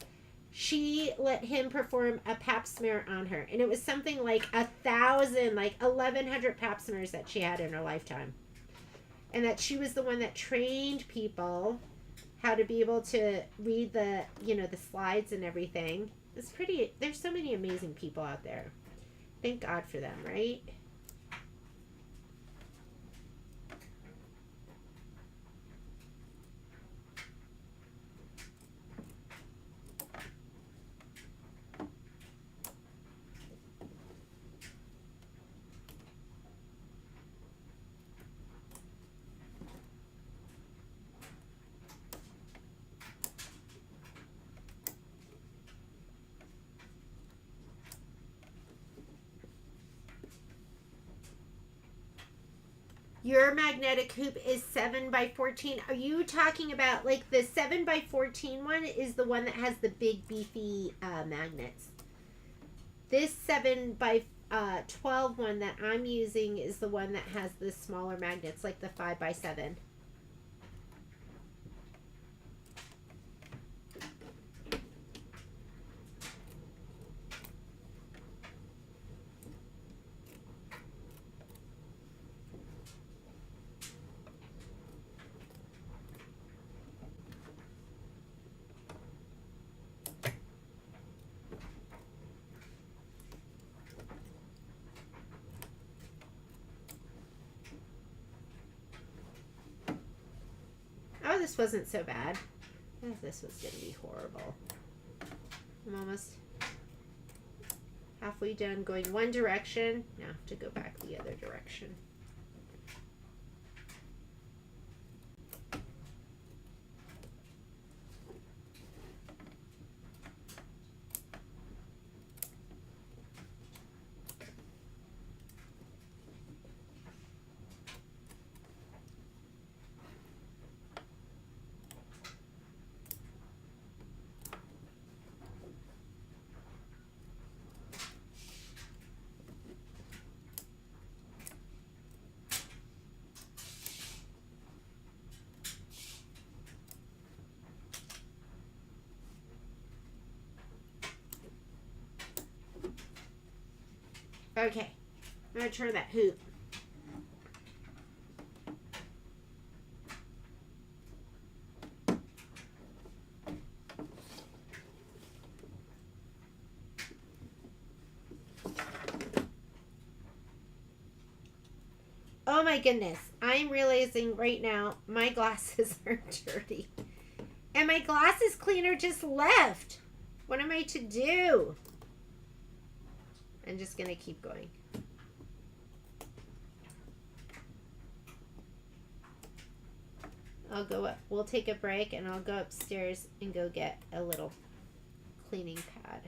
she let him perform a pap smear on her, and it was something like 1,000, like 1,100 pap smears that she had in her lifetime. And that she was the one that trained people how to be able to read the, the slides and everything. It's pretty, there's so many amazing people out there. Thank God for them, right? Your magnetic hoop is 7x14. Are you talking about like the 7x14 one is the one that has the big beefy magnets? This 7x12 one that I'm using is the one that has the smaller magnets, like the 5x7. this wasn't so bad. I thought this was going to be horrible. I'm almost halfway done going one direction. Now I have to go back the other direction. Okay, I'm going to turn that hoop. Oh my goodness, I'm realizing right now my glasses are dirty. And my glasses cleaner just left. What am I to do? I'm just going to keep going. I'll go up. We'll take a break and I'll go upstairs and go get a little cleaning pad.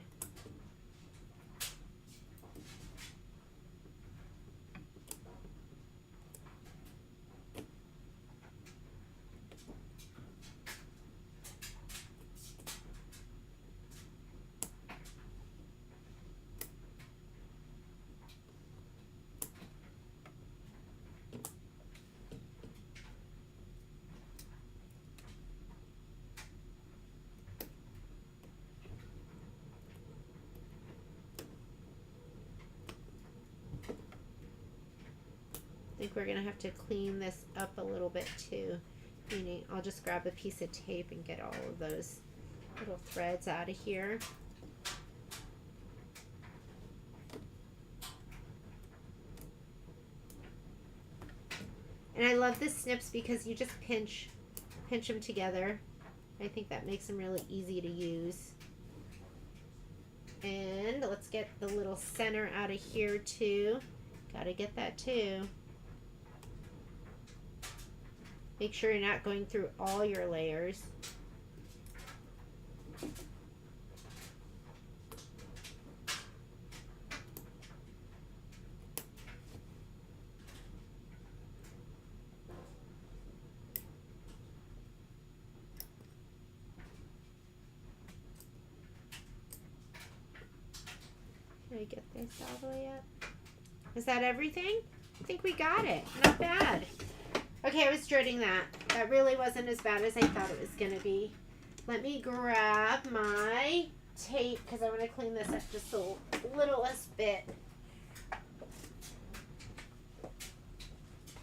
I think we're going to have to clean this up a little bit too. Meaning I'll just grab a piece of tape and get all of those little threads out of here. And I love the snips because you just pinch them together. I think that makes them really easy to use. And let's get the little center out of here too. Gotta get that too. Make sure you're not going through all your layers. Can I get this all the way up? Is that everything? I think we got it. Not bad. Okay, I was dreading that. That really wasn't as bad as I thought it was going to be. Let me grab my tape because I want to clean this up just a littlest bit.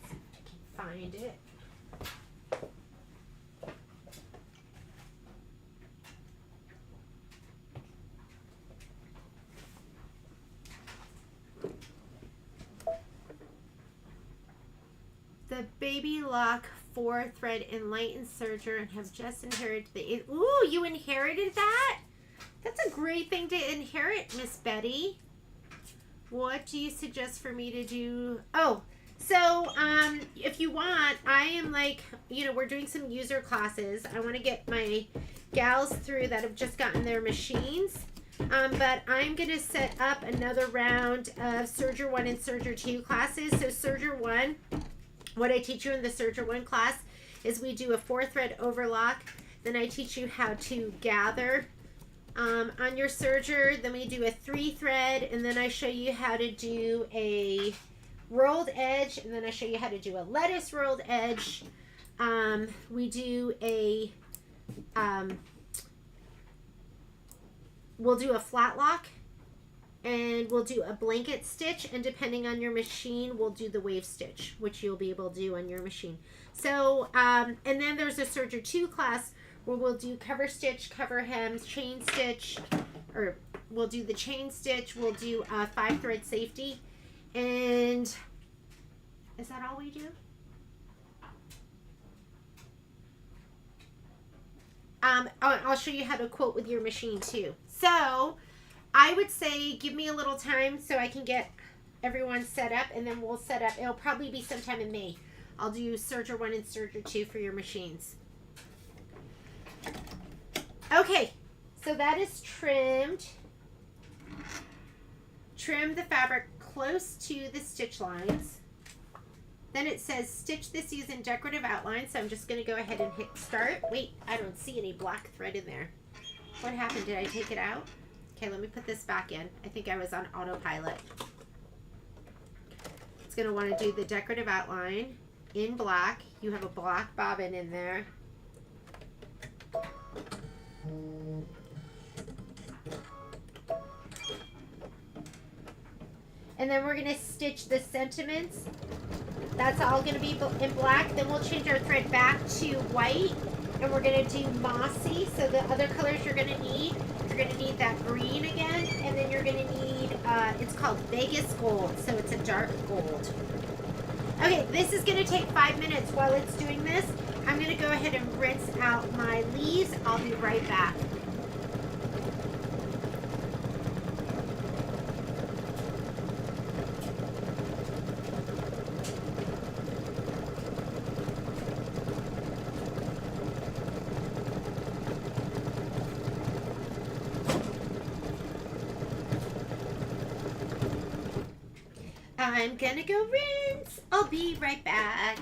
See if I can find it. The Baby Lock 4-thread enlightened serger and have just inherited the... Ooh, you inherited that? That's a great thing to inherit, Miss Betty. What do you suggest for me to do? Oh, so if you want, I am like, you know, we're doing some user classes. I want to get my gals through that have just gotten their machines. But I'm going to set up another round of Serger 1 and Serger 2 classes. So Serger 1... What I teach you in the Serger 1 class is we do a 4-thread overlock. Then I teach you how to gather on your serger. Then we do a 3-thread, and then I show you how to do a rolled edge, and then I show you how to do a lettuce rolled edge. We do a we'll do a flat lock. And we'll do a blanket stitch, and depending on your machine, we'll do the wave stitch, which you'll be able to do on your machine. So, and then there's a Serger 2 class where we'll do cover stitch, cover hems, chain stitch, or we'll do the chain stitch, we'll do a 5-thread safety, and is that all we do? I'll show you how to quilt with your machine too. So I would say give me a little time so I can get everyone set up, and then we'll set up. It'll probably be sometime in May. I'll do Serger 1 and Serger 2 for your machines. Okay, so that is trimmed. Trim the fabric close to the stitch lines. Then it says stitch this using decorative outline, so I'm just going to go ahead and hit start. Wait, I don't see any black thread in there. What happened? Did I take it out? Okay, let me put this back in. I think I was on autopilot. It's going to want to do the decorative outline in black. You have a black bobbin in there. And then we're going to stitch the sentiments. That's all going to be in black. Then we'll change our thread back to white. And we're going to do mossy. So the other colors you're going to need that green again. And then you're going to need, it's called Vegas gold. So it's a dark gold. Okay, this is going to take 5 minutes. While it's doing this, I'm going to go ahead and rinse out my leaves. I'll be right back. I'm gonna go rinse. I'll be right back.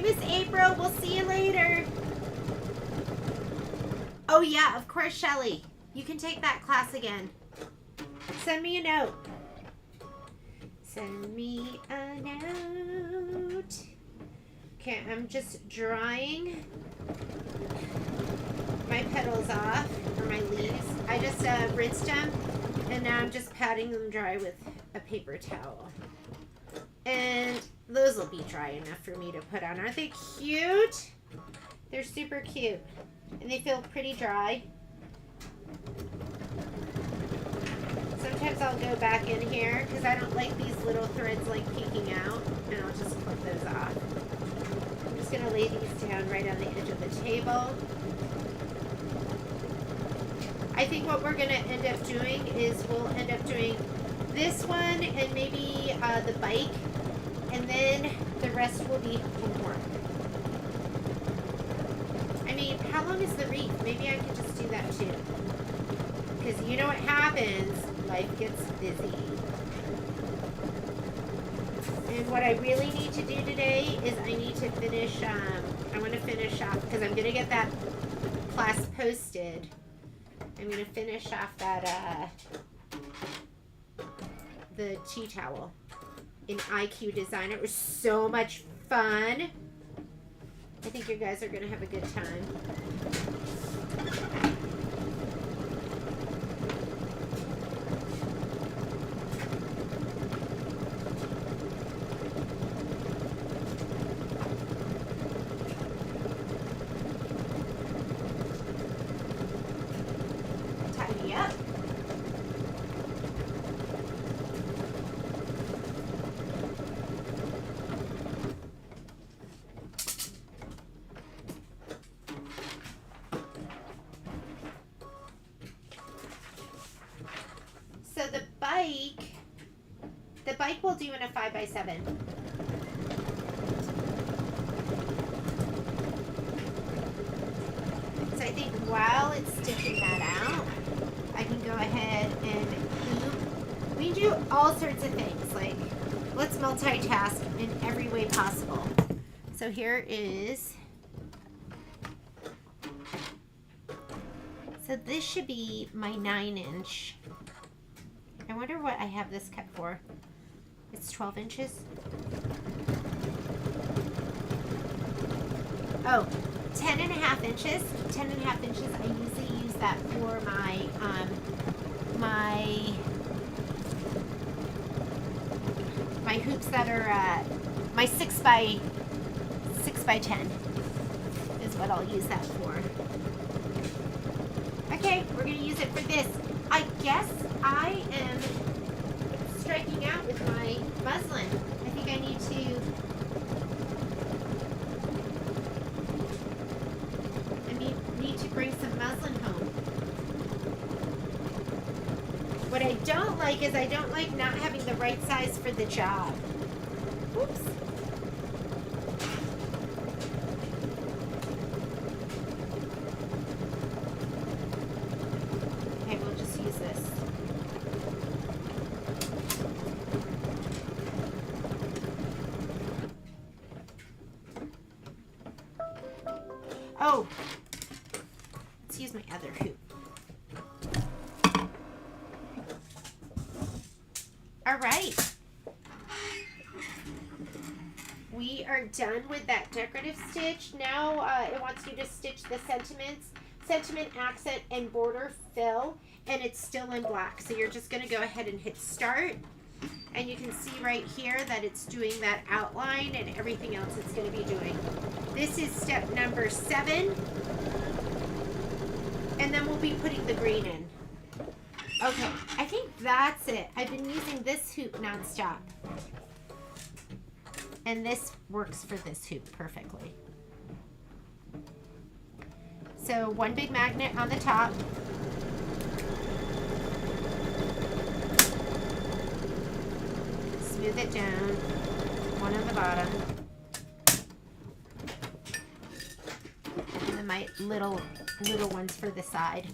Miss April, we'll see you later. Oh yeah, of course, Shelly. You can take that class again. Send me a note. Send me a note. Okay, I'm just drying my petals off, or my leaves. I just rinsed them, and now I'm just patting them dry with a paper towel. And those will be dry enough for me to put on. Aren't they cute? They're super cute. And they feel pretty dry. Sometimes I'll go back in here because I don't like these little threads like peeking out. And I'll just clip those off. I'm just going to lay these down right on the edge of the table. I think what we're going to end up doing is we'll end up doing this one and maybe the bike. And then the rest will be homework. I mean, how long is the wreath? Maybe I can just do that too. Because you know what happens? Life gets busy. And what I really need to do today is I need to finish, I want to finish up because I'm going to get that class posted. I'm going to finish off that, the tea towel in IQ Designer. It was so much fun. I think you guys are going to have a good time. Tidy up. So the bike will do in a 5x7. So I think while it's stitching that out, I can go ahead and hoop. We do all sorts of things, like let's multitask in every way possible. So here is, so this should be my 9-inch. I wonder what I have this cut for. It's 12 inches. Oh, 10.5 inches. 10.5 inches. I usually use that for my my hoops that are my 6x10 is what I'll use that for. Okay, we're gonna use it for this. I guess I am striking out with my muslin. I think I need to bring some muslin home. What I don't like is I don't like not having the right size for the job. Oops. Okay, we'll just use this. Oh, let's use my other hoop. All right. We are done with that decorative stitch. Now it wants you to stitch the sentiment, accent, and border fill, and it's still in black. So you're just going to go ahead and hit start. And you can see right here that it's doing that outline and everything else it's going to be doing. This is step number 7. And then we'll be putting the green in. Okay, I think that's it. I've been using this hoop nonstop. And this works for this hoop perfectly. So one big magnet on the top. Smooth it down. One on the bottom. And then my little ones for the side.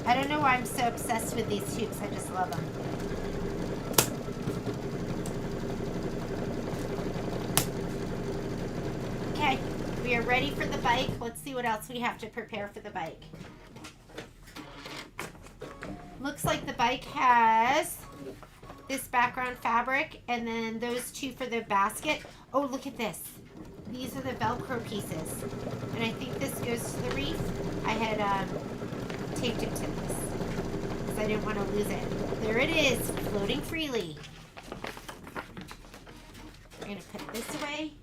I don't know why I'm so obsessed with these hoops. I just love them. Okay, we are ready for the bike. Let's see what else we have to prepare for the bike. Looks like the bike has this background fabric and then those two for the basket. Oh, look at this. These are the Velcro pieces. And I think this goes to the wreath. I had taped it to this because I didn't want to lose it. There it is, floating freely. I'm going to put this away.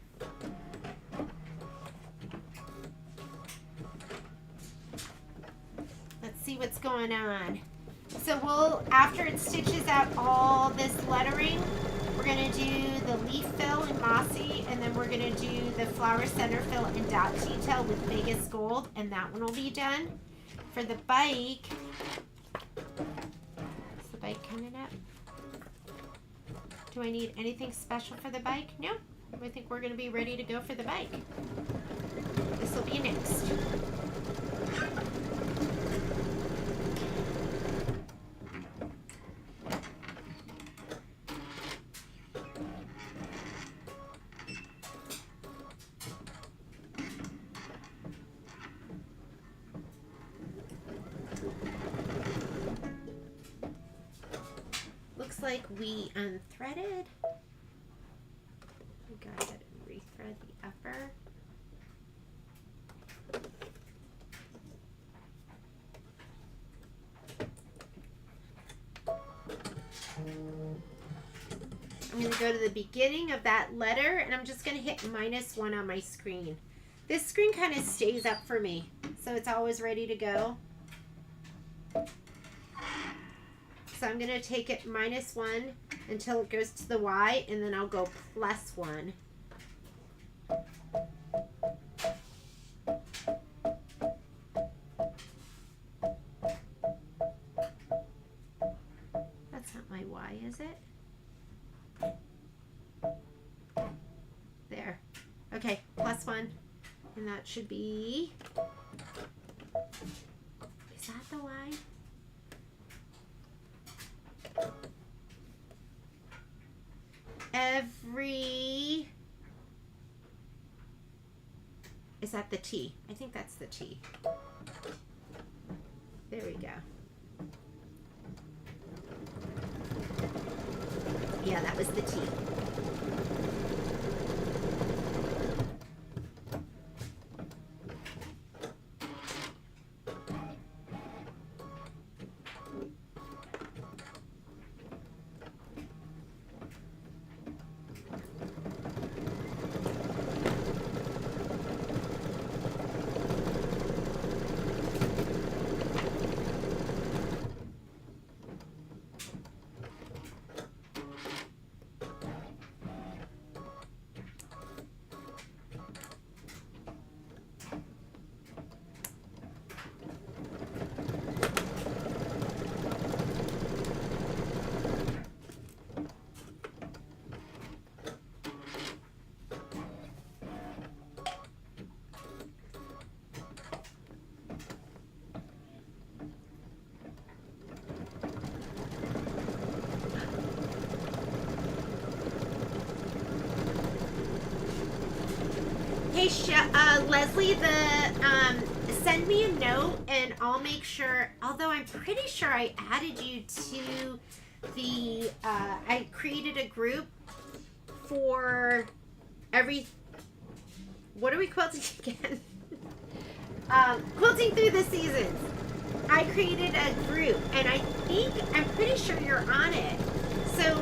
Let's see what's going on. So we'll, after it stitches out all this lettering, we're going to do the leaf fill in mossy, and then we're going to do the flower center fill in dot detail with Vegas gold, and that one will be done. For the bike, is the bike coming up? Do I need anything special for the bike? No, I think we're going to be ready to go for the bike. This will be next. like we unthreaded. Go ahead and rethread the upper. I'm going to go to the beginning of that letter, and I'm just going to hit -1 on my screen. This screen kind of stays up for me, so it's always ready to go. So I'm going to take it -1 until it goes to the Y, and then I'll go +1. That's not my Y, is it? There. Okay, +1. And that should be... Is that the Y? Every... Is that the T? I think that's the T. There we go. Yeah, that was the T. Hey, Leslie, send me a note and I'll make sure, although I'm pretty sure I added you to the, I created a group for what are we quilting again? Quilting through the seasons. I created a group and I'm pretty sure you're on it. So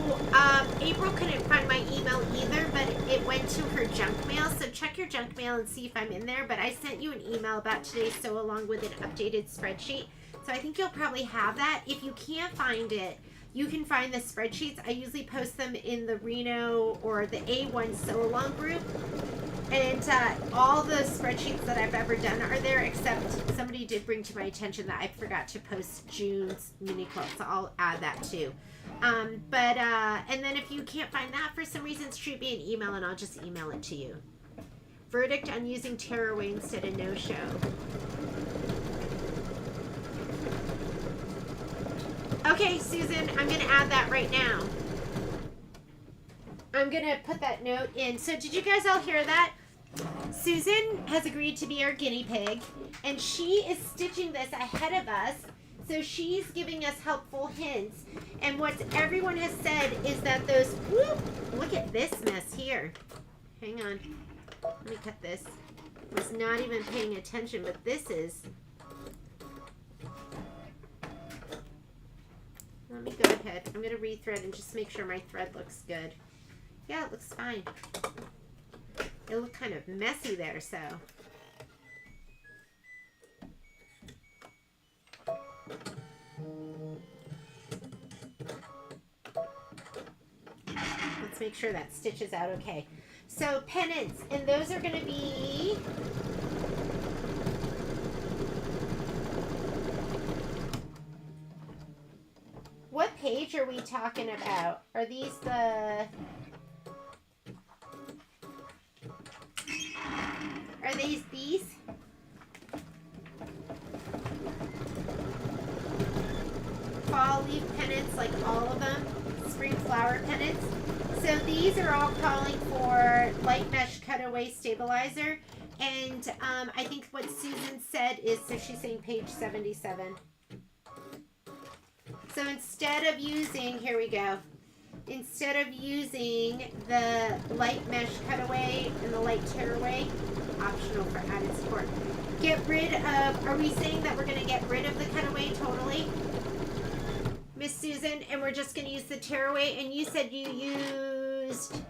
April couldn't find my email either, but it went to her junk mail. So check your junk mail and see if I'm in there. But I sent you an email about today, so along with an updated spreadsheet. So I think you'll probably have that. If you can't find it, you can find the spreadsheets. I usually post them in the Reno or the A1 Sew Along group. And all the spreadsheets that I've ever done are there, except somebody did bring to my attention that I forgot to post June's mini quilt, so I'll add that too. And then if you can't find that for some reason, shoot me an email and I'll just email it to you. Verdict on using tearaway instead of no-show. Okay, Susan, I'm going to add that right now. I'm going to put that note in. So did you guys all hear that? Susan has agreed to be our guinea pig, and she is stitching this ahead of us. So she's giving us helpful hints. And what everyone has said is that those, whoop, look at this mess here. Hang on. Let me cut this. I was not even paying attention, but this is. Let me go ahead. I'm going to rethread and just make sure my thread looks good. Yeah, it looks fine. It looked kind of messy there, so. Let's make sure that stitches out okay. So pennants, and those are going to be what page are we talking about? Are these the these? Fall leaf pennants, like all of them. Spring flower pennants. So these are all calling for light mesh cutaway stabilizer. And I think what Susan said is, so she's saying page 77. So instead of using, here we go. instead of using the light mesh cutaway and the light tearaway, optional for added support. Get rid of, are we saying that we're going to get rid of the cutaway totally? Miss Susan, and we're just going to use the tearaway, and you said you used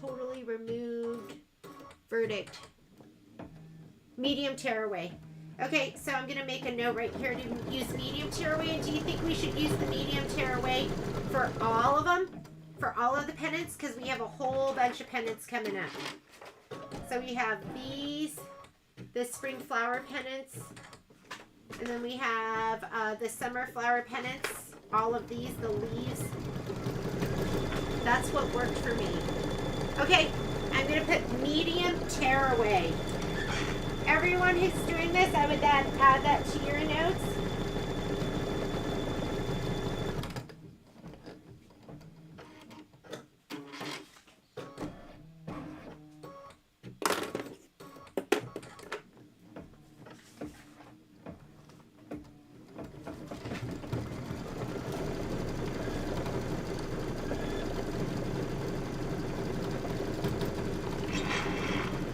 totally removed verdict. Medium tearaway. Okay, so I'm going to make a note right here to use medium tearaway. And do you think we should use the medium tearaway for all of them? For all of the pendants? Because we have a whole bunch of pendants coming up. So we have these, the spring flower pendants. And then we have the summer flower pendants. All of these, the leaves. That's what worked for me. Okay, I'm going to put medium tearaway. Everyone who's doing this, I would add that to your notes.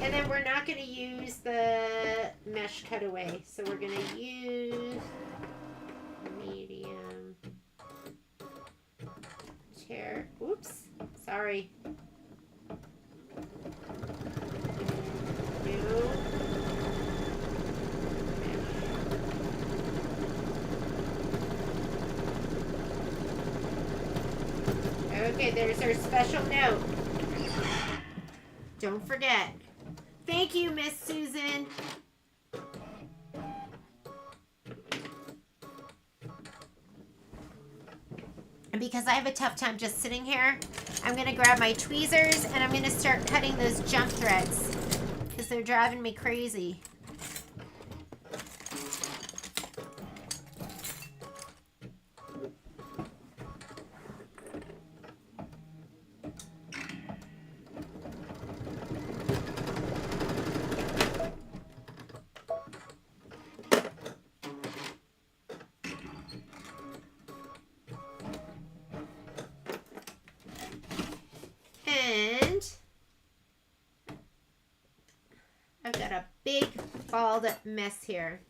And then we're not going to use the mesh cutaway. So we're going to use medium tear. Oops. Sorry. New. Okay, there's our special note. Don't forget. Thank you, Miss Susan. And because I have a tough time just sitting here, I'm going to grab my tweezers and I'm going to start cutting those jump threads because they're driving me crazy. And I've got a big bald mess here.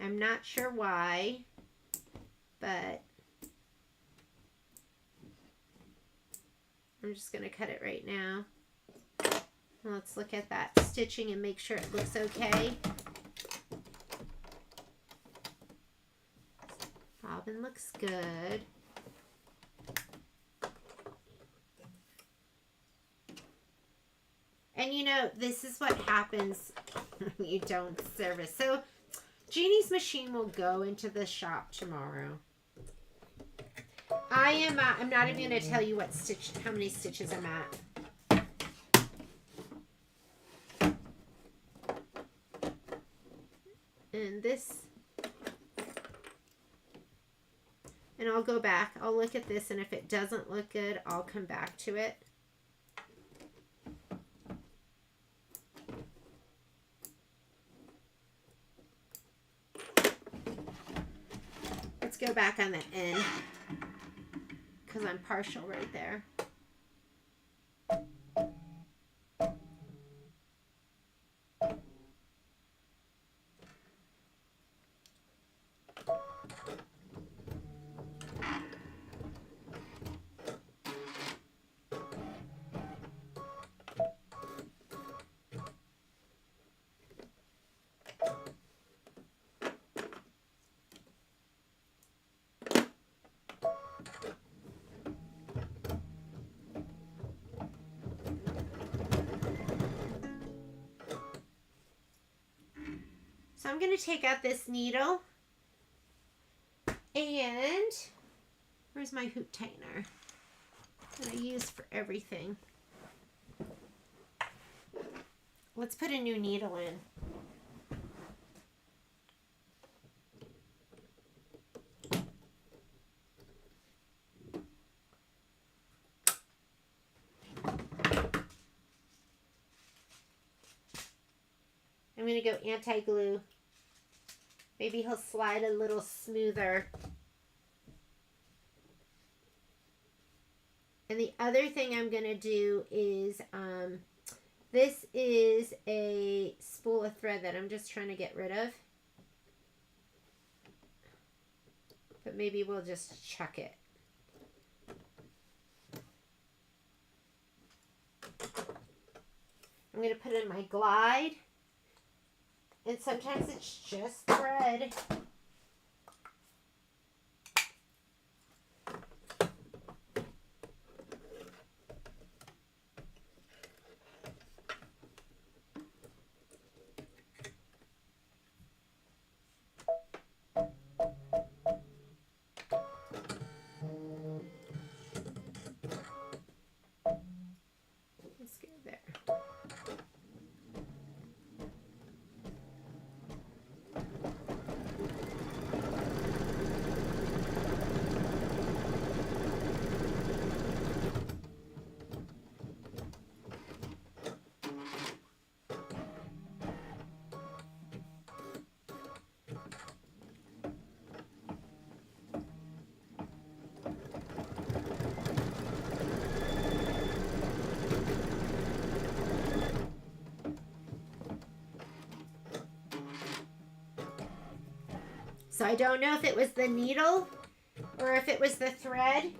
I'm not sure why, but I'm just going to cut it right now. Let's look at that stitching and make sure it looks okay. Bobbin looks good. And you know, this is what happens when you don't service. So Jeannie's machine will go into the shop tomorrow. I'm not even going to tell you how many stitches I'm at. And this, and I'll go back. I'll look at this, and if it doesn't look good, I'll come back to it. Let's go back on the end because I'm partial right there. So I'm going to take out this needle, and where's my hoop tightener that I use for everything? Let's put a new needle in. I'm going to go anti-glue. Maybe he'll slide a little smoother. And the other thing I'm going to do is, this is a spool of thread that I'm just trying to get rid of. But maybe we'll just chuck it. I'm going to put in my glide. And sometimes it's just thread. Let's go there. So I don't know if it was the needle or if it was the thread.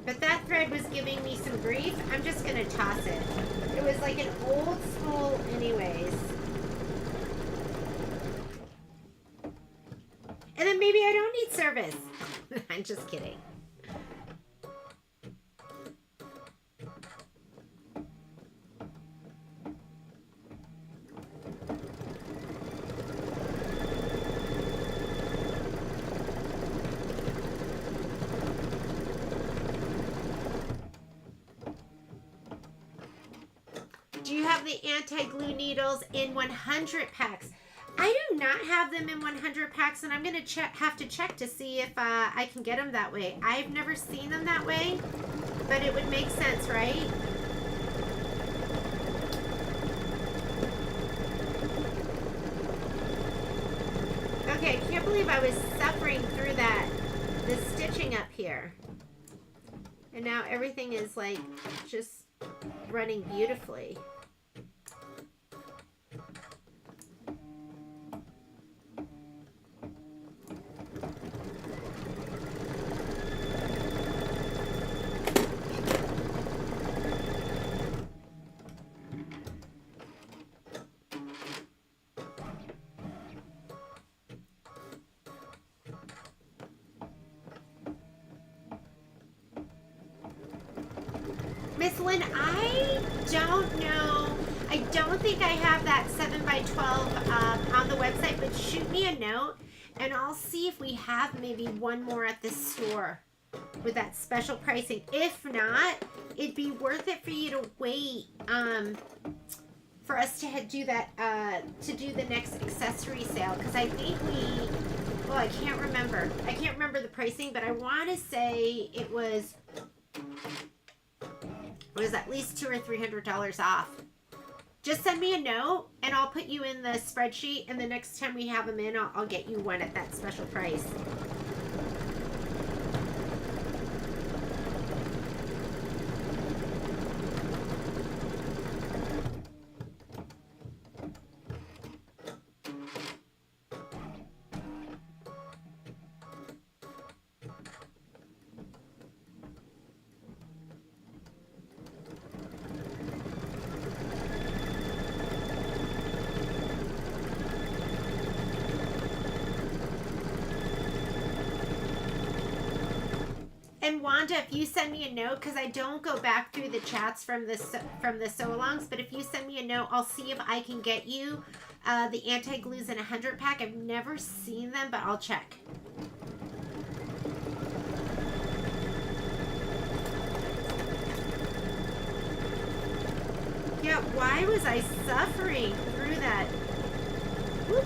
But that thread was giving me some grief. I'm just going to toss it. It was like an old spool anyways. And then maybe I don't need service. I'm just kidding. Do you have the anti-glue needles in 100 packs? I do not have them in 100 packs, and I'm going to have to check to see if I can get them that way. I've never seen them that way, but it would make sense, right? Okay, I can't believe I was suffering through the stitching up here. And now everything is like just running beautifully. Miss Lynn, I don't know. I don't think I have that 7x12 on the website, but shoot me a note and I'll see if we have maybe one more at the store with that special pricing. If not, it'd be worth it for you to wait for us to do that, to do the next accessory sale, because I think well, I can't remember. I can't remember the pricing, but I want to say it was at least $200 or $300 off. Just send me a note and I'll put you in the spreadsheet, and the next time we have them in, I'll get you one at that special price. And Wanda, if you send me a note, because I don't go back through the chats from the sew-alongs, but if you send me a note, I'll see if I can get you the anti-glues in a 100 pack. I've never seen them, but I'll check. Yeah, why was I suffering through that? Whoop.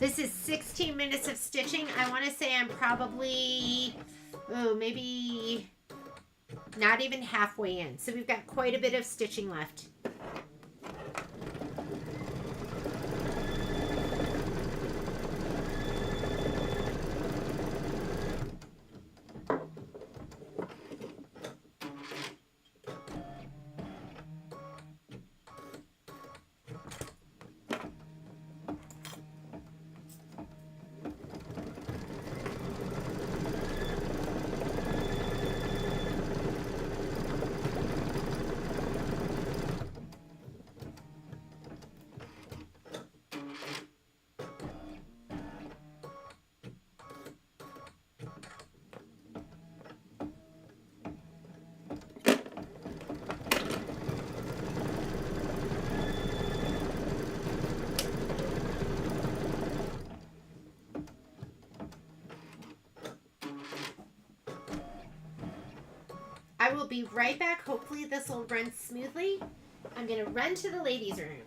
This is 16 minutes of stitching. I want to say I'm probably, maybe not even halfway in. So we've got quite a bit of stitching left. I will be right back. Hopefully this will run smoothly. I'm going to run to the ladies' room.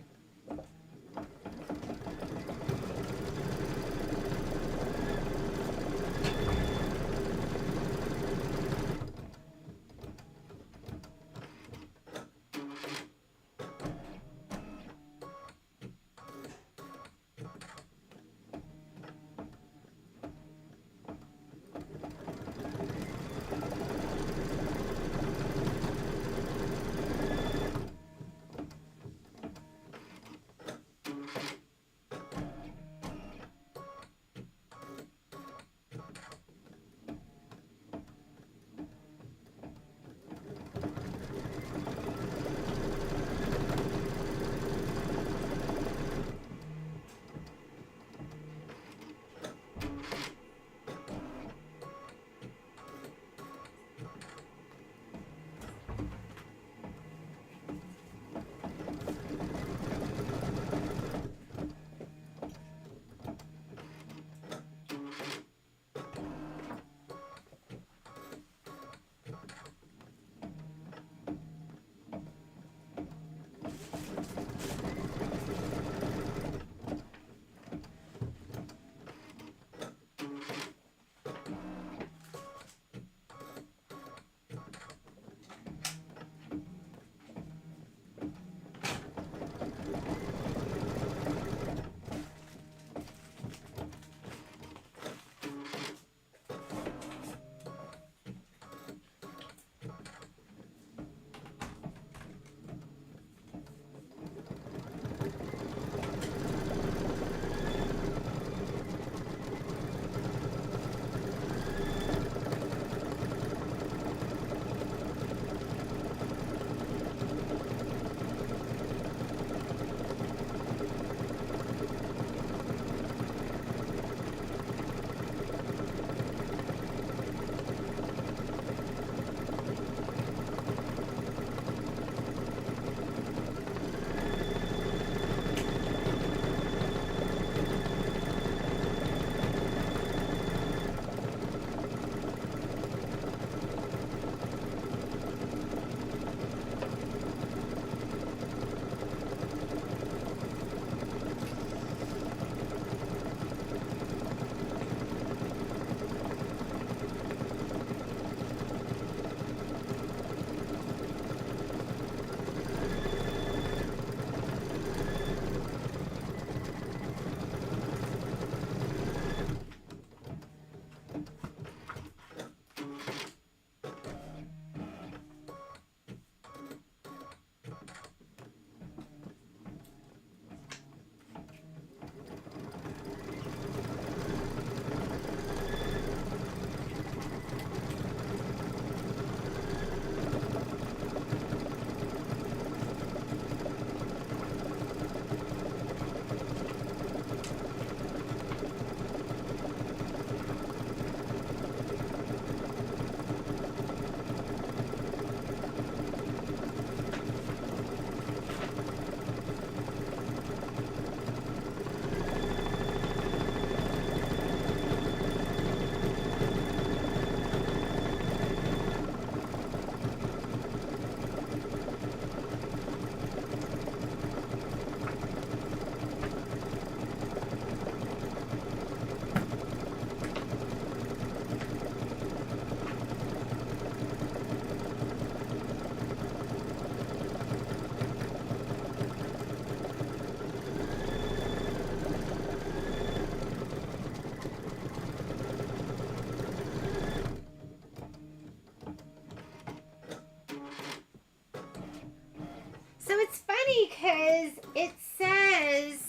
because it says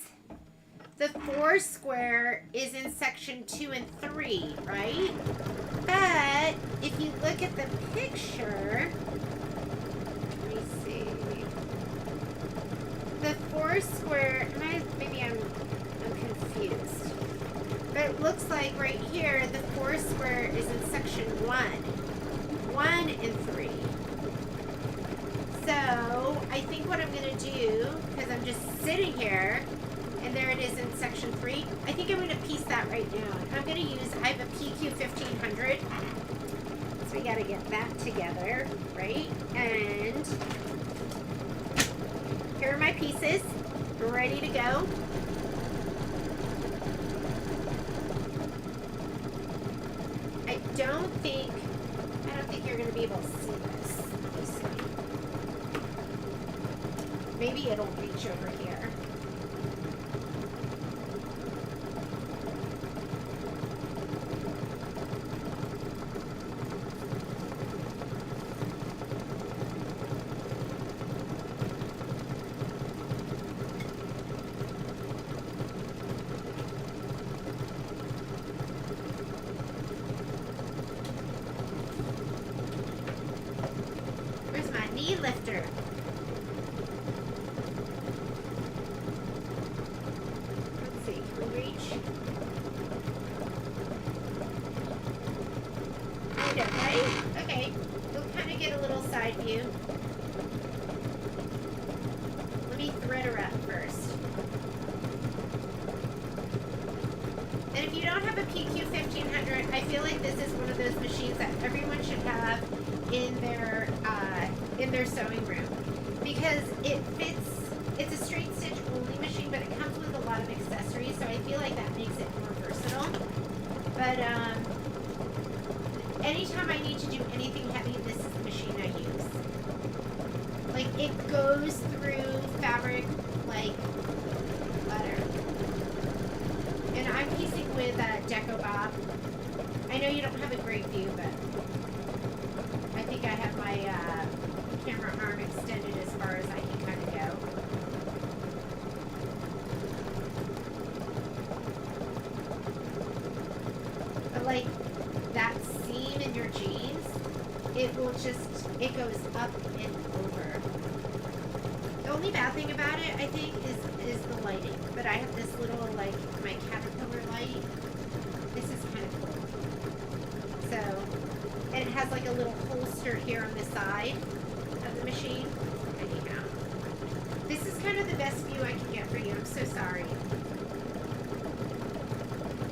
the 4 square is in section 2 and 3, right? But if you look at the picture, let me see. The 4 square, maybe I'm confused. But it looks like right here, the 4 square is in section 1. 1 and 3. So I think what I'm going to do, because I'm just sitting here, and there it is in section 3, I think I'm going to piece that right now. I'm going to use, I have a PQ 1500, so we got to get that together, right? And here are my pieces, ready to go. I don't think you're going to be able to see this. Let me see. Maybe it'll reach over here. Where's my knee lifter? Let's see, can we reach? Kind of, right? Okay, we'll kind of get a little side view. Let me thread her up first. And if you don't have a PQ 1500, I feel like this is one of those machines that everyone should have in their sewing room, because it fits. It's a straight stitch only machine, but it comes with a lot of accessories, so I feel like that makes it more versatile. But anytime I need to do anything heavy, this is the machine I use. Like, it goes through fabric like butter. And I'm piecing with Deco Bob. I know you don't have a great view, but I think I have my camera arm extended as far as I can kind of go. But like that seam in your jeans, it goes up and over. The only bad thing about it, I think, is the lighting. But I have this little, like, my caterpillar light. This is kind of cool. So, and it has like a little holster here on the side of the machine. Anyhow, this is kind of the best view I can get for you. I'm so sorry.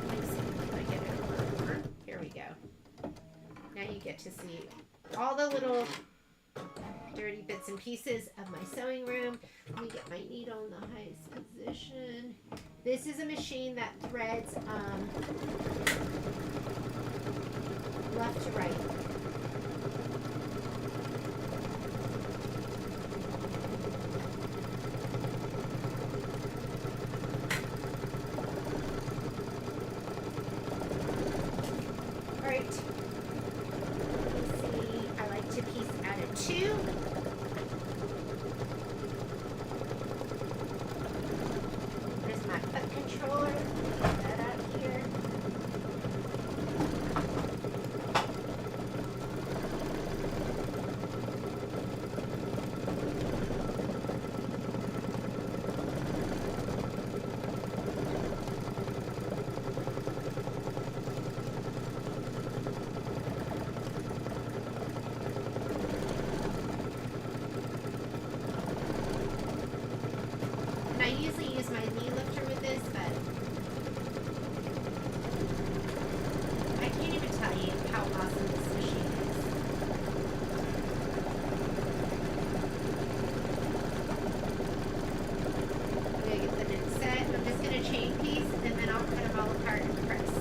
Let's see, can I get it a little more? Here we go. Now you get to see all the little dirty bits and pieces of my sewing room. Let me get my needle in the highest position. This is a machine that threads left to right. All right. Let's see. I like to piece out of 2. There's my foot controller. Put that out here. And I usually use my knee lifter with this, but I can't even tell you how awesome this machine is. I'm going to get the knit set. I'm just going to chain piece, and then I'll cut them all apart and press.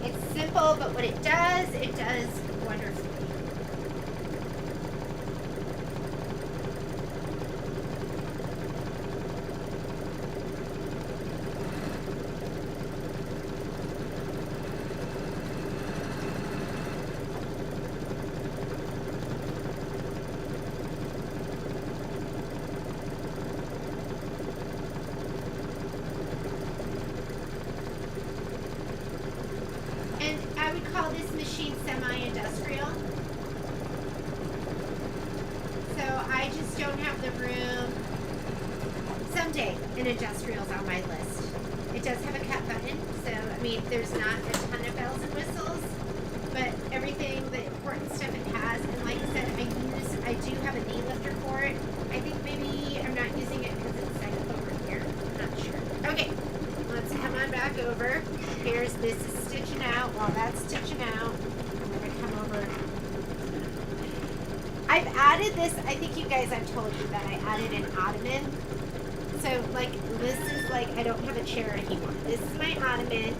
It's simple, but what it does wonderfully. call this machine semi-industrial. So I just don't have the room. Someday an industrial's on my list. It does have a cut button, so I mean there's not a ton of bells and whistles, but everything, the important stuff it has, and like I said, I do have a knee lifter for it. I think maybe I'm not using it because it's set up over here. I'm not sure. Okay, let's come on back over. Here's this is stitching out. While that's stitching out, I'm gonna come over. I've added this, I think you guys, I've told you that I added an ottoman. So like this is like, I don't have a chair anymore. This is my ottoman,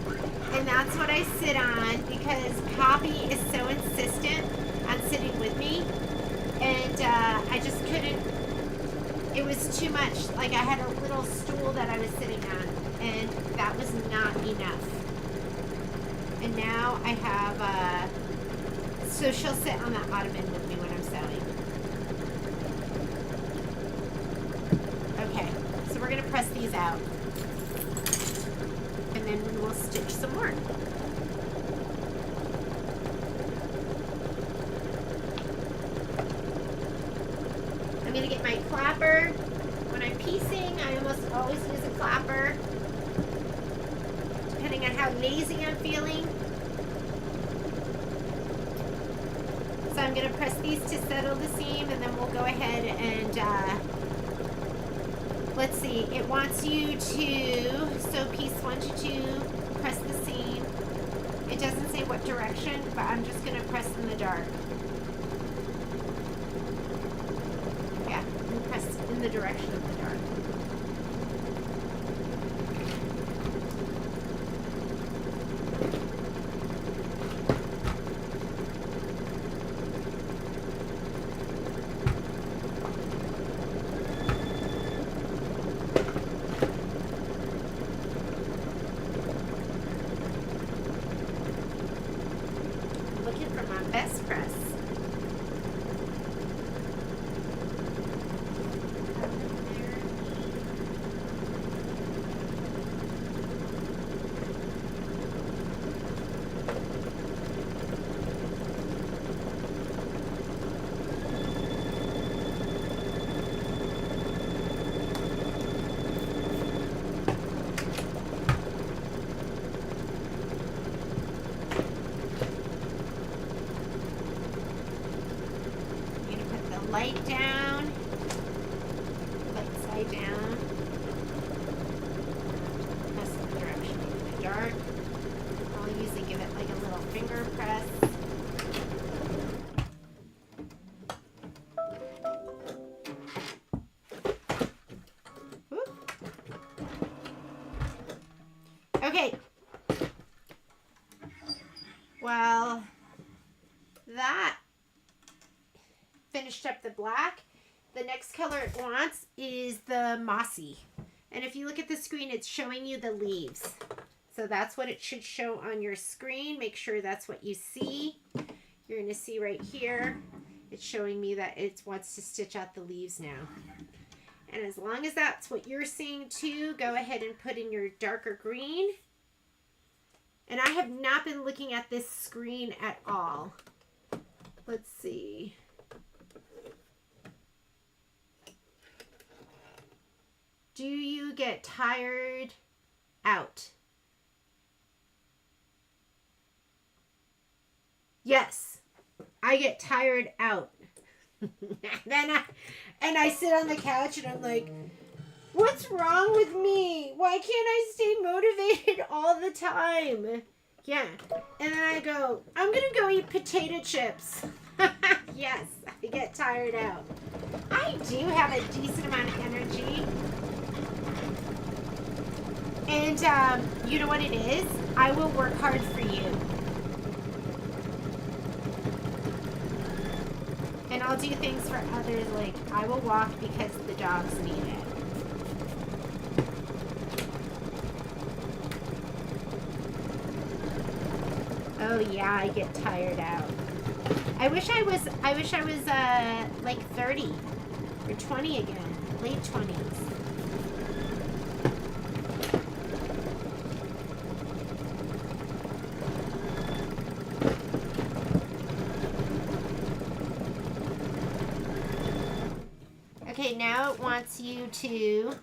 and that's what I sit on because Poppy is so insistent on sitting with me, and I just couldn't, it was too much. Like I had a little stool that I was sitting on, and that was not enough. And now I have, so she'll sit on that ottoman with me when I'm sewing. Okay, so we're gonna press these out, and then we'll stitch some more. I'm gonna get my clapper. When I'm piecing, I almost always use a clapper, depending on how lazy I'm feeling. So I'm gonna press these to settle the seam, and then we'll go ahead and let's see, it wants you to sew piece 1 to 2, press the seam. It doesn't say what direction, but I'm just gonna press in the dark. Yeah, and press in the direction of the dark. Best press. Light down, light side down, press the direction of the dark. I'll usually give it like a little finger press. Whoop. Okay, well, that finished up the black. The next color it wants is the mossy. And if you look at the screen, it's showing you the leaves. So that's what it should show on your screen. Make sure that's what you see. You're going to see right here, it's showing me that it wants to stitch out the leaves now. And as long as that's what you're seeing too, go ahead and put in your darker green. And I have not been looking at this screen at all. Let's see. Do you get tired out? Yes, I get tired out. And I sit on the couch and I'm like, what's wrong with me? Why can't I stay motivated all the time? Yeah. And then I go, I'm going to go eat potato chips. Yes, I get tired out. I do have a decent amount of energy. And you know what it is? I will work hard for you. And I'll do things for others, like I will walk because the dogs need it. Oh yeah, I get tired out. I wish I was like 30 or 20 again, late 20s. Okay, now it wants you to,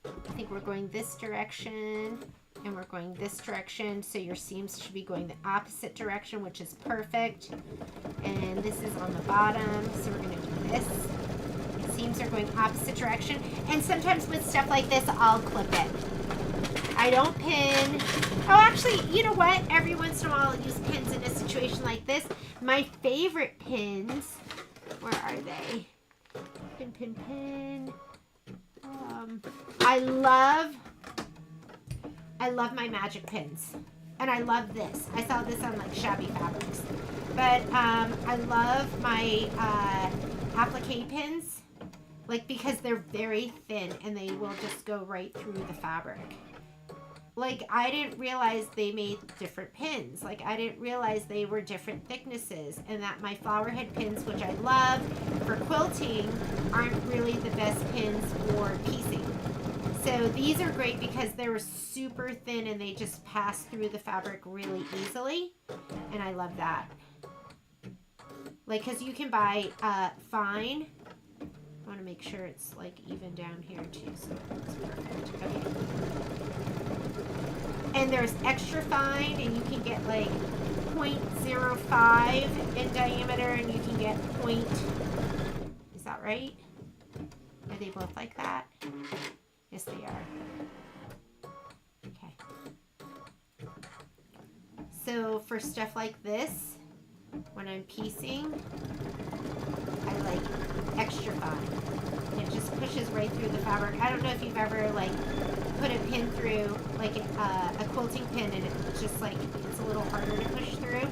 I think we're going this direction and we're going this direction. So your seams should be going the opposite direction, which is perfect. And this is on the bottom. So we're going to do this. The seams are going opposite direction. And sometimes with stuff like this, I'll clip it. I don't pin. Oh, actually, you know what? Every once in a while, I'll use pins in a situation like this. My favorite pins, where are they? Pin, pin, pin. I love my magic pins. And I love this. I saw this on like Shabby Fabrics. But I love my applique pins. Like, because they're very thin and they will just go right through the fabric. Like, I didn't realize they made different pins. Like, I didn't realize they were different thicknesses. And that my flower head pins, which I love for quilting, aren't really the best pins for piecing. So these are great because they're super thin and they just pass through the fabric really easily. And I love that. Like, because you can buy fine. I want to make sure it's like even down here too, so it's perfect. Okay. And there's extra fine, and you can get like 0.05 in diameter, and you can get point. Is that right? Are they both like that? Yes, they are. Okay. So for stuff like this, when I'm piecing, I like extra fine. It just pushes right through the fabric. I don't know if you've ever like put a pin through like a quilting pin and it's just like it's a little harder to push through.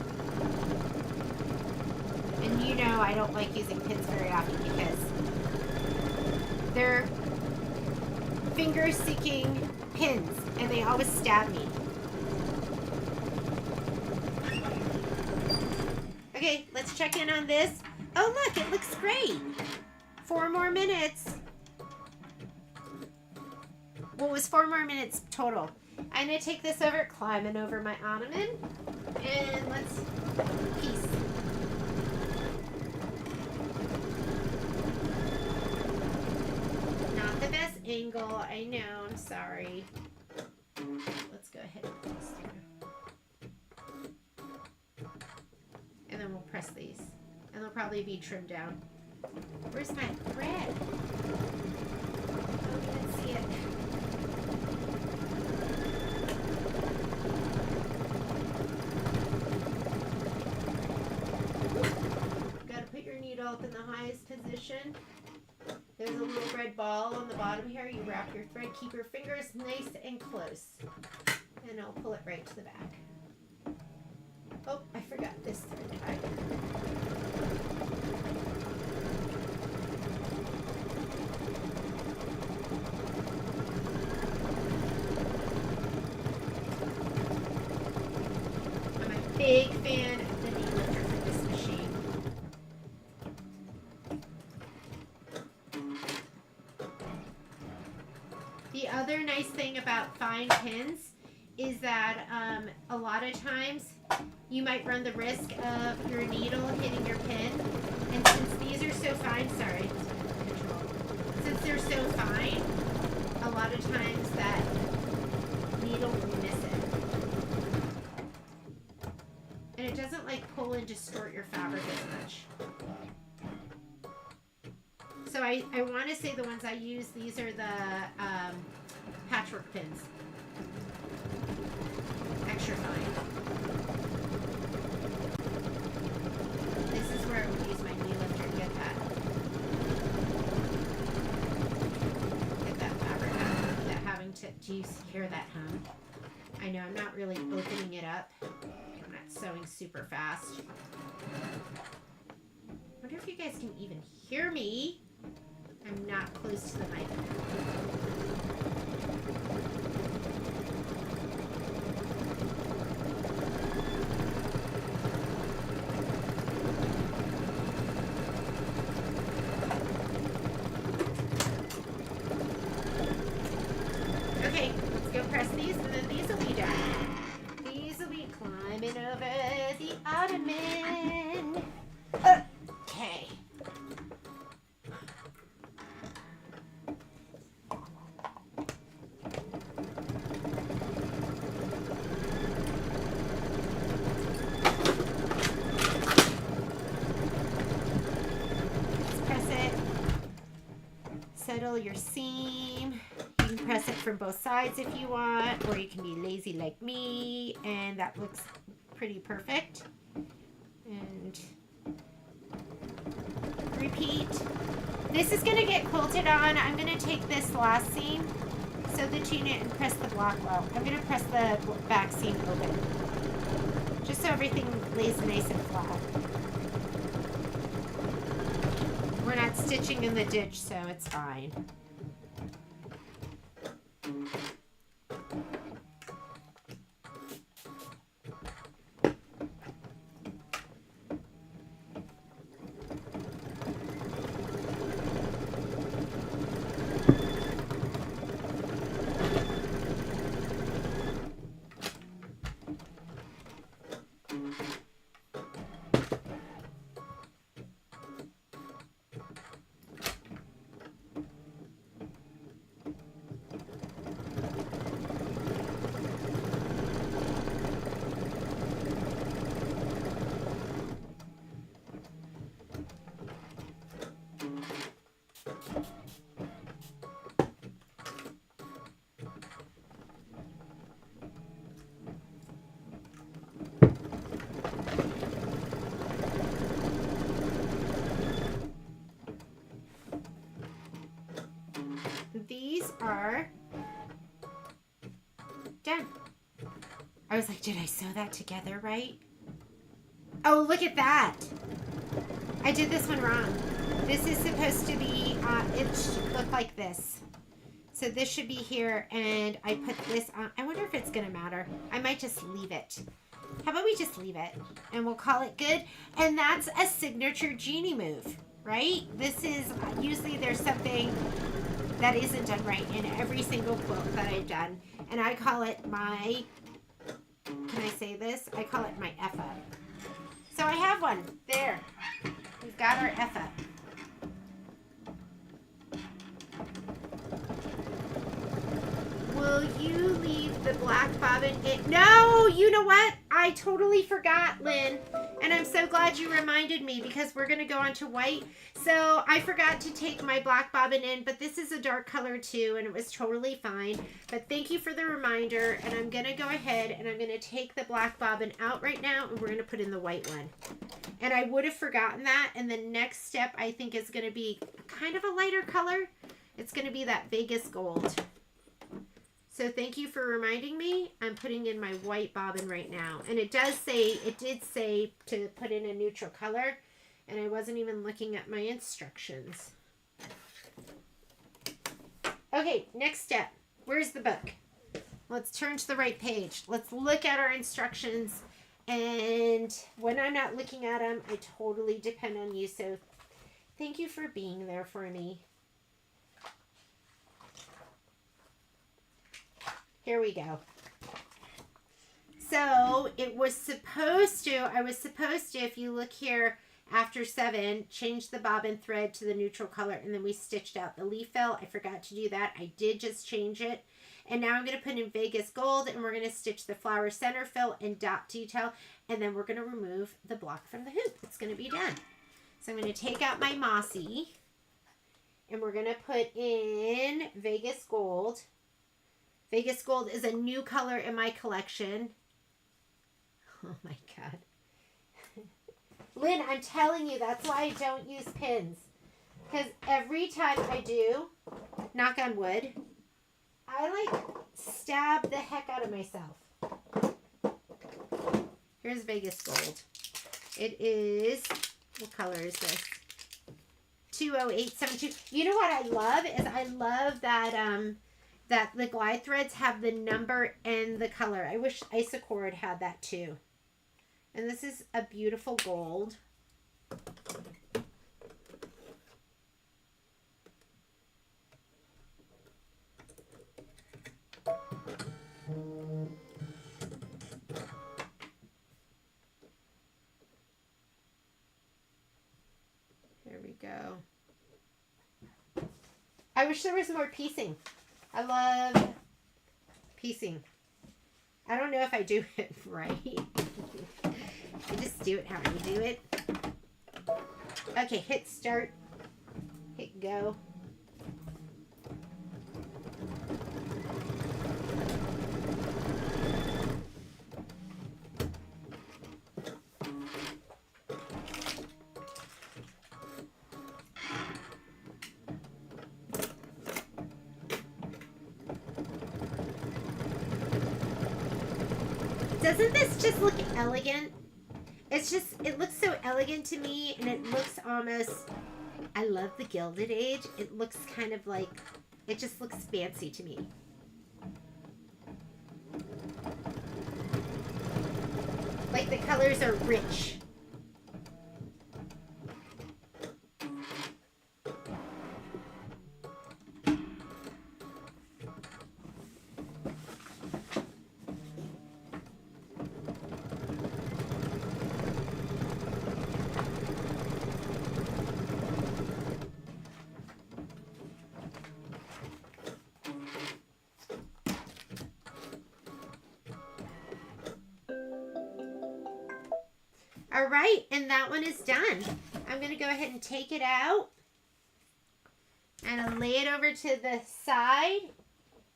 And you know I don't like using pins very often because they're finger-seeking pins and they always stab me. Okay, let's check in on this. Oh look, it looks great. 4 more minutes. What was 4 more minutes total? I'm gonna take this over, climbing over my ottoman, and let's piece. Not the best angle, I know, I'm sorry. Let's go ahead and piece through. And then we'll press these. And they'll probably be trimmed down. Where's my thread? Oh, you can see it. Gotta put your needle up in the highest position. There's a little red ball on the bottom here. You wrap your thread, keep your fingers nice and close. And I'll pull it right to the back. Oh, I forgot this thread tie. I'm a big fan of the knee lifter for this machine. The other nice thing about fine pins is that a lot of times you might run the risk of your needle hitting your pin. And since these are so fine, sorry, since they're so fine, a lot of times that needle will miss it. And it doesn't like pull and distort your fabric as much. So I want to say the ones I use, these are the patchwork pins. Extra fine. This is where I would use my knee lifter to get that fabric out without having to, do you hear that hum? I know I'm not really opening it up. I'm not sewing super fast. I wonder if you guys can even hear me. I'm not close to the mic. Okay, let's go press these and then these will be done. These will be climbing over the ottoman. Okay. drill your seam. You can press it from both sides if you want, or you can be lazy like me, and that looks pretty perfect. And repeat. This is going to get quilted on. I'm going to take this last seam, sew the chain it, and press the block well. I'm going to press the back seam open, just so everything lays nice and flat. We're not stitching in the ditch, so it's fine. These are done. I was like, did I sew that together right? Oh, look at that. I did this one wrong. This is supposed to be, it should look like this. So this should be here, and I put this on. I wonder if it's going to matter. I might just leave it. How about we just leave it, and we'll call it good? And that's a signature Genie move, right? This is, usually there's something that isn't done right in every single quilt that I've done. And I call it my, can I say this? I call it my F up. So I have one. There. We've got our F up. Will you leave the black bobbin in? No, you know what? I totally forgot, Lynn. And I'm so glad you reminded me, because we're going to go on to white. So I forgot to take my black bobbin in, but this is a dark color too, and it was totally fine. But thank you for the reminder, and I'm going to go ahead and I'm going to take the black bobbin out right now, and we're going to put in the white one. And I would have forgotten that, and the next step I think is going to be kind of a lighter color. It's going to be that Vegas gold. So thank you for reminding me. I'm putting in my white bobbin right now. And it does say, it did say to put in a neutral color. And I wasn't even looking at my instructions. Okay, next step. Where's the book? Let's turn to the right page. Let's look at our instructions. And when I'm not looking at them, I totally depend on you. So thank you for being there for me. Here we go. So it was supposed to, I was supposed to, if you look here after 7, change the bobbin thread to the neutral color, and then we stitched out the leaf fill. I forgot to do that. I did just change it. And now I'm going to put in Vegas gold, and we're going to stitch the flower center fill and dot detail, and then we're going to remove the block from the hoop. It's going to be done. So I'm going to take out my mossy, and we're going to put in Vegas gold. Vegas gold is a new color in my collection. Oh my God. Lynn, I'm telling you, that's why I don't use pins. Because every time I do, knock on wood, I like stab the heck out of myself. Here's Vegas gold. It is, what color is this? 20872. You know what I love is I love that that the glide threads have the number and the color. I wish Isocord had that too. And this is a beautiful gold. There we go. I wish there was more piecing. I love piecing. I don't know if I do it right. I just do it how you do it. Okay, hit start. Hit go. Doesn't this just look elegant? It's just, it looks so elegant to me, and it looks almost, I love the Gilded Age. It looks kind of like, it just looks fancy to me. Like the colors are rich. All right, and that one is done. I'm going to go ahead and take it out. And I'll lay it over to the side.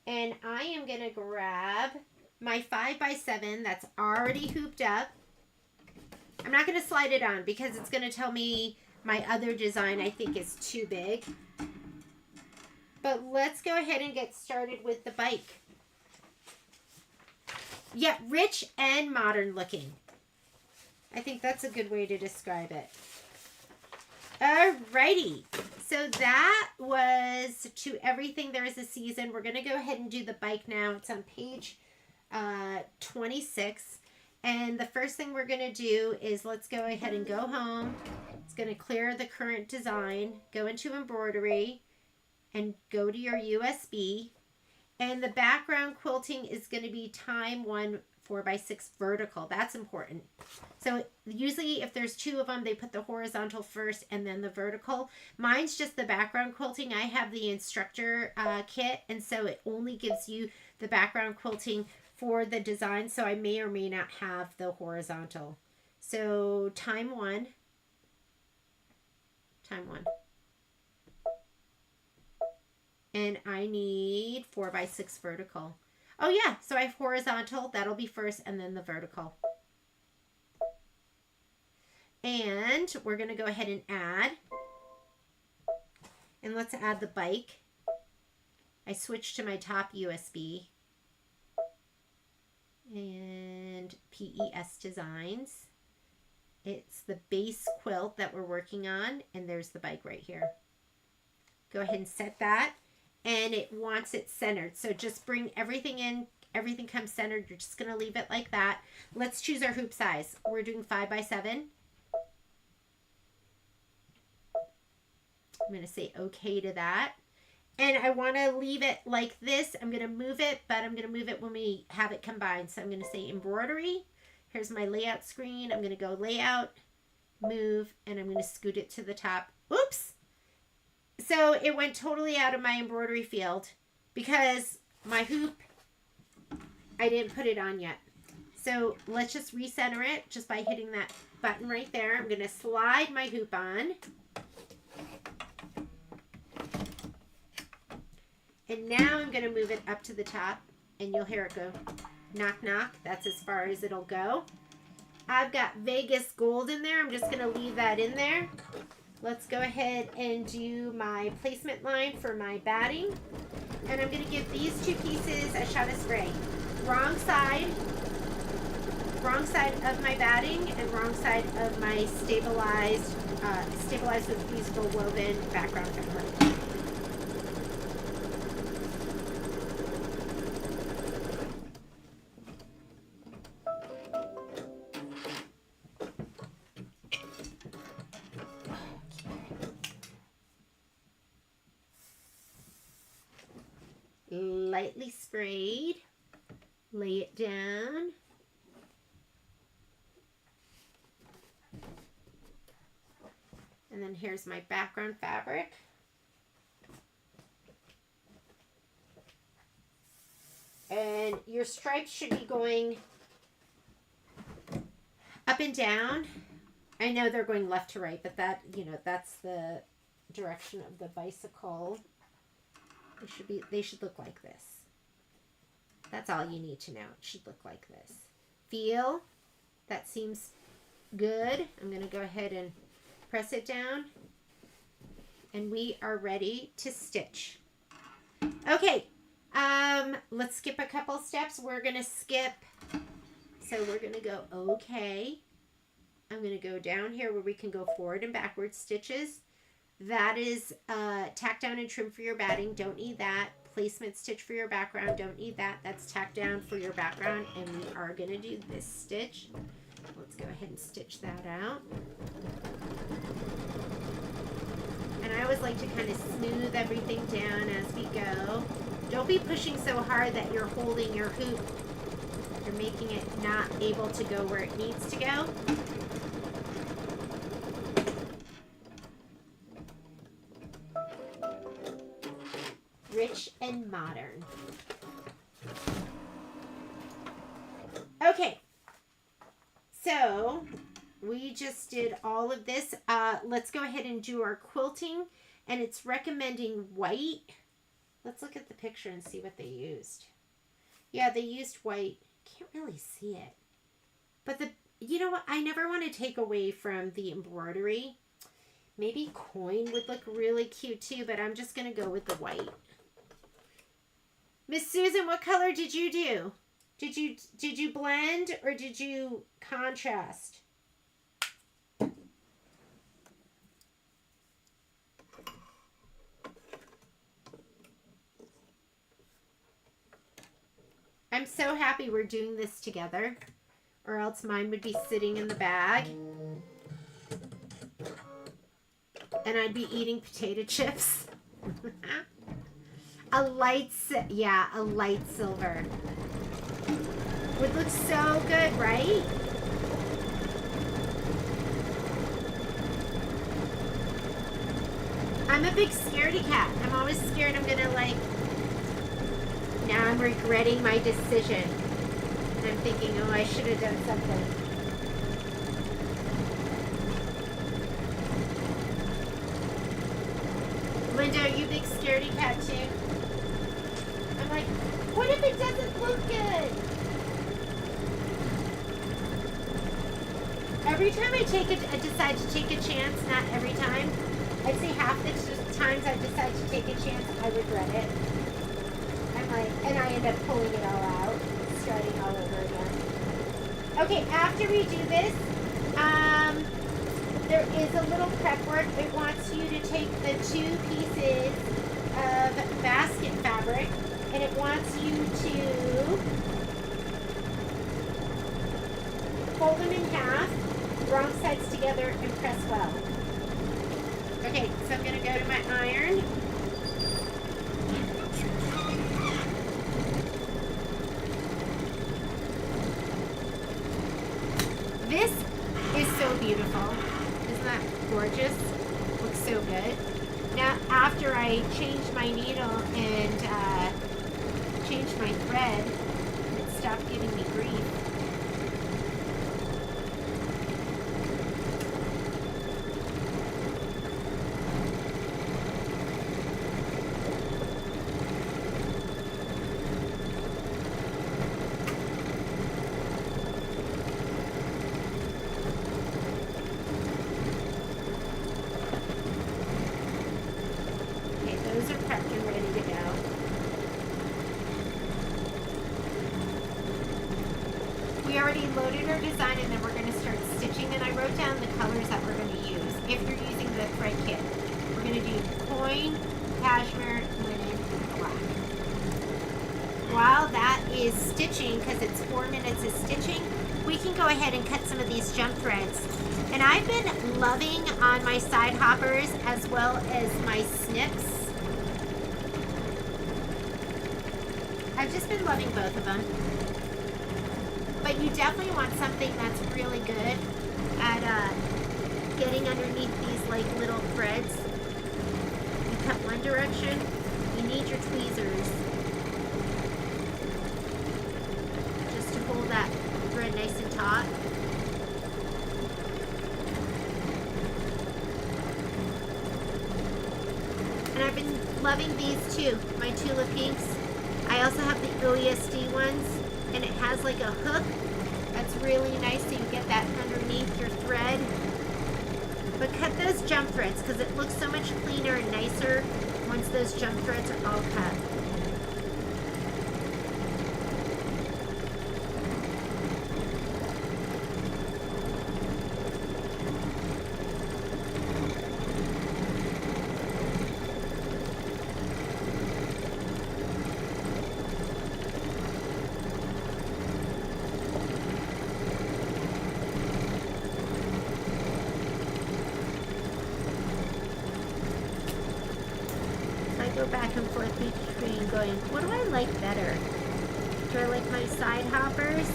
And I am going to grab my 5x7 that's already hooped up. I'm not going to slide it on because it's going to tell me my other design I think is too big. But let's go ahead and get started with the bike. Yeah, rich and modern looking. I think that's a good way to describe it. Alrighty. So that was To Everything There Is a Season. We're going to go ahead and do the bike now. It's on page 26. And the first thing we're going to do is let's go ahead and go home. It's going to clear the current design. Go into embroidery and go to your USB. And the background quilting is going to be time 1 4x6 vertical. That's important. So usually if there's 2 of them, they put the horizontal first and then the vertical. Mine's just the background quilting. I have the instructor kit, and so it only gives you the background quilting for the design. So I may or may not have the horizontal. So time 1. And I need 4x6 vertical. Oh yeah, so I have horizontal, that'll be first, and then the vertical. And we're gonna go ahead and add. And let's add the bike. I switched to my top USB. And PES Designs. It's the base quilt that we're working on, and there's the bike right here. Go ahead and set that. And it wants it centered. So just bring everything in. Everything comes centered. You're just going to leave it like that. Let's choose our hoop size. We're doing 5x7. I'm going to say okay to that. And I want to leave it like this. I'm going to move it, but I'm going to move it when we have it combined. So I'm going to say embroidery. Here's my layout screen. I'm going to go layout, move, and I'm going to scoot it to the top. Oops. So it went totally out of my embroidery field because my hoop, I didn't put it on yet. So let's just recenter it just by hitting that button right there. I'm going to slide my hoop on. And now I'm going to move it up to the top, and you'll hear it go knock, knock. That's as far as it'll go. I've got Vegas gold in there. I'm just going to leave that in there. Let's go ahead and do my placement line for my batting. And I'm going to give these 2 pieces a shot of spray. Wrong side of my batting and wrong side of my stabilized with fusible woven background fabric. Lightly sprayed, lay it down, and then here's my background fabric. And your stripes should be going up and down. I know they're going left to right, but that, that's the direction of the bicycle. They should look like this. That's all you need to know. It should look like this. Feel. That seems good. I'm going to go ahead and press it down. And we are ready to stitch. Okay. Let's skip a couple steps. We're going to skip So we're going to go okay. I'm going to go down here where we can go forward and backward stitches. That is tack down and trim for your batting. Don't need that. Placement stitch for your background. Don't need that. That's tack down for your background. And we are going to do this stitch. Let's go ahead and stitch that out. And I always like to kind of smooth everything down as we go. Don't be pushing so hard that you're holding your hoop. You're making it not able to go where it needs to go. Rich and modern. Okay. So we just did all of this. Let's go ahead and do our quilting. And it's recommending white. Let's look at the picture and see what they used. Yeah, they used white. Can't really see it. But you know what? I never want to take away from the embroidery. Maybe coin would look really cute too, but I'm just going to go with the white. Miss Susan, what color did you do? Did you blend or did you contrast? I'm so happy we're doing this together, or else mine would be sitting in the bag and I'd be eating potato chips. A light silver would look so good, right? I'm a big scaredy cat. I'm always scared I'm gonna now I'm regretting my decision. And I'm thinking, oh, I should have done something. Linda, are you a big scaredy cat too? I'm like, what if it doesn't look good? Every time I decide to take a chance, not every time, I'd say half the times I decide to take a chance, I regret it. And I end up pulling it all out, starting all over again. Okay, after we do this, there is a little prep work. It wants you to take the 2 pieces of basket fabric, and it wants you to fold them in half, wrong sides together, and press well. Okay, so I'm going to go to my iron. This is so beautiful. Isn't that gorgeous? Looks so good. Now, after I changed my needle and changed my thread, it stopped giving me grief. We already loaded our design and then we're going to start stitching, and I wrote down the colors that we're going to use. If you're using the thread kit, we're going to do coin, cashmere, linen, and black. While that is stitching, because it's 4 minutes of stitching, we can go ahead and cut some of these jump threads. And I've been loving on my side hoppers as well as my snips. I've just been loving both of them. But you definitely want something that's really good at getting underneath these like little threads. You cut one direction, you need your tweezers just to hold that thread nice and taut. And I've been loving these too, my Tula Pinks. I also have the OESD ones, and it has like a hook that's really nice so you get that underneath your thread. But cut those jump threads because it looks so much cleaner and nicer once those jump threads are all cut. go back and forth between going, what do I like better? Do I like my side hoppers?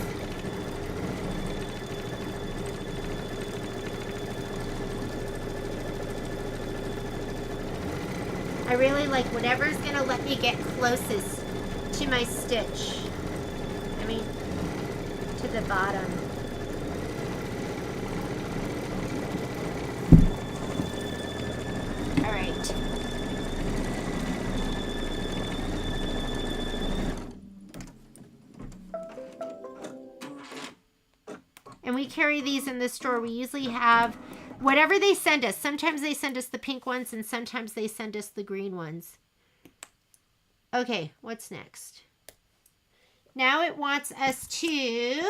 I really like whatever's gonna let me get closest to my stitch. I mean, to the bottom. All right. And we carry these in the store. We usually have whatever they send us. Sometimes they send us the pink ones and sometimes they send us the green ones. Okay, what's next? Now it wants us to,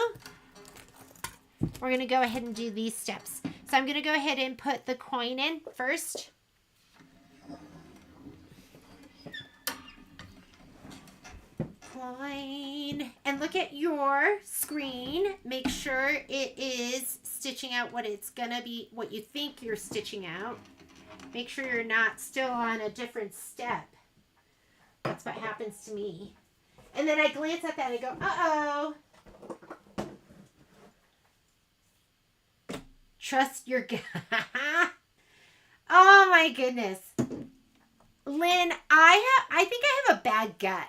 we're going to go ahead and do these steps. So I'm going to go ahead and put the coin in first. Coin. And look at your screen. Make sure it is stitching out what it's going to be, what you think you're stitching out. Make sure you're not still on a different step. That's what happens to me. And then I glance at that and I go, uh-oh. Trust your gut. Oh my goodness. Lynn, I think I have a bad gut.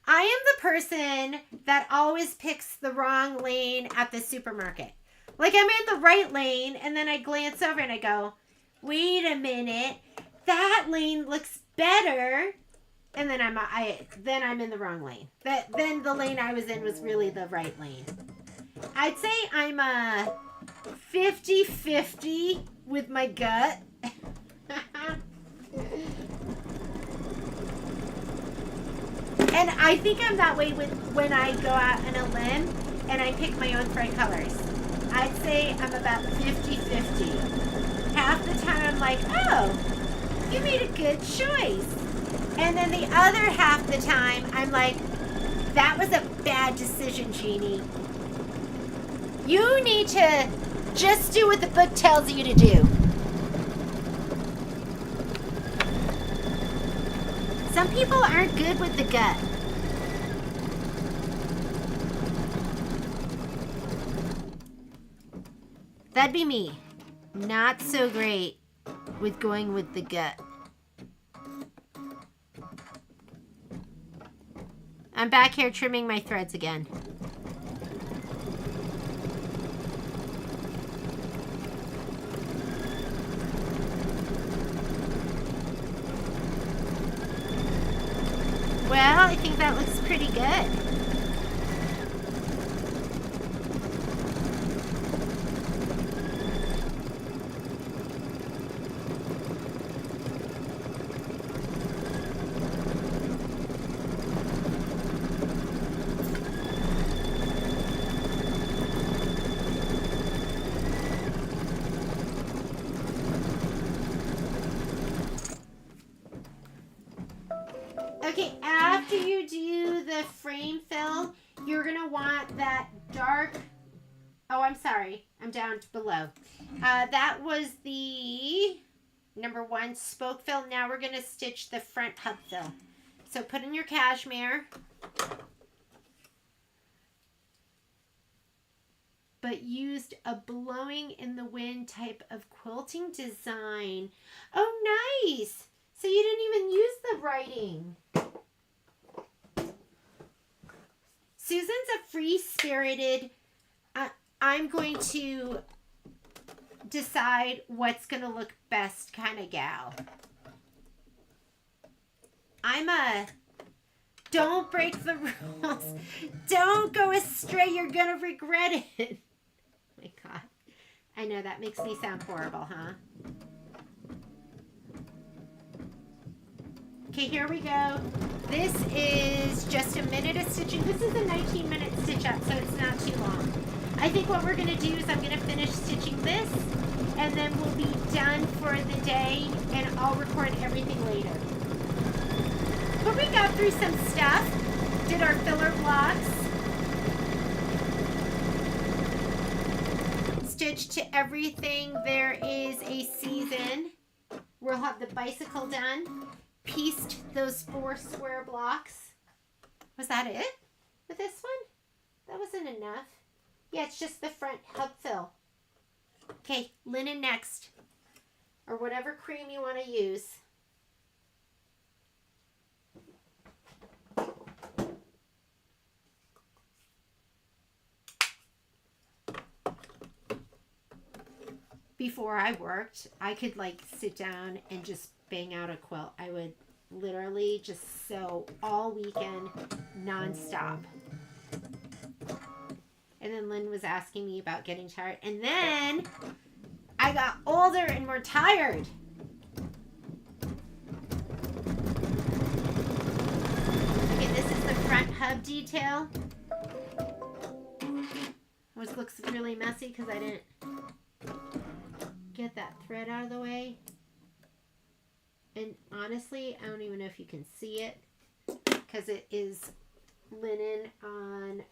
I am the person that always picks the wrong lane at the supermarket. Like I'm in the right lane and then I glance over and I go, wait a minute, that lane looks better. And then I'm in the wrong lane. Then the lane I was in was really the right lane. I'd say I'm a 50-50 with my gut. And I think I'm that way when I go out on a limb and I pick my own thread colors. I'd say I'm about 50-50. Half the time I'm like, oh, you made a good choice. And then the other half the time I'm like, that was a bad decision, Jeannie. You need to just do what the book tells you to do. Some people aren't good with the gut. That'd be me. Not so great with going with the gut. I'm back here trimming my threads again. Well, I think that looks pretty good. Okay, after you do the frame fill, you're going to want that dark, oh, I'm sorry, I'm down below. That was the number 1 spoke fill. Now we're going to stitch the front hub fill. So put in your cashmere. But used a blowing in the wind type of quilting design. Oh, nice. So you didn't even use the writing. Susan's a free-spirited, I'm going to decide what's going to look best kind of gal. I'm a don't break the rules. Don't go astray. You're going to regret it. Oh my God. I know that makes me sound horrible, huh? Okay, here we go. This is just a minute of stitching. This is a 19-minute stitch up, so it's not too long. I think what we're going to do is I'm going to finish stitching this, and then we'll be done for the day, and I'll record everything later. But we got through some stuff, did our filler blocks, stitched to everything. There is a season. We'll have the bicycle done. pieced those 4 square blocks. Was that it with this one? That wasn't enough. Yeah, it's just the front hub fill. Okay, linen next. Or whatever cream you want to use. Before I worked, I could like sit down and just bang out a quilt. I would literally just sew all weekend nonstop. And then Lynn was asking me about getting tired. And then I got older and more tired. Okay, this is the front hub detail. Which looks really messy because I didn't get that thread out of the way. And honestly, I don't even know if you can see it because it is linen on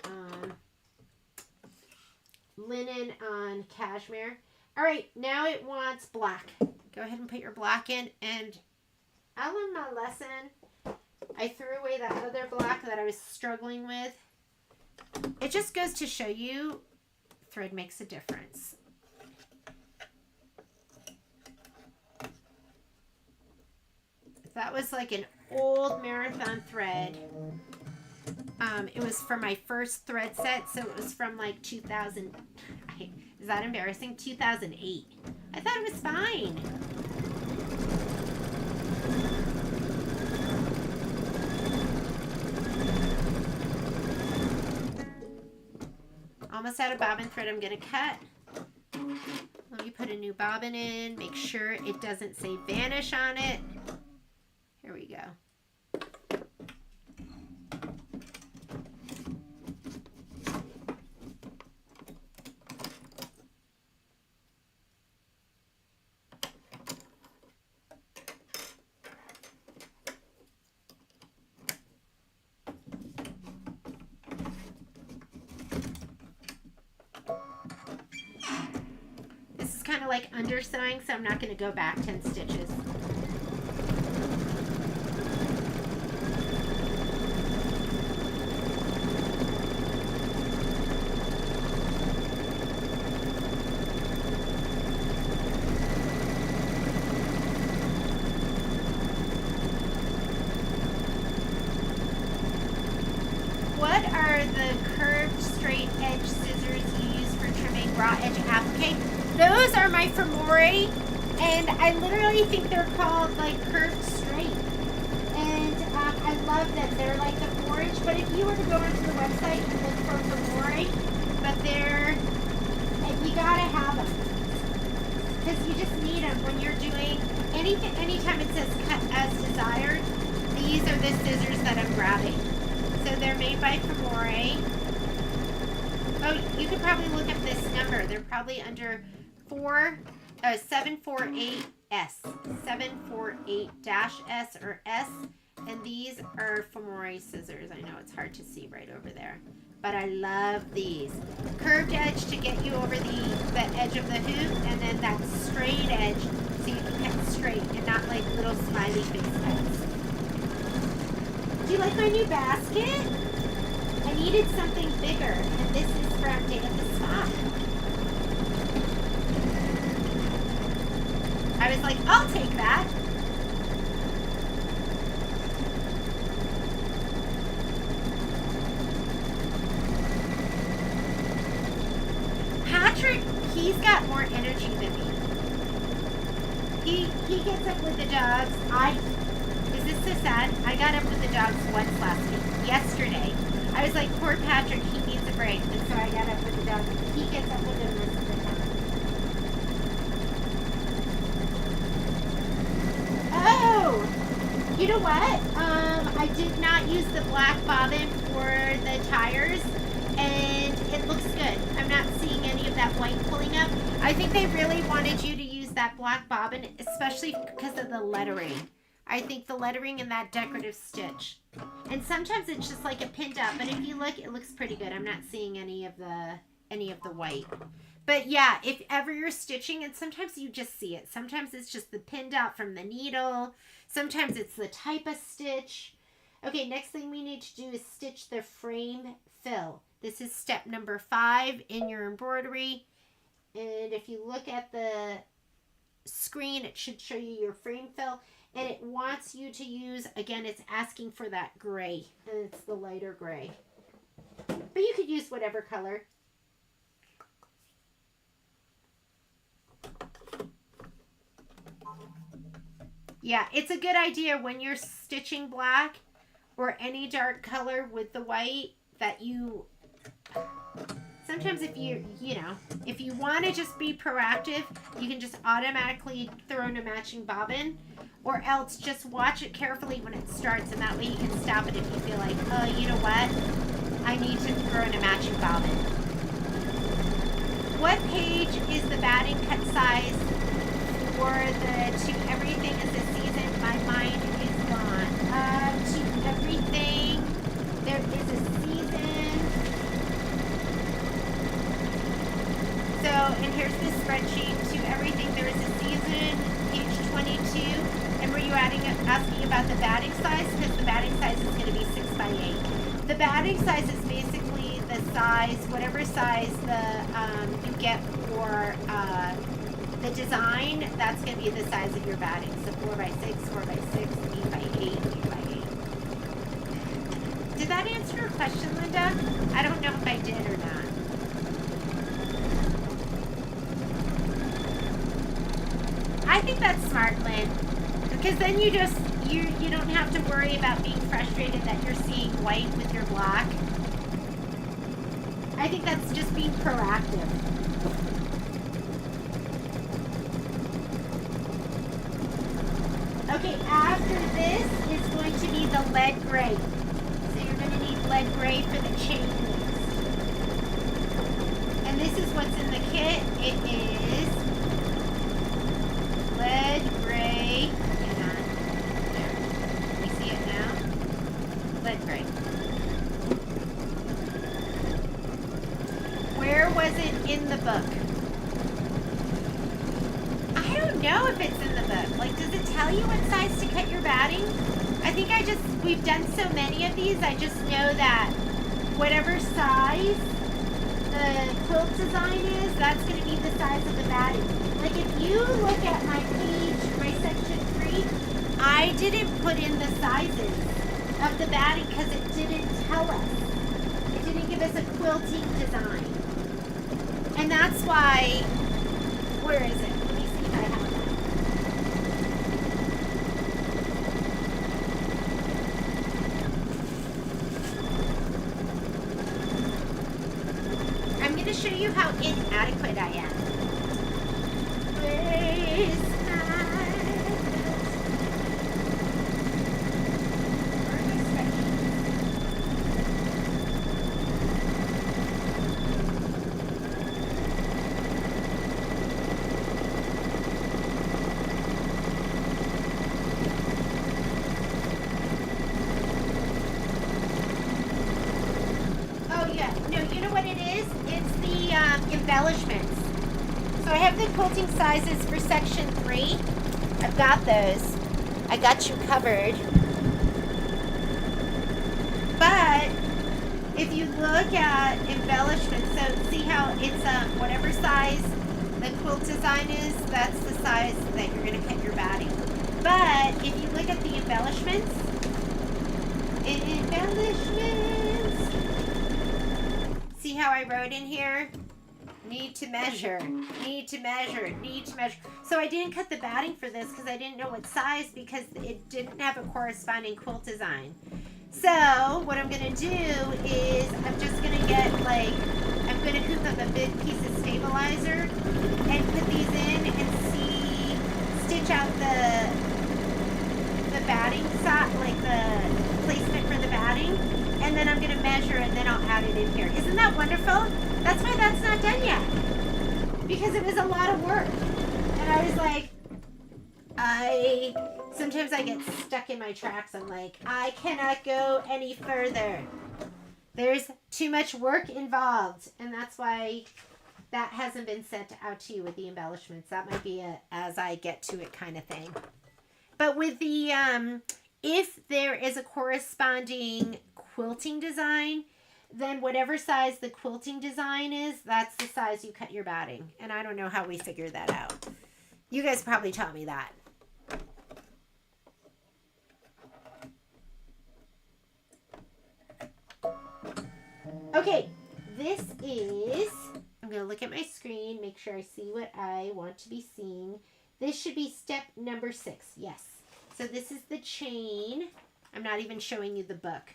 cashmere. All right, now it wants black. Go ahead and put your black in. And I learned my lesson. I threw away that other black that I was struggling with. It just goes to show you thread makes a difference. That was like an old marathon thread. It was for my first thread set, so it was from like 2000. Is that embarrassing? 2008. I thought it was fine. Almost out of bobbin thread I'm going to cut. Let me put a new bobbin in. Make sure it doesn't say vanish on it. Here we go. This is kind of like undersewing, so I'm not going to go back 10 stitches. What are the curved straight edge scissors you use for trimming raw edge applique? Those are my Femore, and I literally think they're called like curved straight. And I love them. They're like the orange, but if you were to go onto the website and look for Femore, but they're, and you gotta have them. Because you just need them when you're doing anything, anytime it says cut as desired, these are the scissors that I'm grabbing. So they're made by Femore. Oh, you could probably look up this number. They're probably under 748S. 748-S or S. And these are Femore scissors. I know it's hard to see right over there. But I love these. Curved edge to get you over the edge of the hoop. And then that straight edge so you can cut straight and not like little smiley face cuts. Do you like my new basket? I needed something bigger, and this is from Day of the Spot. I was like, I'll take that. Patrick, he's got more energy than me. He gets up with the dogs. Is this so sad? I got up with the dogs once last week. Yesterday. I was like, poor Patrick, he needs a break. And so I got up with the dogs. He gets up with them most of the time. Oh! You know what? I did not use the black bobbin for the tires. And it looks good. I'm not seeing any of that white pulling up. I think they really wanted you to use that black bobbin, especially because of the lettering. I think the lettering and that decorative stitch. And sometimes it's just like a pinned up, but if you look, it looks pretty good. I'm not seeing any of the white. But yeah, if ever you're stitching, and sometimes you just see it. Sometimes it's just the pin dot from the needle. Sometimes it's the type of stitch. Okay, next thing we need to do is stitch the frame fill. This is step number 5 in your embroidery. And if you look at the screen, it should show you your frame fill. And it wants you to use, again, it's asking for that gray. And it's the lighter gray. But you could use whatever color. Yeah, it's a good idea when you're stitching black or any dark color with the white that you, sometimes if if you want to just be proactive, you can just automatically throw in a matching bobbin, or else just watch it carefully when it starts, and that way you can stop it if you feel like, oh, you know what, I need to throw in a matching bobbin. What page is the batting cut size for the To Everything Is a Season? My mind is gone. To Everything, there is a season. So, and here's the spreadsheet. To Everything, there is a season, page 22. And were you asking about the batting size? Because the batting size is going to be 6 by 8. The batting size is basically the size, whatever size you get for the design, that's going to be the size of your batting. So 4 by 6, 4 by 6, 8 by 8, 8 by 8. Did that answer your question, Linda? I don't know if I did or not. I think that's smart, Lynn. Because then you don't have to worry about being frustrated that you're seeing white with your black. I think that's just being proactive. Okay, after this is going to be the lead gray. So you're going to need lead gray for the chain links. And this is what's in the kit. It is lead gray. Hang on. There. Can you see it now? Lead gray. Where was it in the book? I don't know if it's in the book. Like, does it tell you what size to cut your batting? I think we've done so many of these, I just know that whatever size the quilt design is, that's going to be the size of the batting. Like, if you look at my page, my section 3, I didn't put in the sizes of the batting because it didn't tell us. It didn't give us a quilting design. And that's why, where is it? Let me see if I have that. I'm going to show you how inadequate I am. Where is embellishments. So I have the quilting sizes for section 3. I've got those. I got you covered. But if you look at embellishments, so see how it's whatever size the quilt design is, that's the size that you're going to cut your batting. But if you look at the embellishments, see how I wrote in here? Need to measure, need to measure, need to measure. So I didn't cut the batting for this because I didn't know what size because it didn't have a corresponding quilt design. So what I'm going to do is I'm just going to get I'm going to hook up a big piece of stabilizer and put these in and stitch out the batting side, the placement for the batting. And then I'm going to measure and then I'll add it in here. Isn't that wonderful? That's why that's not done yet. Because it was a lot of work. And I was like, sometimes I get stuck in my tracks. I'm like, I cannot go any further. There's too much work involved. And that's why That hasn't been sent out to you with the embellishments. That might be a as I get to it kind of thing. But with the, if there is a corresponding quilting design, then whatever size the quilting design is, that's the size you cut your batting. And I don't know how we figured that out. You guys probably taught me that. Okay, this is, I'm going to look at my screen, make sure I see what I want to be seeing. This should be step number 6, yes. So this is the chain. I'm not even showing you the book.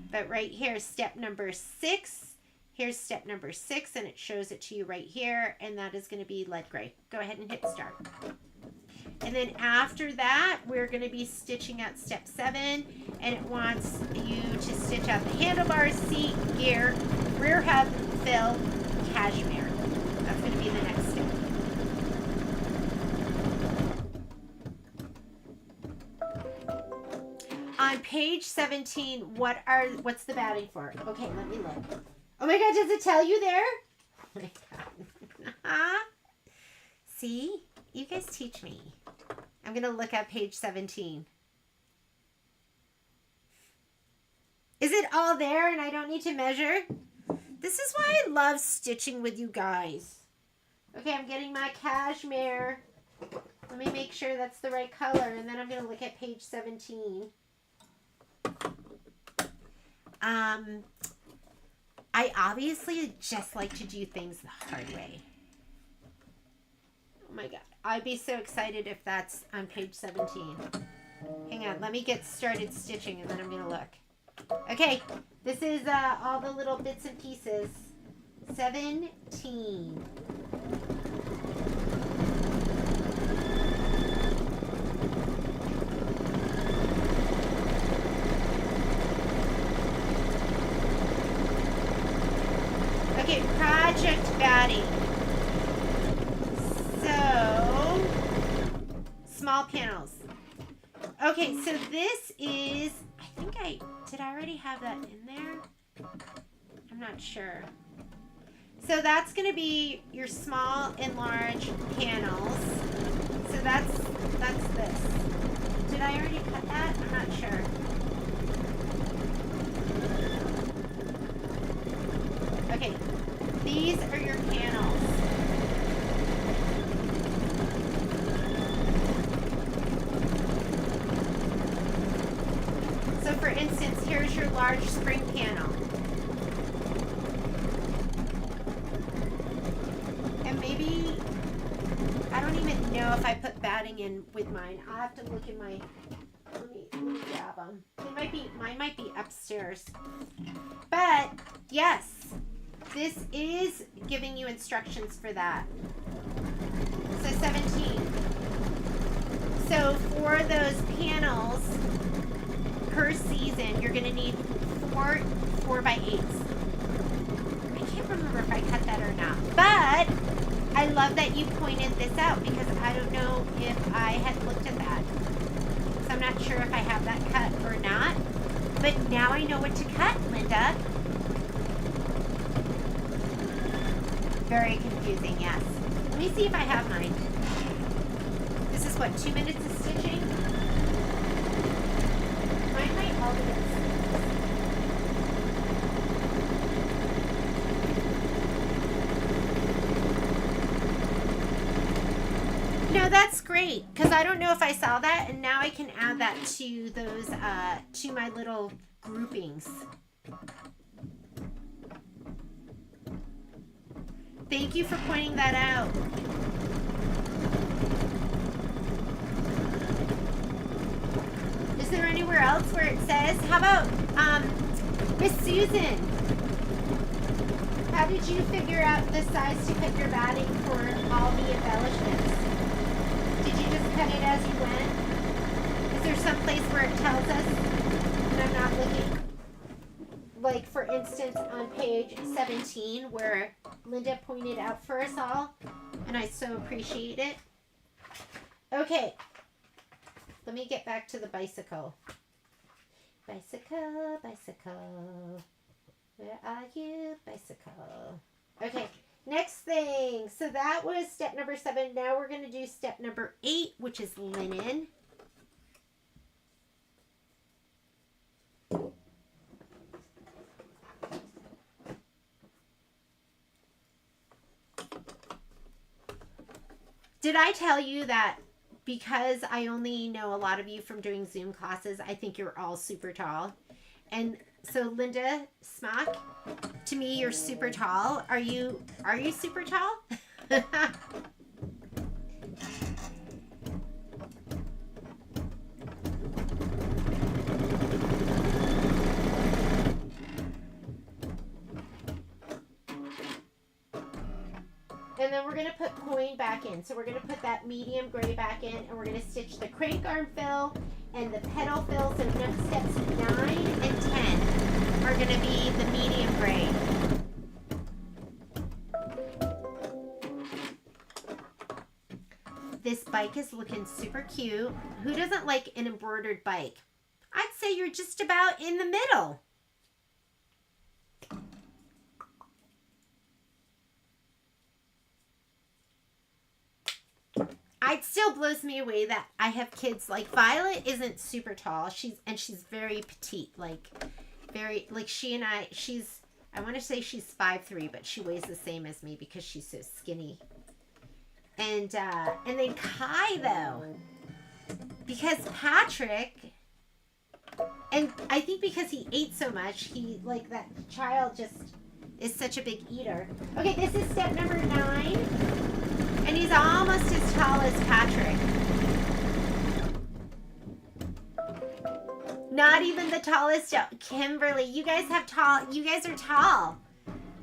But right here is step number 6. Here's step number 6, and it shows it to you right here, and that is going to be lead gray. Go ahead and hit start. And then after that, we're going to be stitching out step 7, and it wants you to stitch out the handlebars, seat, gear, rear hub, fill, cashmere. That's going to be the next step. On page 17, what's the batting for? Okay, let me look. Oh my God, does it tell you there? Oh my God. See? You guys teach me. I'm going to look at page 17. Is it all there and I don't need to measure? This is why I love stitching with you guys. Okay, I'm getting my cashmere. Let me make sure that's the right color, and then I'm going to look at page 17. I obviously just like to do things the hard way. Oh my God. I'd be so excited if that's on page 17. Hang on. Let me get started stitching and then I'm going to look. Okay. This is all the little bits and pieces. 17. Okay, project batting. So, small panels. Okay, so this is, did I already have that in there? I'm not sure. So that's going to be your small and large panels. So that's this. Did I already cut that? I'm not sure. Okay, these are your panels. So for instance, here's your large spring panel. And maybe, I don't even know if I put batting in with mine. I'll have to look in my, let me grab them. Mine might be upstairs. But yes. This is giving you instructions for that. So 17. So for those panels per season, you're going to need 4 4x8s. I can't remember if I cut that or not. But I love that you pointed this out because I don't know if I had looked at that. So I'm not sure if I have that cut or not. But now I know what to cut, Linda. Very confusing, yes. Let me see if I have mine. This is what, 2 minutes of stitching? Mine might all be No, that's great, because I don't know if I saw that, and now I can add that to those, to my little groupings. Thank you for pointing that out. Is there anywhere else where it says? How about Miss Susan? How did you figure out the size to cut your batting for all the embellishments? Did you just cut it as you went? Is there some place where it tells us? And I'm not looking. Like, for instance, on page 17, where Linda pointed out for us all, and I so appreciate it. Okay, let me get back to the bicycle. Bicycle, bicycle, where are you, bicycle? Okay, Next thing. So that was step number 7. Now we're going to do step number 8, which is linen. Did I tell you that because I only know a lot of you from doing Zoom classes, I think you're all super tall? And so Linda Smock, to me, you're super tall. Are you super tall? And then we're going to put coin back in. So we're going to put that medium gray back in, and we're going to stitch the crank arm fill and the petal fill. So next steps 9 and 10 are going to be the medium gray. This bike is looking super cute. Who doesn't like an embroidered bike? I'd say you're just about in the middle. It still blows me away that I have kids like Violet isn't super tall. She's very petite, like she and I want to say she's 5'3", but she weighs the same as me because she's so skinny. And then Kai though, because Patrick, and I think because he ate so much, he like that child just is such a big eater. Okay, this is step number 9. And he's almost as tall as Patrick. Not even the tallest. Kimberly, you guys are tall.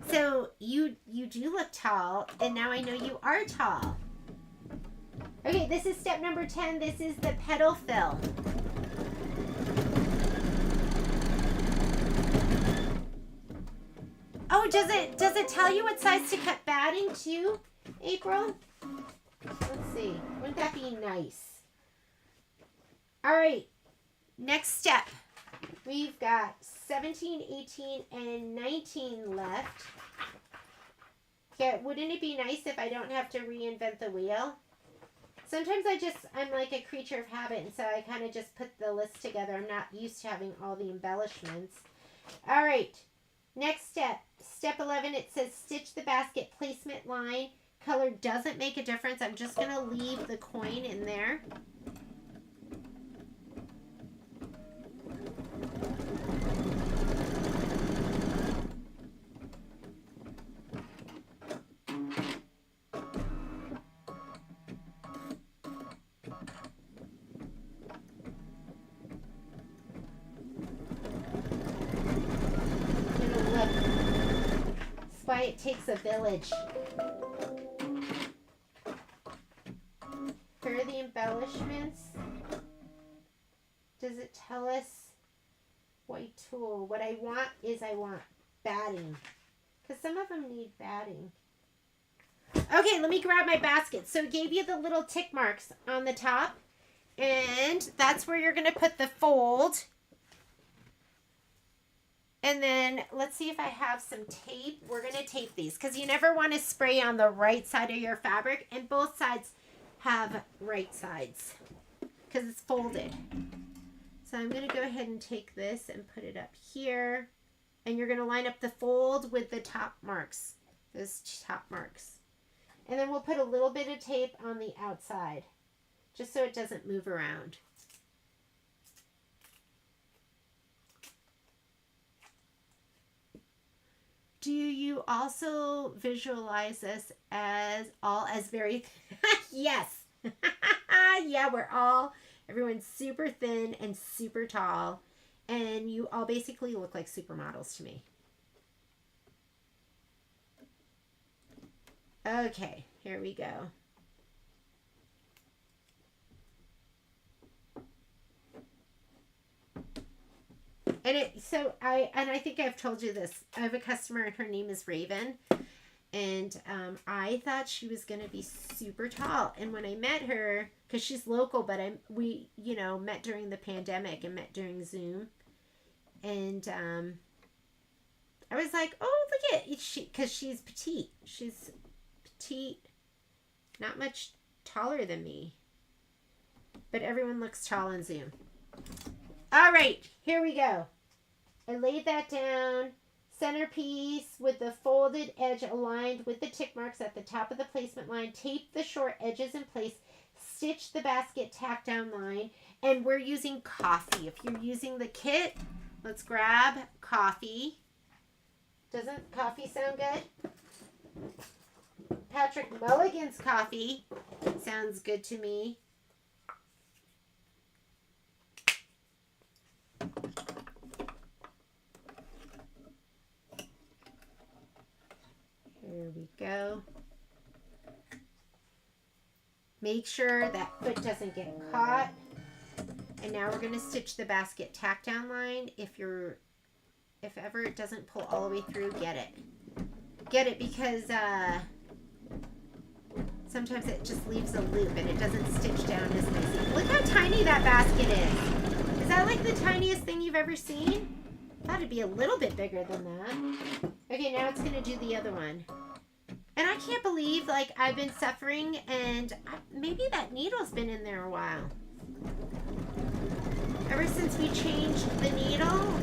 So you do look tall, and now I know you are tall. Okay, this is step number 10. This is the petal fill. Oh, does it tell you what size to cut batting too, April? Let's see. Wouldn't that be nice? All right. Next step. We've got 17, 18, and 19 left. Yeah, wouldn't it be nice if I don't have to reinvent the wheel? Sometimes I'm like a creature of habit, and so I kind of just put the list together. I'm not used to having all the embellishments. All right. Next step. Step 11, it says stitch the basket placement line. Color doesn't make a difference. I'm just going to leave the coin in there. That's why it takes a village. For the embellishments, does it tell us white tool? What I want is I want batting, because some of them need batting. Okay, let me grab my basket. So it gave you the little tick marks on the top, and that's where you're going to put the fold. And then let's see if I have some tape. We're going to tape these because you never want to spray on the right side of your fabric, and both sides have right sides because it's folded. So I'm going to go ahead and take this and put it up here, and you're going to line up the fold with the top marks, those top marks. And then we'll put a little bit of tape on the outside just so it doesn't move around. Do you also visualize this as all as very, yes. Yeah, everyone's super thin and super tall, and you all basically look like supermodels to me. Okay, here we go. And I think I've told you this. I have a customer and her name is Raven. And I thought she was going to be super tall. And when I met her, because she's local, but we met during the pandemic and met during Zoom. And I was like, oh, look at she, because she's petite. She's petite, not much taller than me. But everyone looks tall on Zoom. All right, here we go. I laid that down. Centerpiece with the folded edge aligned with the tick marks at the top of the placement line. Tape the short edges in place. Stitch the basket tack down line. And we're using coffee. If you're using the kit, let's grab coffee. Doesn't coffee sound good? Patrick Mulligan's coffee sounds good to me. Here we go. Make sure that foot doesn't get caught. And now we're going to stitch the basket tack down line. If ever it doesn't pull all the way through, get it. Get it because sometimes it just leaves a loop and it doesn't stitch down as nicely. Look how tiny that basket is. Is that like the tiniest thing you've ever seen? I thought it'd be a little bit bigger than that. Okay, now it's going to do the other one. And I can't believe, like, I've been suffering and maybe that needle's been in there a while. Ever since we changed the needle,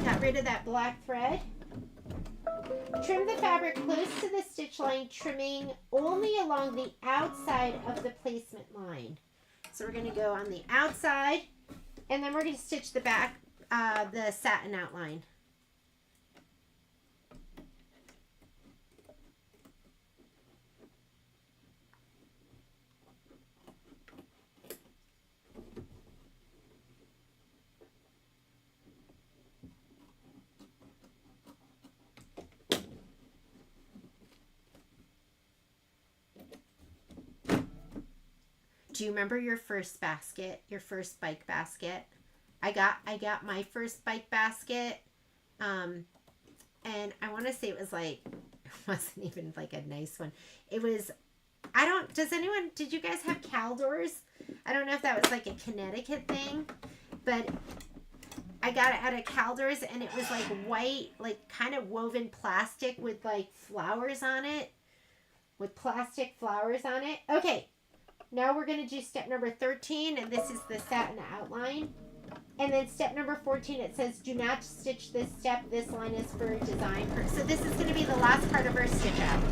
got rid of that black thread. Trim the fabric close to the stitch line, trimming only along the outside of the placement line. So we're going to go on the outside, and then we're going to stitch the back, the satin outline. Do you remember your first basket, your first bike basket? I got my first bike basket, and I want to say it was like, it wasn't even like a nice one. It was, did you guys have Caldors? I don't know if that was like a Connecticut thing, but I got it at a Caldors and it was like white, like kind of woven plastic with like flowers on it, with plastic flowers on it. Okay. Now we're going to do step number 13, and this is the satin outline. And then step number 14, it says, do not stitch this step. This line is for design. So this is going to be the last part of our stitch out.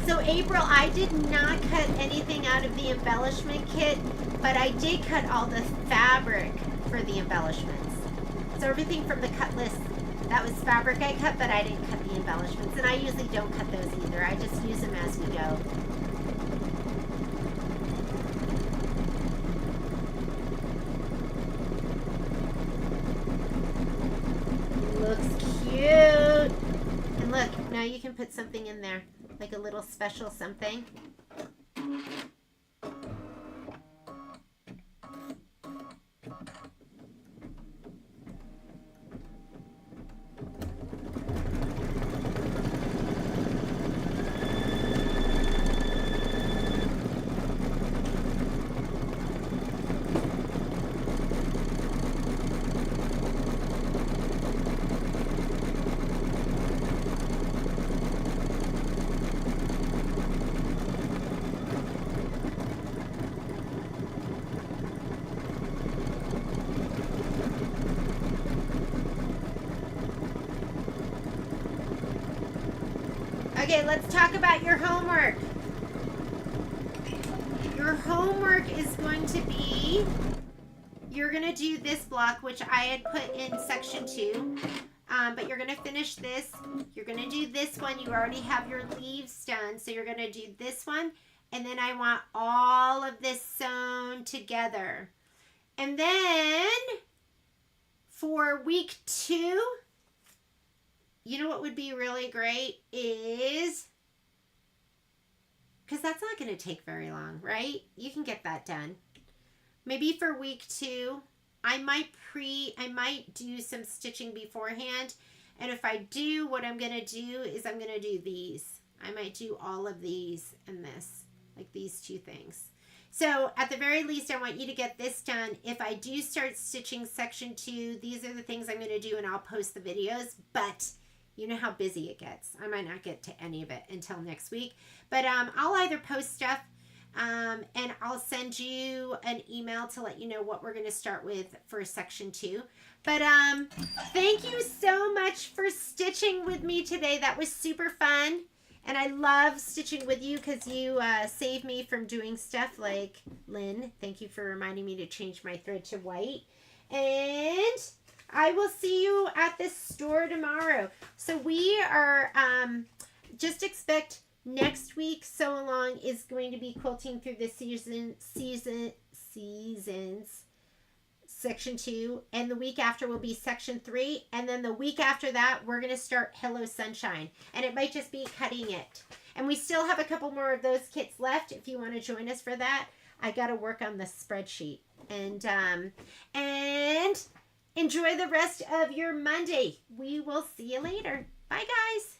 So April, I did not cut anything out of the embellishment kit, but I did cut all the fabric for the embellishments. So everything from the cut list, that was fabric I cut, but I didn't cut the embellishments. And I usually don't cut those either. I just use them as we go. Looks cute. And look, now you can put something in there. Like a little special something. Okay, let's talk about your homework. Your homework is going to be, you're going to do this block, which I had put in section 2. But you're going to finish this. You're going to do this one. You already have your leaves done. So you're going to do this one. And then I want all of this sewn together. And then for week 2, you know what would be really great is, because that's not going to take very long, right? You can get that done. Maybe for week 2, I might do some stitching beforehand, And if I do, what I'm going to do is I'm going to do these. I might do all of these and this, like these two things. So at the very least, I want you to get this done. If I do start stitching section 2, these are the things I'm going to do, and I'll post the videos. But you know how busy it gets. I might not get to any of it until next week. But I'll either post stuff and I'll send you an email to let you know what we're going to start with for section 2. But thank you so much for stitching with me today. That was super fun. And I love stitching with you because you save me from doing stuff like Lynn. Thank you for reminding me to change my thread to white. And I will see you at the store tomorrow. So we are, just expect next week, Sew Along is going to be quilting through the seasons, section 2, and the week after will be section 3, and then the week after that we're going to start Hello Sunshine, and it might just be cutting it. And we still have a couple more of those kits left if you want to join us for that. I got to work on the spreadsheet. And enjoy the rest of your Monday. We will see you later. Bye, guys.